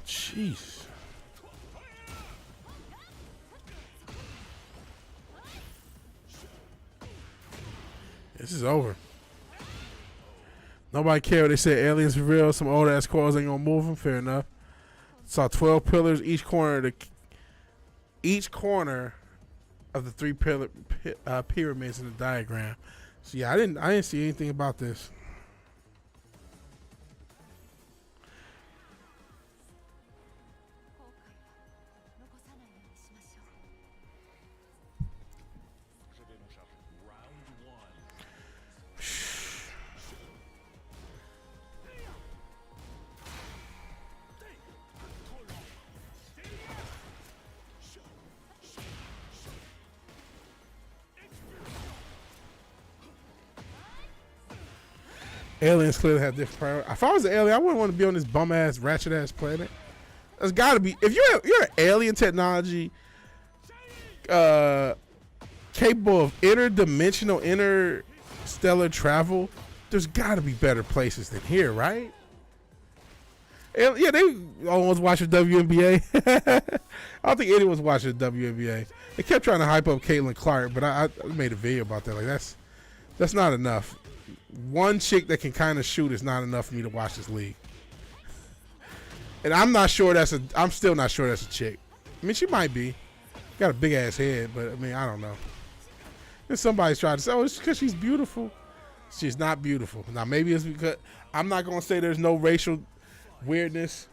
Jeez. This is over. Nobody cared. They said aliens for real. Some old ass cars ain't gonna move them. Fair enough. Saw 12 pillars. Each corner of the 3 pyramids in the diagram. So yeah, I didn't see anything about this. Aliens clearly have different priorities. If I was an alien, I wouldn't want to be on this bum ass, ratchet ass planet. There's got to be. If you're an alien technology, capable of interdimensional, interstellar travel, there's got to be better places than here, right? Yeah, they almost watching WNBA. I don't think anyone's watching the WNBA. They kept trying to hype up Caitlin Clark, but I made a video about that. Like that's not enough. One chick that can kind of shoot is not enough for me to watch this league. And I'm still not sure that's a chick. I mean, she might be. Got a big ass head, but I mean, I don't know. And somebody's trying to say, oh, it's because she's beautiful. She's not beautiful. Now, maybe it's because I'm not going to say there's no racial weirdness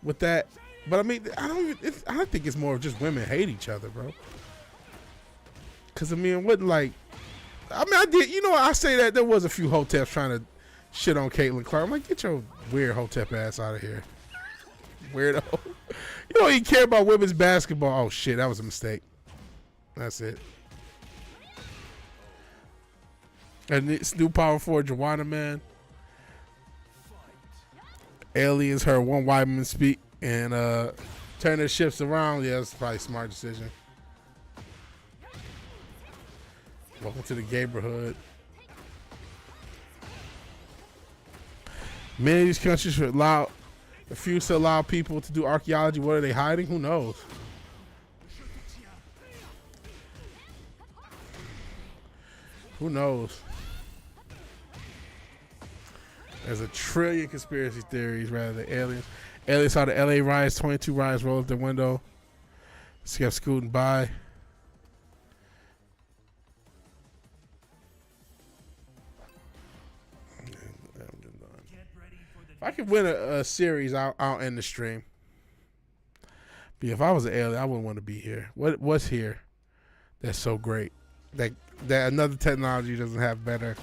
with that. But I mean, I don't think it's more of just women hate each other, bro. Because I mean, I did, I say that there was a few hoteps trying to shit on Caitlin Clark. I'm like, get your weird hotep ass out of here. Weirdo. You don't even care about women's basketball. Oh, shit, that was a mistake. That's it. And it's new power forward, Joanna, man. Aliens her one white woman speak and turn their ships around. Yeah, that's probably a smart decision. Welcome to the neighborhood. Many of these countries refuse to allow people to do archaeology. What are they hiding? Who knows? Who knows? There's a trillion conspiracy theories rather than aliens. Aliens saw the LA riots, 22 riots roll up the window. Just kept scooting by. If I could win a series, I'll end the stream. But if I was an alien, I wouldn't want to be here. What's here that's so great that another technology doesn't have better,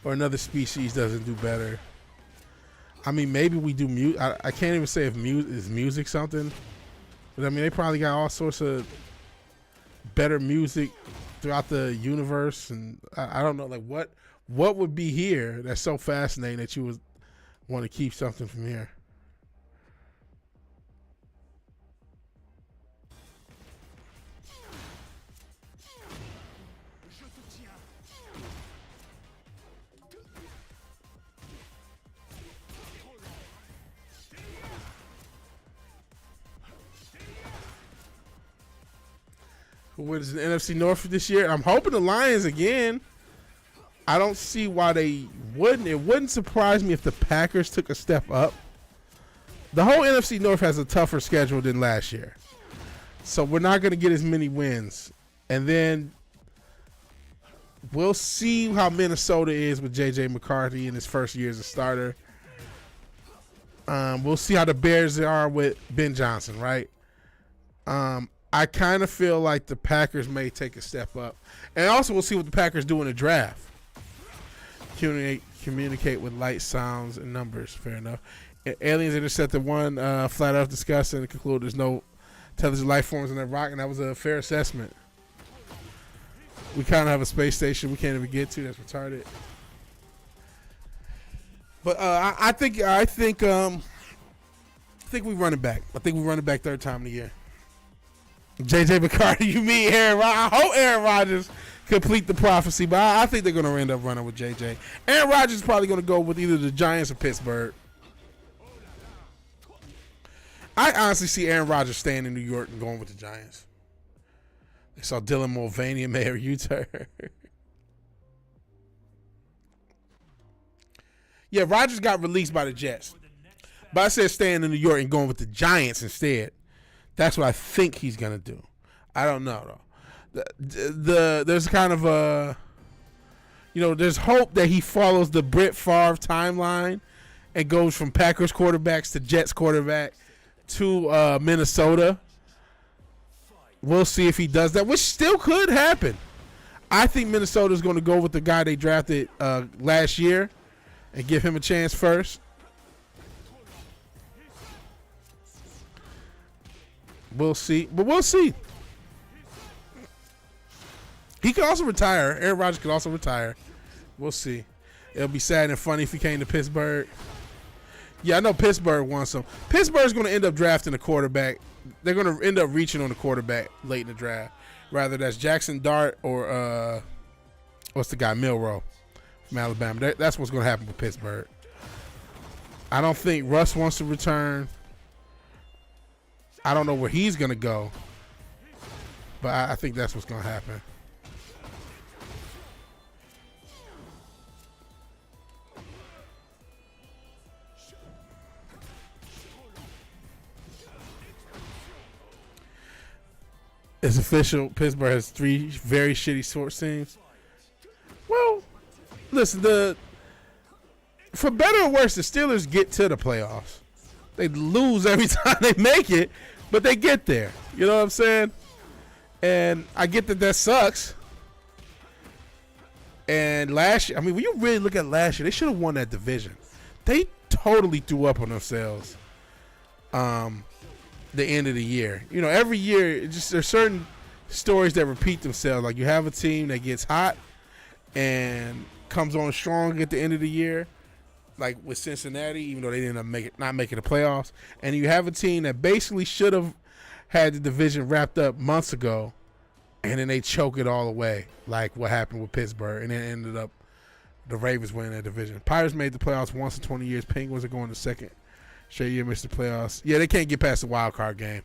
or another species doesn't do better? I mean, maybe we do music. I can't even say if music something, but I mean, they probably got all sorts of better music throughout the universe, and I don't know, like what would be here that's so fascinating that you would want to keep something from here? Who wins the NFC North this year? I'm hoping the Lions again. I don't see why they wouldn't. It wouldn't surprise me if the Packers took a step up. The whole NFC North has a tougher schedule than last year. So we're not going to get as many wins. And then we'll see how Minnesota is with J.J. McCarthy in his first year as a starter. We'll see how the Bears are with Ben Johnson, right? I kind of feel like the Packers may take a step up. And also we'll see what the Packers do in the draft. Communicate with light, sounds, and numbers. Fair enough. Aliens intercepted one flat earth discussed and concluded there's no intelligent life forms in that rock, and that was a fair assessment. We kind of have a space station we can't even get to. That's retarded. But I think we run it back. I think we run it back third time of the year. J.J. McCarthy, you mean Aaron Rodgers? I hope Aaron Rodgers complete the prophecy, but I think they're going to end up running with J.J. Aaron Rodgers is probably going to go with either the Giants or Pittsburgh. I honestly see Aaron Rodgers staying in New York and going with the Giants. They saw Dylan Mulvaney and Mayor U-turn. Yeah, Rodgers got released by the Jets. But I said staying in New York and going with the Giants instead. That's what I think he's going to do. I don't know, though. There's kind of a, there's hope that he follows the Brett Favre timeline and goes from Packers quarterbacks to Jets quarterback to Minnesota. We'll see if he does that, which still could happen. I think Minnesota's going to go with the guy they drafted last year and give him a chance first. We'll see. But we'll see. He could also retire. Aaron Rodgers could also retire. We'll see. It'll be sad and funny if he came to Pittsburgh. Yeah, I know Pittsburgh wants him. Pittsburgh's going to end up drafting a quarterback. They're going to end up reaching on the quarterback late in the draft. Rather that's Jackson Dart or what's the guy, Milroe from Alabama. That's what's going to happen with Pittsburgh. I don't think Russ wants to return. I don't know where he's going to go, but I think that's what's going to happen. It's official. Pittsburgh has 3 very shitty sports teams. Well, listen, for better or worse, the Steelers get to the playoffs. They lose every time they make it, but they get there. You know what I'm saying? And I get that sucks. And last year, I mean, when you really look at last year, they should have won that division. They totally threw up on themselves the end of the year. You know, every year, there's certain stories that repeat themselves. Like, you have a team that gets hot and comes on strong at the end of the year, like with Cincinnati, even though they didn't not make it the playoffs. And you have a team that basically should have had the division wrapped up months ago, and then they choke it all away, like what happened with Pittsburgh, and then ended up the Ravens winning that division. Pirates made the playoffs once in 20 years. Penguins are going to second straight year, missed the playoffs. Yeah, they can't get past the wild card game.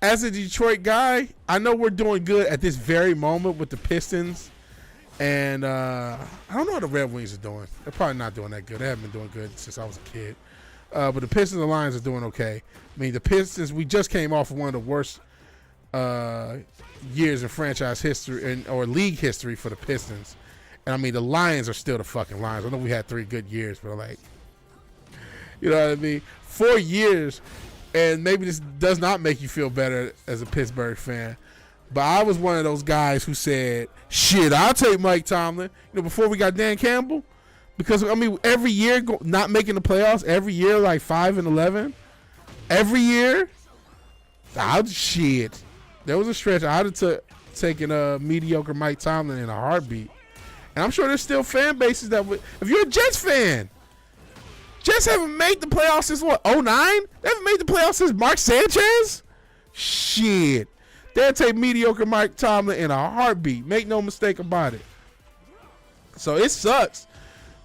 As a Detroit guy, I know we're doing good at this very moment with the Pistons, and I don't know what the Red Wings are doing. They're probably not doing that good. They haven't been doing good since I was a kid. But the Pistons and the Lions are doing okay. I mean, the Pistons, we just came off of one of the worst years in franchise history or league history for the Pistons. And, I mean, the Lions are still the fucking Lions. I know we had 3 good years, but, like, you know what I mean? 4 years, and maybe this does not make you feel better as a Pittsburgh fan, but I was one of those guys who said, shit, I'll take Mike Tomlin, before we got Dan Campbell. Because, I mean, every year not making the playoffs, every year like 5-11, every year, shit. There was a stretch I'd have taken a mediocre Mike Tomlin in a heartbeat. And I'm sure there's still fan bases that would. If you're a Jets fan, Jets haven't made the playoffs since what, 2009? They haven't made the playoffs since Mark Sanchez? Shit. They'll take mediocre Mike Tomlin in a heartbeat. Make no mistake about it. So it sucks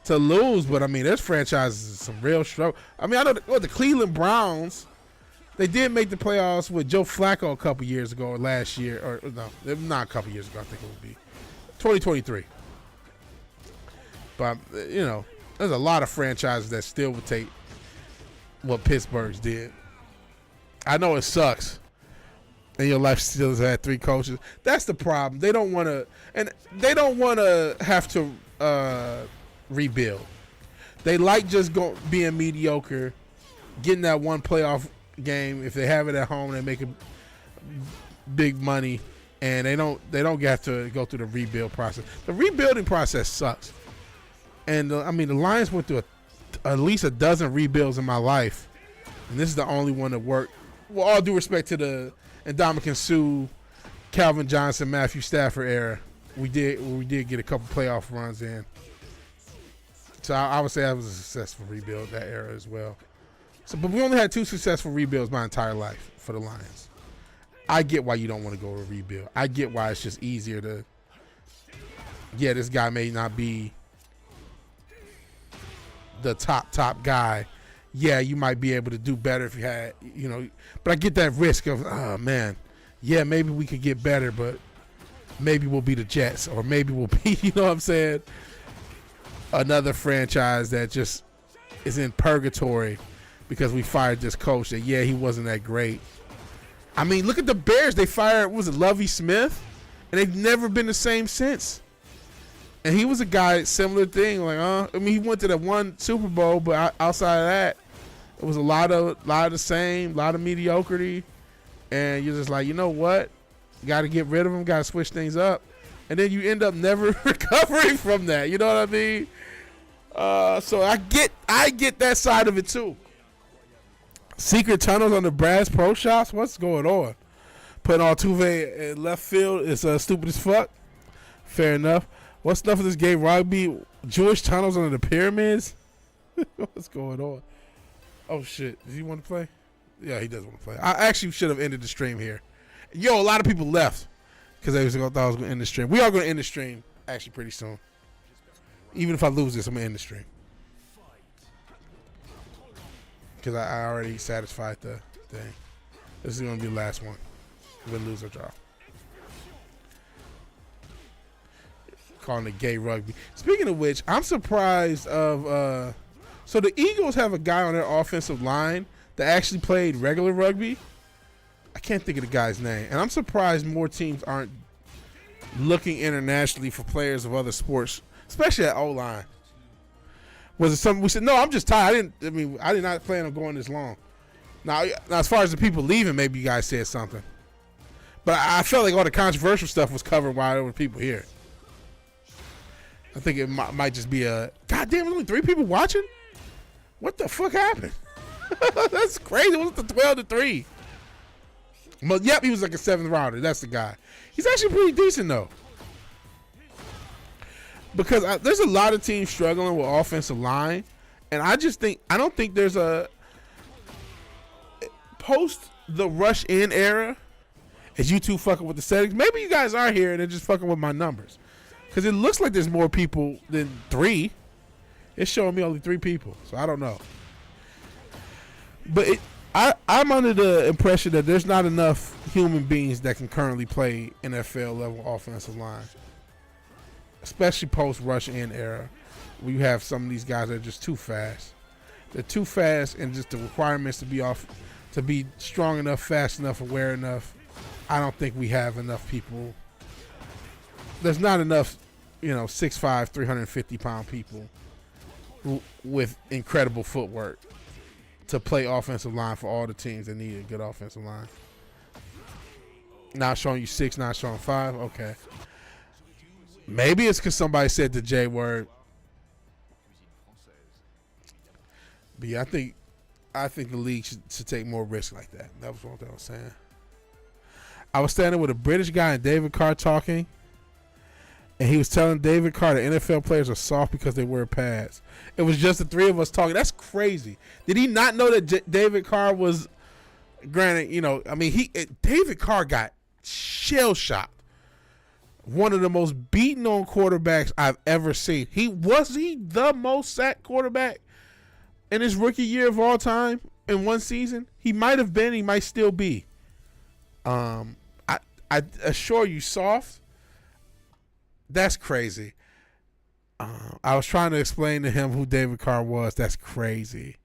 to lose, but I mean, there's franchises some real struggle. I mean, I know the Cleveland Browns, they did make the playoffs with Joe Flacco a couple years ago or last year, or no, not a couple years ago. I think it would be 2023. But there's a lot of franchises that still would take what Pittsburgh's did. I know it sucks. And your life still has had 3 coaches. That's the problem. They don't want to, and they don't want to have to rebuild. They like just being mediocre, getting that one playoff game. If they have it at home, they make big money, and they don't have to go through the rebuild process. The rebuilding process sucks. And I mean, the Lions went through at least a dozen rebuilds in my life, and this is the only one that worked. Well, all due respect to the Ndamukong Suh, Calvin Johnson, Matthew Stafford era, we did get a couple playoff runs in. So I would say that was a successful rebuild that era as well. So, but we only had 2 successful rebuilds my entire life for the Lions. I get why you don't want to go to rebuild. I get why it's just easier to. Yeah, this guy may not be the top guy. Yeah, you might be able to do better if you had, but I get that risk of, oh man, yeah, maybe we could get better, but maybe we'll be the Jets, or maybe we'll be, you know what I'm saying, another franchise that just is in purgatory because we fired this coach that, yeah, he wasn't that great. I mean, look at the Bears. They fired, Lovie Smith, and they've never been the same since. And he was a guy, similar thing, like, I mean, he went to the one Super Bowl, but outside of that, it was a lot of the same, a lot of mediocrity, and you're just like, you know what? You got to get rid of him, got to switch things up, and then you end up never recovering from that. You know what I mean? So I get that side of it too. Secret tunnels on the Brass Pro Shops. What's going on? Putting Altuve in left field is stupid as fuck. Fair enough. What's enough of this gay rugby? Jewish tunnels under the pyramids? What's going on? Oh, shit. Does he want to play? Yeah, he does want to play. I actually should have ended the stream here. Yo, a lot of people left because they thought I was going to end the stream. We are going to end the stream actually pretty soon. Even if I lose this, I'm going to end the stream. Because I already satisfied the thing. This is going to be the last one. Win, lose, or draw. Calling it gay rugby. Speaking of which, I'm surprised of so the Eagles have a guy on their offensive line that actually played regular rugby. I can't think of the guy's name, and I'm surprised more teams aren't looking internationally for players of other sports, especially at O-line. Was it something we said? No, I'm just tired. I did not plan on going this long. Now, as far as the people leaving, maybe you guys said something, but I felt like all the controversial stuff was covered while there were people here. I think it might just be a goddamn. Only 3 people watching. What the fuck happened? That's crazy. It was the 12-3. But yep, he was like a 7th rounder. That's the guy. He's actually pretty decent though. Because there's a lot of teams struggling with offensive line, and I don't think there's a post the rush in era. Is you two fucking with the settings? Maybe you guys are here and they're just fucking with my numbers, because it looks like there's more people than 3. It's showing me only 3 people, so I don't know. But I'm under the impression that there's not enough human beings that can currently play NFL level offensive line, especially post rush in era, where you have some of these guys that are just too fast. They're too fast, and just the requirements to be strong enough, fast enough, aware enough. I don't think we have enough people. There's not enough, 6'5", 350-pound people with incredible footwork to play offensive line for all the teams that need a good offensive line. Not showing you 6, not showing 5. Okay. Maybe it's because somebody said the J word. But yeah, I think the league should take more risks like that. That was what I was saying. I was standing with a British guy and David Carr talking, and he was telling David Carr that NFL players are soft because they wear pads. It was just the 3 of us talking. That's crazy. Did he not know that David Carr was, granted, David Carr got shell-shocked. One of the most beaten on quarterbacks I've ever seen. Was he the most sacked quarterback in his rookie year of all time in one season? He might have been. He might still be. I assure you, soft. That's crazy. I was trying to explain to him who David Carr was. That's crazy.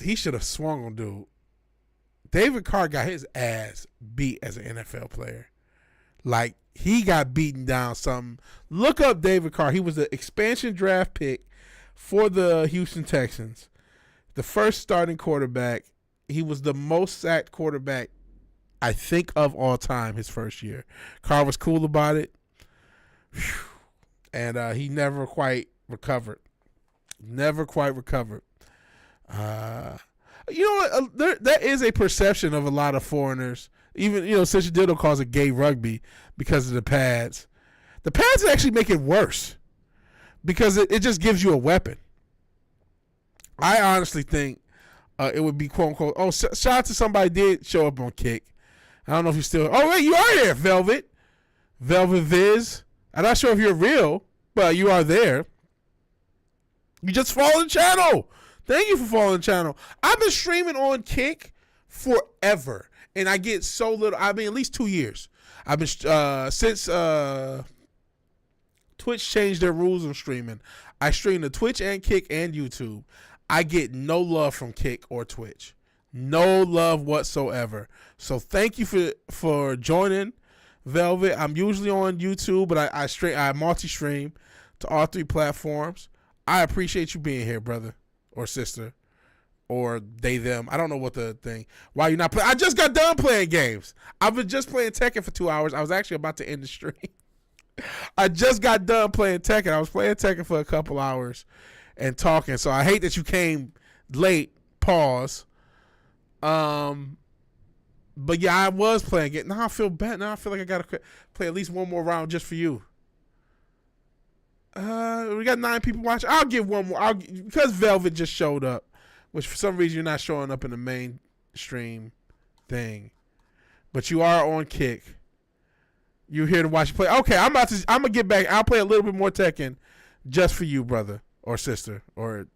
He should have swung on dude. David Carr got his ass beat as an NFL player. Like, he got beaten down something. Look up David Carr. He was the expansion draft pick for the Houston Texans. The first starting quarterback. He was the most sacked quarterback, I think, of all time his first year. Carr was cool about it. Whew. And he never quite recovered. Never quite recovered. There is a perception of a lot of foreigners, even, Sister Diddle calls it gay rugby because of the pads. The pads actually make it worse because it just gives you a weapon. I honestly think it would be quote unquote. Oh, shout out to somebody did show up on Kick. I don't know if you still. Oh wait, you are there, Velvet Viz. I'm not sure if you're real, but you are there. You just followed the channel. Thank you for following the channel. I've been streaming on Kick forever, and I get so little. I mean, at least 2 years. I've been since Twitch changed their rules of streaming. I stream to Twitch and Kick and YouTube. I get no love from Kick or Twitch. No love whatsoever. So thank you for joining, Velvet. I'm usually on YouTube, but I multi-stream to all 3 platforms. I appreciate you being here, brother or sister or they, them. I don't know what the thing. Why you not playing? I just got done playing games. I've been just playing Tekken for 2 hours. I was actually about to end the stream. I just got done playing Tekken. I was playing Tekken for a couple hours and talking. So I hate that you came late. Pause. But yeah, I was playing it. Now I feel bad. Now I feel like I gotta play at least one more round just for you. We got 9 people watching. I'll give one more. Because Velvet just showed up, which for some reason you're not showing up in the mainstream thing, but you are on Kick. You're here to watch you play. Okay, I'm gonna get back. I'll play a little bit more Tekken just for you, brother or sister, or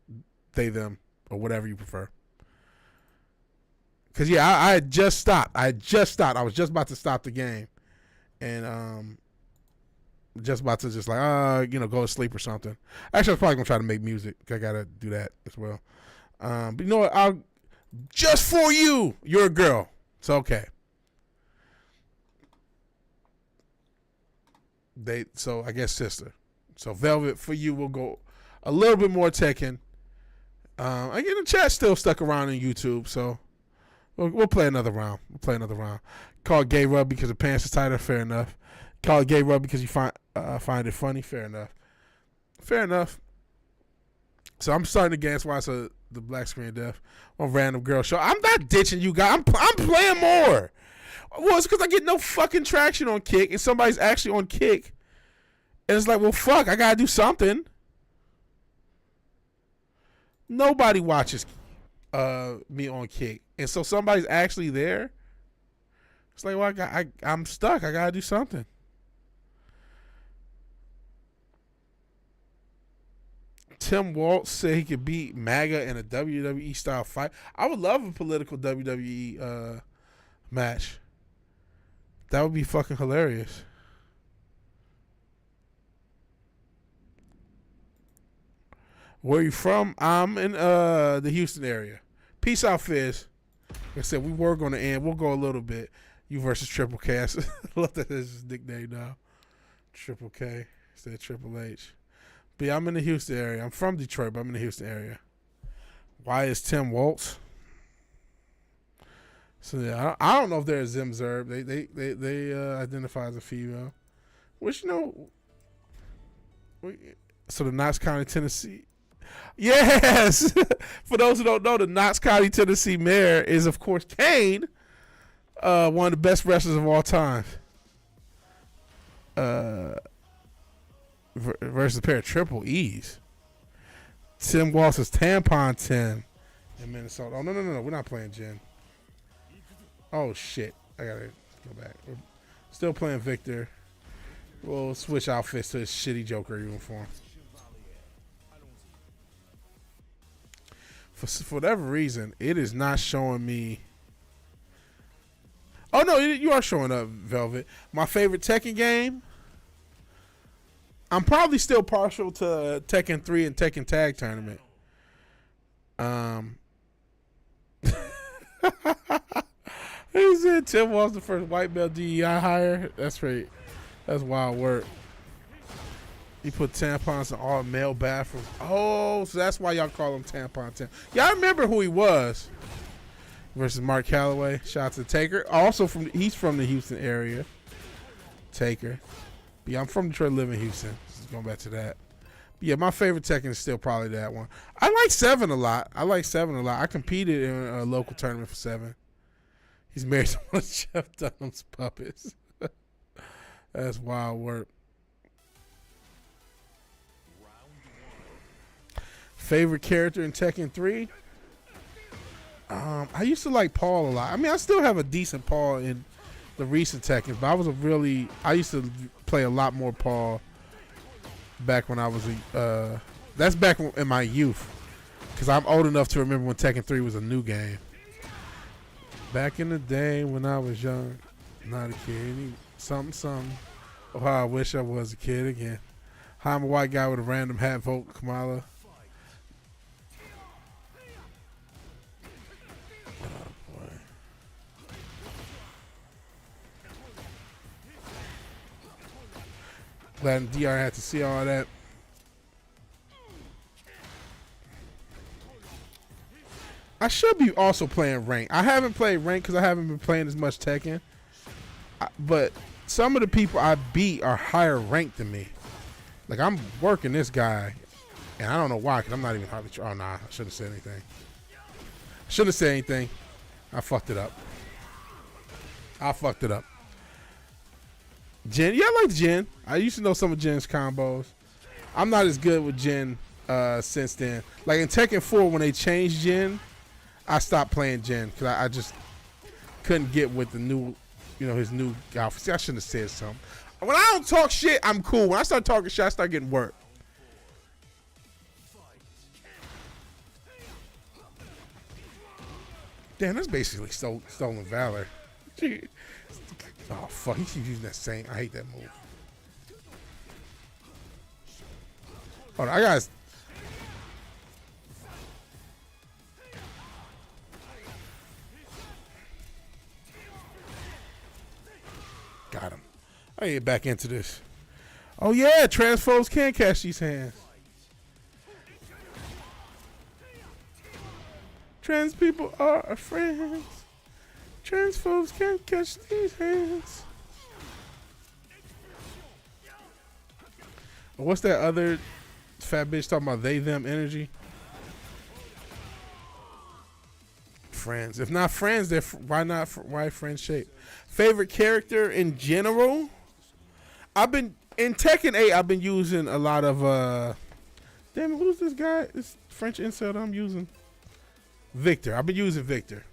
they, them, or whatever you prefer. Cause yeah, I had just stopped. I was just about to stop the game, and just about to go to sleep or something. Actually, I was probably gonna try to make music. I gotta do that as well. But you know what? Just for you. You're a girl. It's okay. So I guess sister. So Velvet, for you, we'll go a little bit more Tekken. I get the chat still stuck around on YouTube, so we'll play another round. Call it gay rub because the pants is tighter. Fair enough. Call it gay rub because you find it funny. Fair enough. So I'm starting to guess why it's the black screen death on Random Girl Show. I'm not ditching you guys. I'm playing more. Well, it's because I get no fucking traction on Kick, and somebody's actually on Kick. And it's like, well, fuck, I gotta do something. Nobody watches me on Kick, and so somebody's actually there. It's like, well, I'm stuck. I gotta do something. Tim Waltz said he could beat MAGA in a WWE style fight. I would love a political WWE match. That would be fucking hilarious. Where you from? I'm in the Houston area. Peace out, Fizz. Like I said, we were going to end. We'll go a little bit. You versus Triple K. I love that that's his nickname now. Triple K instead of Triple H. But yeah, I'm in the Houston area. I'm from Detroit, but I'm in the Houston area. Why is Tim Waltz? So yeah, I don't know if they're a Zim Zerb. They identify as a female, which so the Knox County, Tennessee. Yes, for those who don't know, the Knox County, Tennessee mayor is of course Kane, one of the best wrestlers of all time. Versus a pair of Triple E's. Tim Waltz is Tampon Tim in Minnesota. Oh no, we're not playing Jen. Oh shit, I gotta go back. We're still playing Victor. We'll switch outfits to his shitty Joker uniform. For whatever reason, it is not showing me. Oh no, you are showing up, Velvet. My favorite Tekken game. I'm probably still partial to Tekken 3 and Tekken Tag Tournament. He said Tim was the first white belt DEI hire. That's right. That's wild work. He put tampons in all male bathrooms. Oh, so that's why y'all call him Tampon Tim. Yeah, I remember who he was. Versus Mark Calloway. Shout out to Taker. Also he's from the Houston area. Taker. But yeah, I'm from Detroit, live in Houston. Just going back to that. But yeah, my favorite Tekken is still probably that one. I like 7 a lot. I competed in a local tournament for 7. He's married to one of Jeff Dunham's puppets. That's wild work. Favorite character in Tekken 3? I used to like Paul a lot. I mean, I still have a decent Paul in the recent Tekken, but I used to play a lot more Paul back when I was that's back in my youth, because I'm old enough to remember when Tekken 3 was a new game. Back in the day when I was young, not a kid, something. Oh, how I wish I was a kid again. Hi, I'm a white guy with a random hat vote, Kamala. Oh, boy. Glad DR had to see all that. I should be also playing rank. I haven't played rank because I haven't been playing as much Tekken. But some of the people I beat are higher ranked than me. Like, I'm working this guy, and I don't know why, because I'm not even hardly. Oh, nah, I shouldn't have said anything. I fucked it up. Jen, yeah, I like Jen. I used to know some of Jen's combos. I'm not as good with Jen since then. Like in Tekken 4, when they changed Jen, I stopped playing Jen because I just couldn't get with the new, his new outfit. See, I shouldn't have said something. When I don't talk shit, I'm cool. When I start talking shit, I start getting work. Damn, that's basically stolen valor. Oh, fuck. He keeps using that same. I hate that move. Hold on, I got. Got him. I get back into this. Oh yeah, transphobes can catch these hands. Trans people are our friends. Transphobes can't catch these hands. What's that other fat bitch talking about? They, them energy. Friends. If not friends, they're why not? Why friend shape? Favorite character in general? I've been in Tekken 8. I've been using a lot of. Damn, who's this guy? This French incel that I'm using. Victor. I've been using Victor.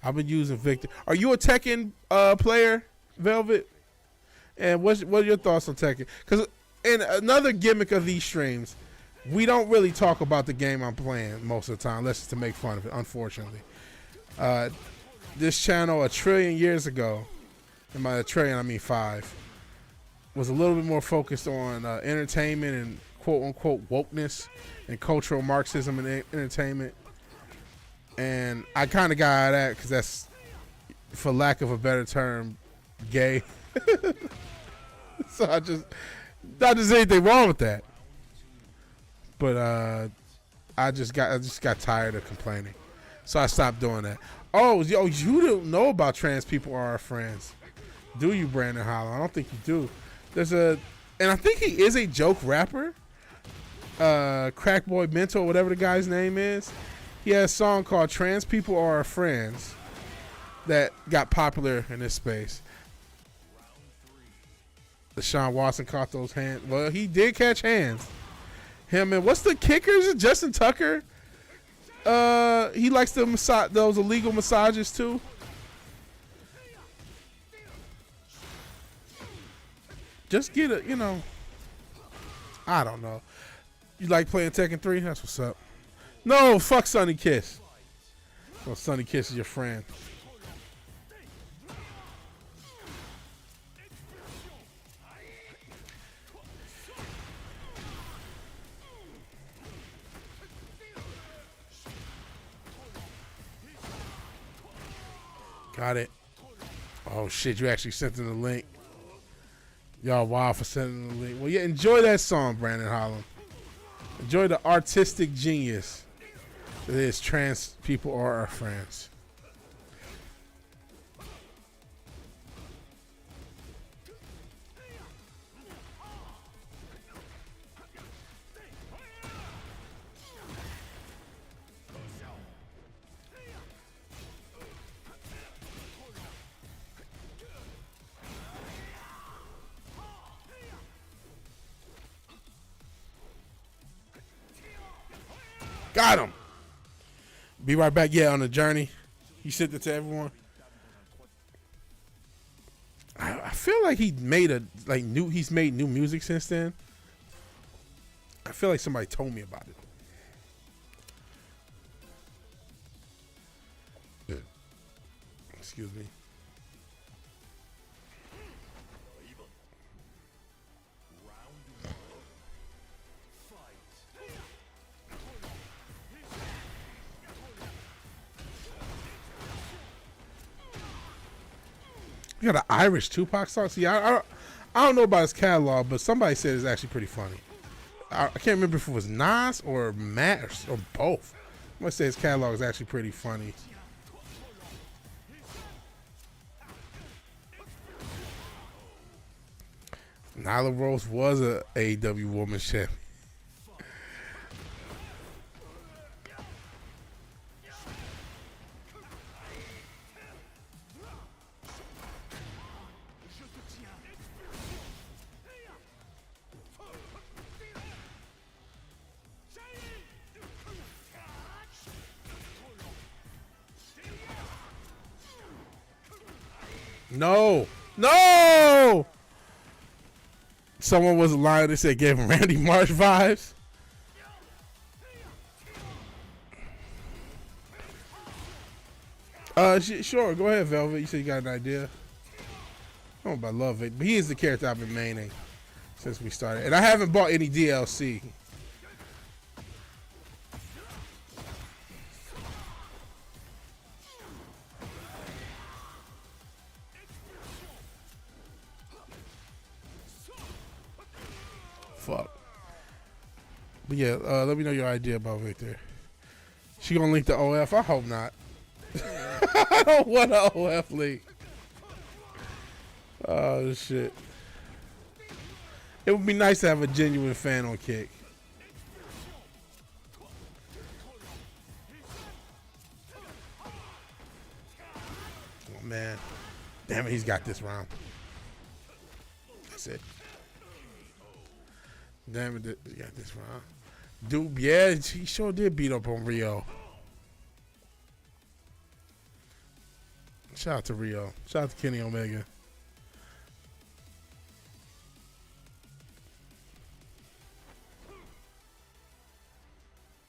I've been using Victor. Are you a Tekken player, Velvet? And what are your thoughts on Tekken? Because in another gimmick of these streams, we don't really talk about the game I'm playing most of the time, unless it's to make fun of it, unfortunately. This channel, a trillion years ago, and by a trillion I mean 5, was a little bit more focused on entertainment and quote-unquote wokeness and cultural Marxism and entertainment. And I kind of got out of that because that's, for lack of a better term, gay. So I just, not there's anything wrong with that. But I just got tired of complaining, so I stopped doing that. Oh, yo, you don't know about trans people are our friends, do you, Brandon Hollow? I don't think you do. And I think he is a joke rapper, Crackboy Mental, whatever the guy's name is. He has a song called "Trans People Are Our Friends" that got popular in this space. Deshaun Watson caught those hands. Well, he did catch hands. Him and what's the kicker? Is it Justin Tucker? He likes to massage those illegal massages too. Just get a, I don't know. You like playing Tekken 3? That's what's up. No, fuck Sonny Kiss. Well, Sonny Kiss is your friend. Got it. Oh shit, you actually sent in the link. Y'all wild for sending the link. Well, yeah, enjoy that song, Brandon Holland. Enjoy the artistic genius that is trans people are our friends. Got him. Be right back. Yeah, on the journey. He sent it to everyone. I feel like he made he's made new music since then. I feel like somebody told me about it. Excuse me. You got an Irish Tupac song? See, I don't know about his catalog, but somebody said it's actually pretty funny. I can't remember if it was Nas or Matt or both. I'm going to say his catalog is actually pretty funny. Nyla Rose was a AEW Women's Champion. No. No! Someone was lying. They said gave him Randy Marsh vibes. Sure. Go ahead, Velvet. You said you got an idea. I don't know about love it, but he is the character I've been maining since we started. And I haven't bought any DLC. Fuck. But yeah, let me know your idea about Victor. She gonna link the OF? I hope not. I don't want an OF link. Oh shit. It would be nice to have a genuine fan on Kick. Oh man. Damn it, he's got this round. That's it. Damn it, he got this round. Dude, yeah, he sure did beat up on Rio. Shout out to Rio. Shout out to Kenny Omega.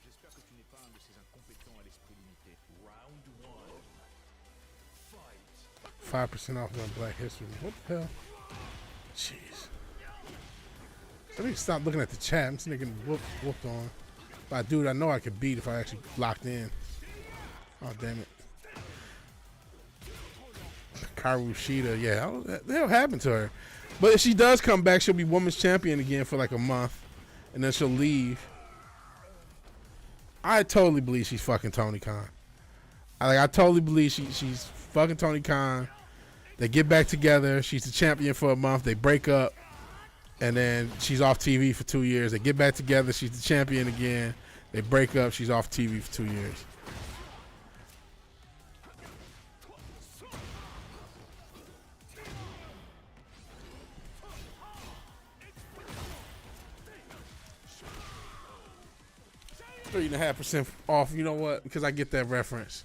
J'espère que tu n'es pas un de ces incompétents à l'esprit limité. Round 1. Fight. 5% off on Black History. What the hell? Jeez. I need to stop looking at the chat. I'm just getting whooped on. But dude, I know I could beat if I actually locked in. Oh, damn it. Karu Shida, yeah, what the hell happened to her? But if she does come back, she'll be women's champion again for like a month, and then she'll leave. I totally believe she's fucking Tony Khan. I totally believe she's fucking Tony Khan. They get back together. She's the champion for a month. They break up, and then she's off TV for 2 years. They get back together. She's the champion again. They break up. She's off TV for 2 years. $3.5% off. You know what? Because I get that reference.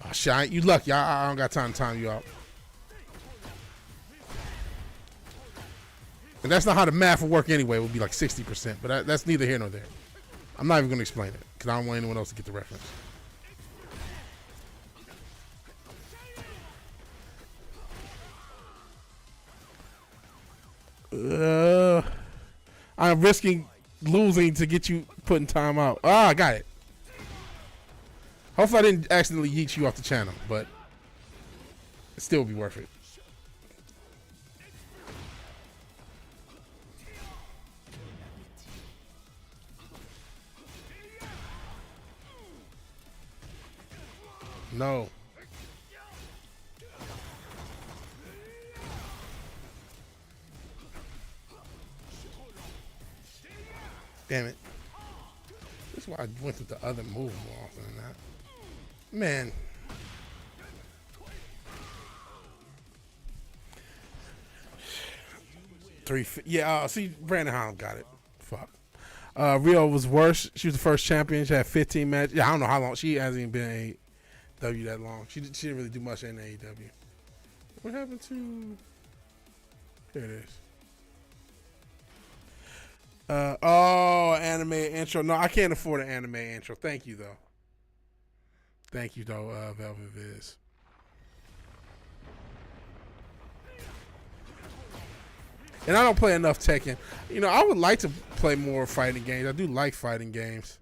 Oh, shit, you lucky. I don't got time to time you out. And that's not how the math will work anyway. It would be like 60%. But that's neither here nor there. I'm not even going to explain it because I don't want anyone else to get the reference. I'm risking losing to get you put in time out. Ah, I got it. Hopefully I didn't accidentally yeet you off the channel, but it still be worth it. No. Damn it. This is why I went with the other move more often than that. Man. Yeah, see, Brandon Holland got it. Fuck. Rio was worse. She was the first champion. She had 15 matches. Yeah, I don't know how long. She hasn't even been in AEW that long. She didn't really do much in AEW. What happened to... Here it is. Anime intro. No, I can't afford an anime intro. Thank you, though. Thank you, though, Velvet Viz. And I don't play enough Tekken. You know, I would like to play more fighting games. I do like fighting games.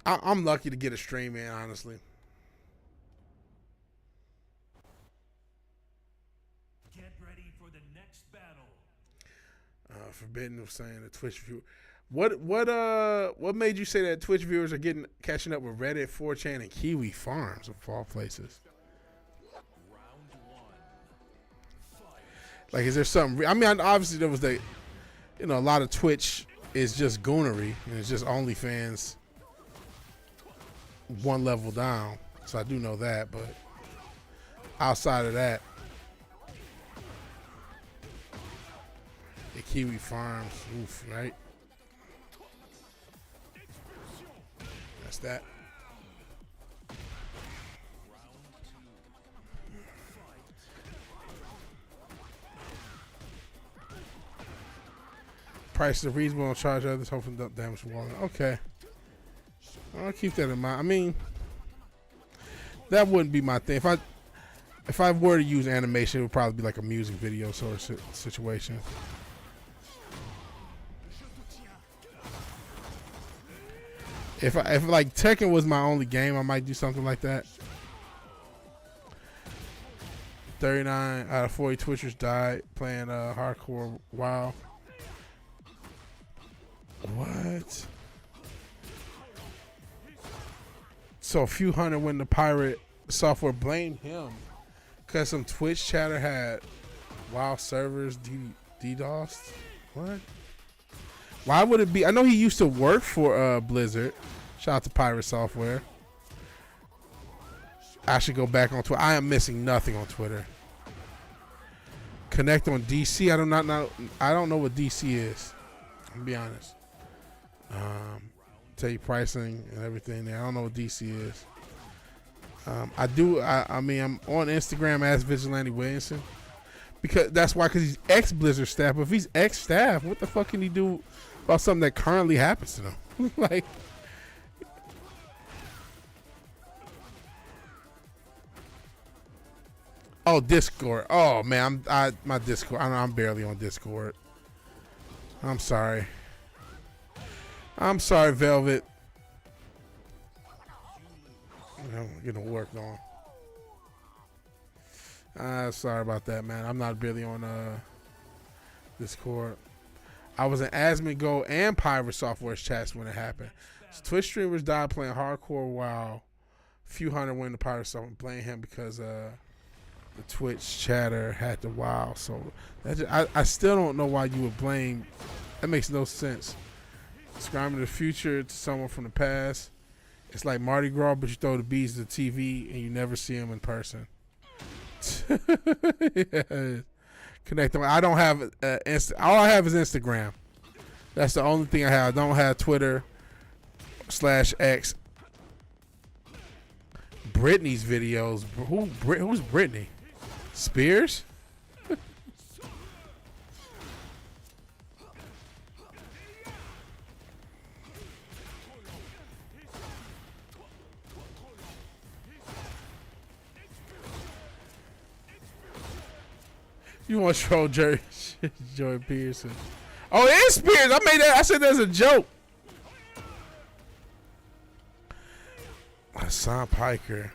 I'm lucky to get a stream in, honestly. Get ready for the next battle. Forbidden was saying the Twitch viewer. What made you say that Twitch viewers are catching up with Reddit, 4chan, and Kiwi Farms of all places? Round 1. Fight. Like, is there something? I mean, obviously there was a lot of Twitch is just goonery and it's just OnlyFans one level down. So I do know that, but outside of that, the Kiwi Farms, oof, right? That's that. Prices are reasonable and charge others, hoping don't damage the wall. Okay. I'll keep that in mind. I mean, that wouldn't be my thing. If I were to use animation, it would probably be like a music video sort of situation. If like Tekken was my only game, I might do something like that. 39 out of 40 Twitchers died playing hardcore WoW. What? So a few hundred when the pirate software blamed him because some Twitch chatter had WoW servers DDoSed. What? Why would it be? I know he used to work for Blizzard. Shout out to Pirate Software. I should go back on Twitter. I am missing nothing on Twitter. Connect on DC. I don't know what DC is. I'll be honest. Tell you pricing and everything there. I don't know what DC is. I mean, I'm on Instagram as VigilanteWilliamson. Because he's ex-Blizzard staff. But if he's ex-staff, what the fuck can he do about something that currently happens to them? Like, oh, Discord. Oh man, my Discord. I'm barely on Discord. I'm sorry. Velvet. I'm getting worked on. Sorry about that, man. I'm not really on Discord. I was in Asmongo and Pirate Software's chats when it happened. So Twitch streamers died playing hardcore WoW. Few hundred went to Pirate Software playing him because the Twitch chatter had the WoW. So I still don't know why you would blame. That makes no sense. Describing the future to someone from the past. It's like Mardi Gras, but you throw the bees to the TV and you never see them in person. Yes. Connect them. I don't have all I have is Instagram. That's the only thing I have. I don't have Twitter /X. Britney's videos. Who's Britney? Spears? You want to troll Joy Pearson? Oh, it is Spears. I made that. I said that's a joke. Hassan Piker.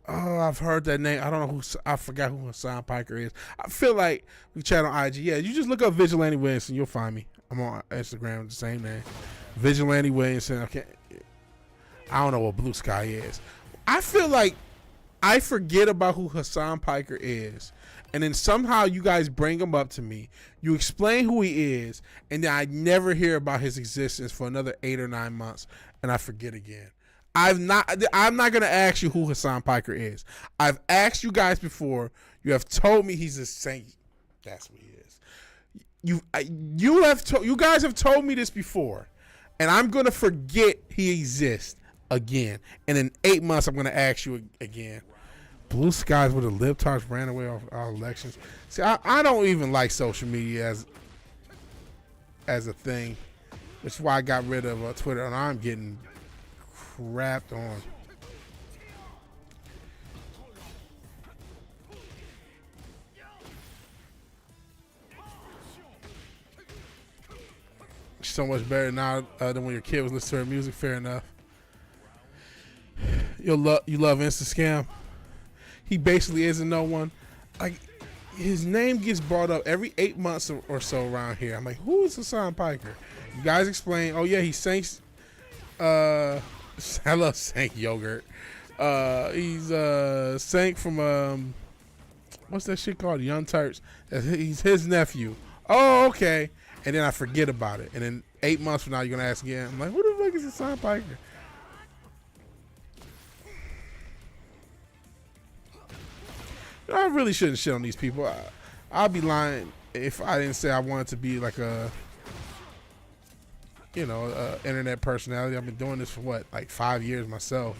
Oh, I've heard that name. I don't know who. I forgot who Hassan Piker is. I feel like we chat on IG. Yeah, you just look up Vigilante Williamson. You'll find me. I'm on Instagram. The same name. Vigilante Williamson. I don't know what Blue Sky is. I feel like I forget about who Hassan Piker is, and then somehow you guys bring him up to me. You explain who he is, and then I never hear about his existence for another 8 or 9 months, and I forget again. I'm not gonna ask you who Hassan Piker is. I've asked you guys before. You have told me he's a saint. That's what he is. You guys have told me this before, and I'm gonna forget he exists again. And in 8 months, I'm gonna ask you again. Blue skies where the libtards ran away off our elections. See, I don't even like social media as a thing, which is why I got rid of Twitter, and I'm getting crapped on. So much better now than when your kid was listening to her music. Fair enough. You love Insta Scam. He basically isn't no one. Like, his name gets brought up every 8 months or so around here. I'm like, who is Hassan Piker? You guys explain. Oh yeah, he Saints. I love Sank yogurt. He's Sank from what's that shit called? Young Turks. He's his nephew. Oh, okay. And then I forget about it. And then 8 months from now, you're gonna ask again. I'm like, who the fuck is Hassan Piker? I really shouldn't shit on these people. I'd be lying if I didn't say I wanted to be like a internet personality. I've been doing this for what, like 5 years myself.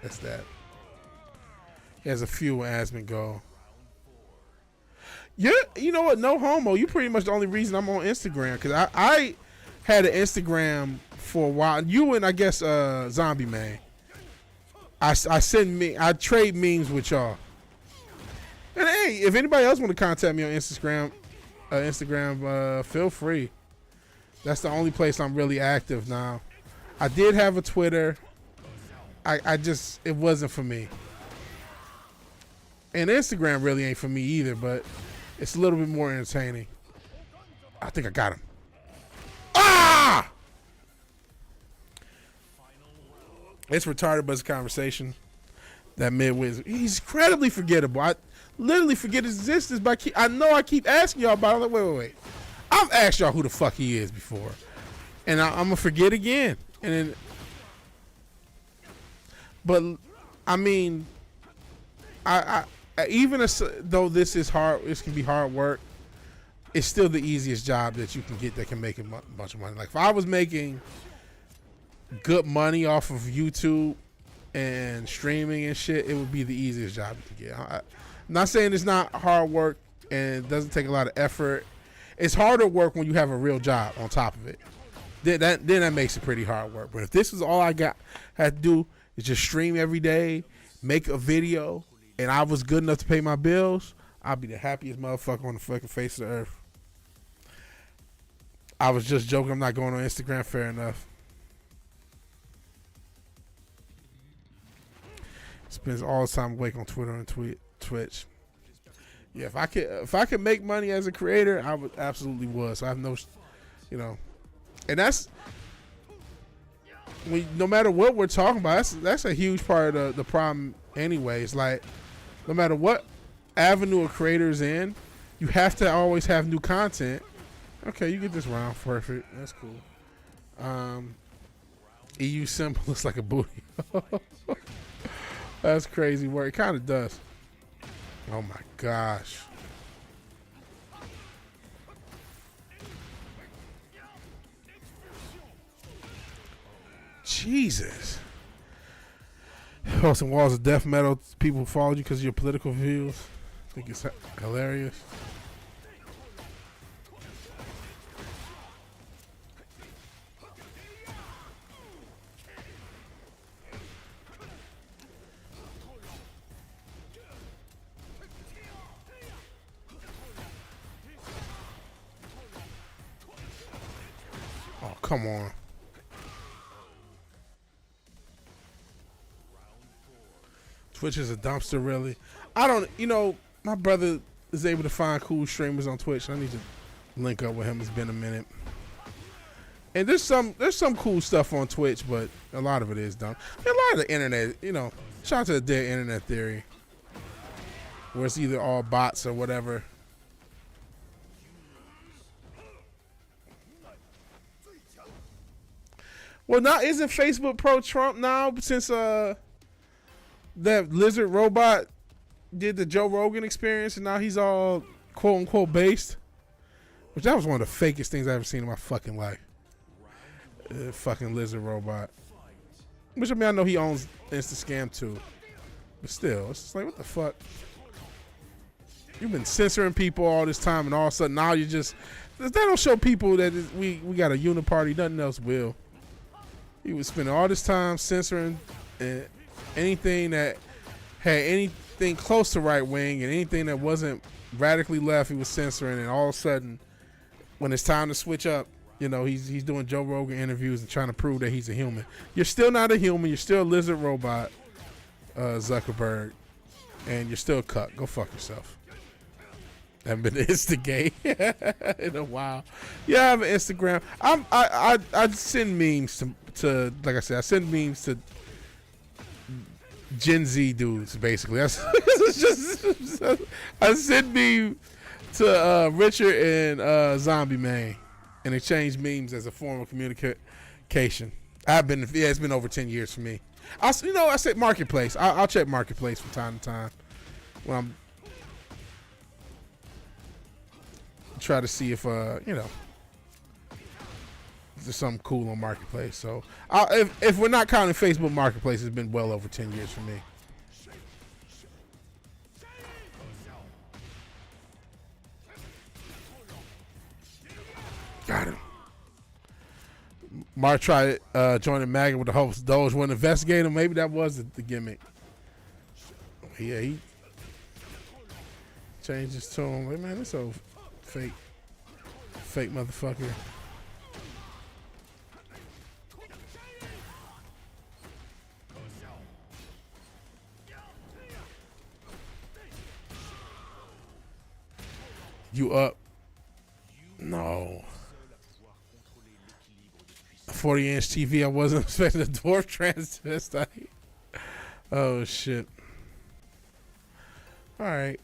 That's that. He has a few Asmongo. Yeah, you know what? No homo. You pretty much the only reason I'm on Instagram, because I had an Instagram for a while. You and I guess Zombie Man. I trade memes with y'all. And hey, if anybody else want to contact me on Instagram, feel free. That's the only place I'm really active now. I did have a Twitter. It wasn't for me. And Instagram really ain't for me either, but it's a little bit more entertaining. I think I got him. Ah! It's retarded, but it's a conversation. That mid-wizard, he's incredibly forgettable. I literally forget his existence, but I know I keep asking y'all about it. I'm like, wait. I've asked y'all who the fuck he is before. And I'm going to forget again. And then, but, I mean, I even though this is hard, this can be hard work, it's still the easiest job that you can get that can make a bunch of money. Like, if I was making good money off of YouTube and streaming and shit, it would be the easiest job you could get. I'm not saying it's not hard work and it doesn't take a lot of effort. It's harder work when you have a real job on top of it. Then that makes it pretty hard work. But if this was all I had to do is just stream every day, make a video, and I was good enough to pay my bills, I'd be the happiest motherfucker on the fucking face of the earth. I was just joking. I'm not going on Instagram. Fair enough. Spends all his time awake on Twitter and Twitch. Yeah, if I could make money as a creator, I would absolutely would. So I have no, and that's no matter what we're talking about. That's a huge part of the problem anyway. It's like no matter what avenue a creator is in, you have to always have new content. Okay, you get this round perfect. That's cool. EU symbol looks like a booty. That's crazy work. It kind of does. Oh my gosh. Jesus. Posting walls of death metal. People follow you because of your political views. I think it's hilarious. Oh, come on. Twitch is a dumpster, really. I don't, my brother is able to find cool streamers on Twitch. I need to link up with him. It's been a minute. And there's some cool stuff on Twitch, but a lot of it is dumb. A lot of the internet, shout out to the dead internet theory, where it's either all bots or whatever. Well, now isn't Facebook pro Trump now since that lizard robot did the Joe Rogan experience and now he's all quote unquote based? Which that was one of the fakest things I've ever seen in my fucking life. Fucking lizard robot. Which I know he owns Instascam too. But still, it's just like, what the fuck? You've been censoring people all this time and all of a sudden now you just, that don't show people that we got a uniparty, nothing else will. He was spending all this time censoring anything that had anything close to right wing and anything that wasn't radically left, he was censoring. And all of a sudden, when it's time to switch up, he's doing Joe Rogan interviews and trying to prove that he's a human. You're still not a human. You're still a lizard robot, Zuckerberg, and you're still a cuck. Go fuck yourself. I haven't been to Instigate in a while. Yeah, I have an Instagram. I send memes to like I said, I send memes to Gen Z dudes basically. I send memes to Richard and Zombie Man and exchange memes as a form of communication. It's been over 10 years for me. I said Marketplace. I'll check Marketplace from time to time when I'm try to see if there's something cool on Marketplace. So if we're not counting Facebook Marketplace, it's been well over 10 years for me. Got him. Mark tried joining MAGA with the hopes Doge wouldn't investigate him. Maybe that was the gimmick. Yeah, he changed his tone. Like, man, this old fake motherfucker. You up? No. 40-inch TV. I wasn't expecting a dwarf transvestite. Oh shit. All right.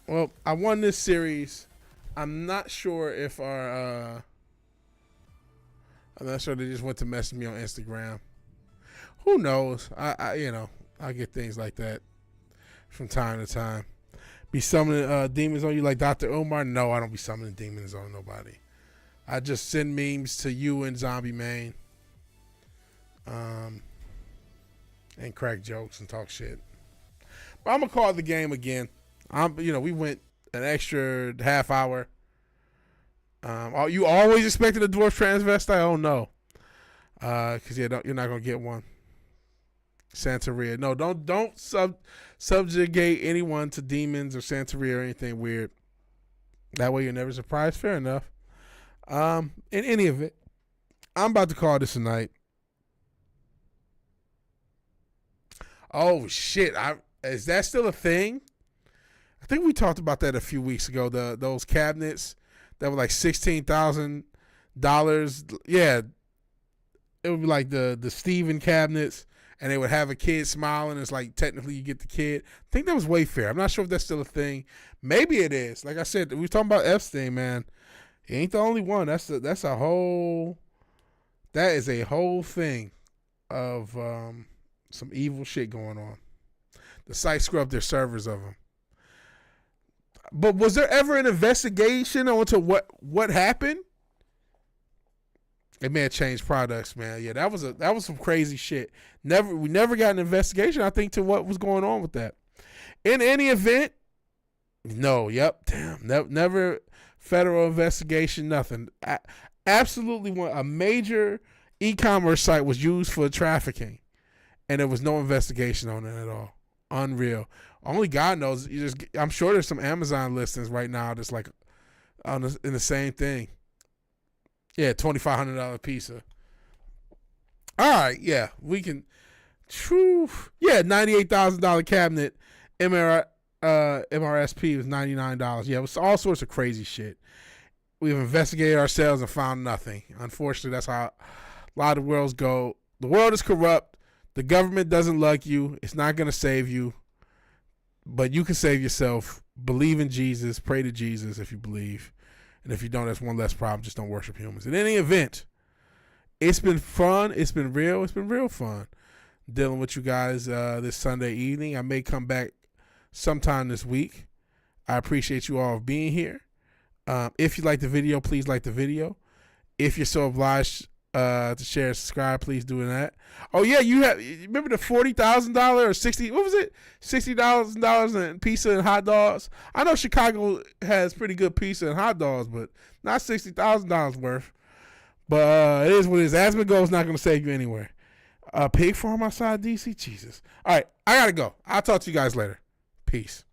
Well, I won this series. I'm not sure if I'm not sure they just went to message me on Instagram. Who knows? I get things like that from time to time. Be summoning demons on you like Dr. Umar? No, I don't be summoning demons on nobody. I just send memes to you and Zombie Main. And crack jokes and talk shit. But I'm gonna call the game again. We went an extra half hour. You always expected a dwarf transvestite? Oh no. Cause you're not gonna get one. Santeria. No, don't subjugate anyone to demons or Santeria or anything weird. That way you're never surprised. Fair enough. In any event, I'm about to call this a night. Oh shit! Is that still a thing? I think we talked about that a few weeks ago. Those cabinets that were like $16,000. Yeah, it would be like the Steven cabinets, and they would have a kid smiling. It's like technically you get the kid. I think that was Wayfair. I'm not sure if that's still a thing. Maybe it is. Like I said, we were talking about Epstein, man. He ain't the only one. That is a whole thing of some evil shit going on. The site scrubbed their servers of them. But was there ever an investigation onto what happened? It may have changed products, man. Yeah, that was some crazy shit. We never got an investigation, I think, to what was going on with that. In any event, no, yep, damn, never federal investigation, nothing. Absolutely, a major e-commerce site was used for trafficking, and there was no investigation on it at all. Unreal. Only God knows. I'm sure there's some Amazon listings right now that's like in the same thing. Yeah, $2,500 pizza. All right, yeah, we can. Yeah, $98,000 cabinet. MRSP was $99. Yeah, it was all sorts of crazy shit. We've investigated ourselves and found nothing. Unfortunately, that's how a lot of worlds go. The world is corrupt. The government doesn't like you. It's not going to save you. But you can save yourself. Believe in Jesus. Pray to Jesus if you believe. And if you don't, that's one less problem. Just don't worship humans. In any event, it's been fun. It's been real. It's been real fun dealing with you guys this Sunday evening. I may come back sometime this week. I appreciate you all being here. If you like the video, please like the video. If you're so obliged to share and subscribe, please do that. Oh yeah, you remember the $40,000 or $60,000 in pizza and hot dogs? I know Chicago has pretty good pizza and hot dogs, but not $60,000 worth. But it is what it is. Asmongold is not going to save you anywhere. Pig farm outside DC? Jesus. All right, I got to go. I'll talk to you guys later. Peace.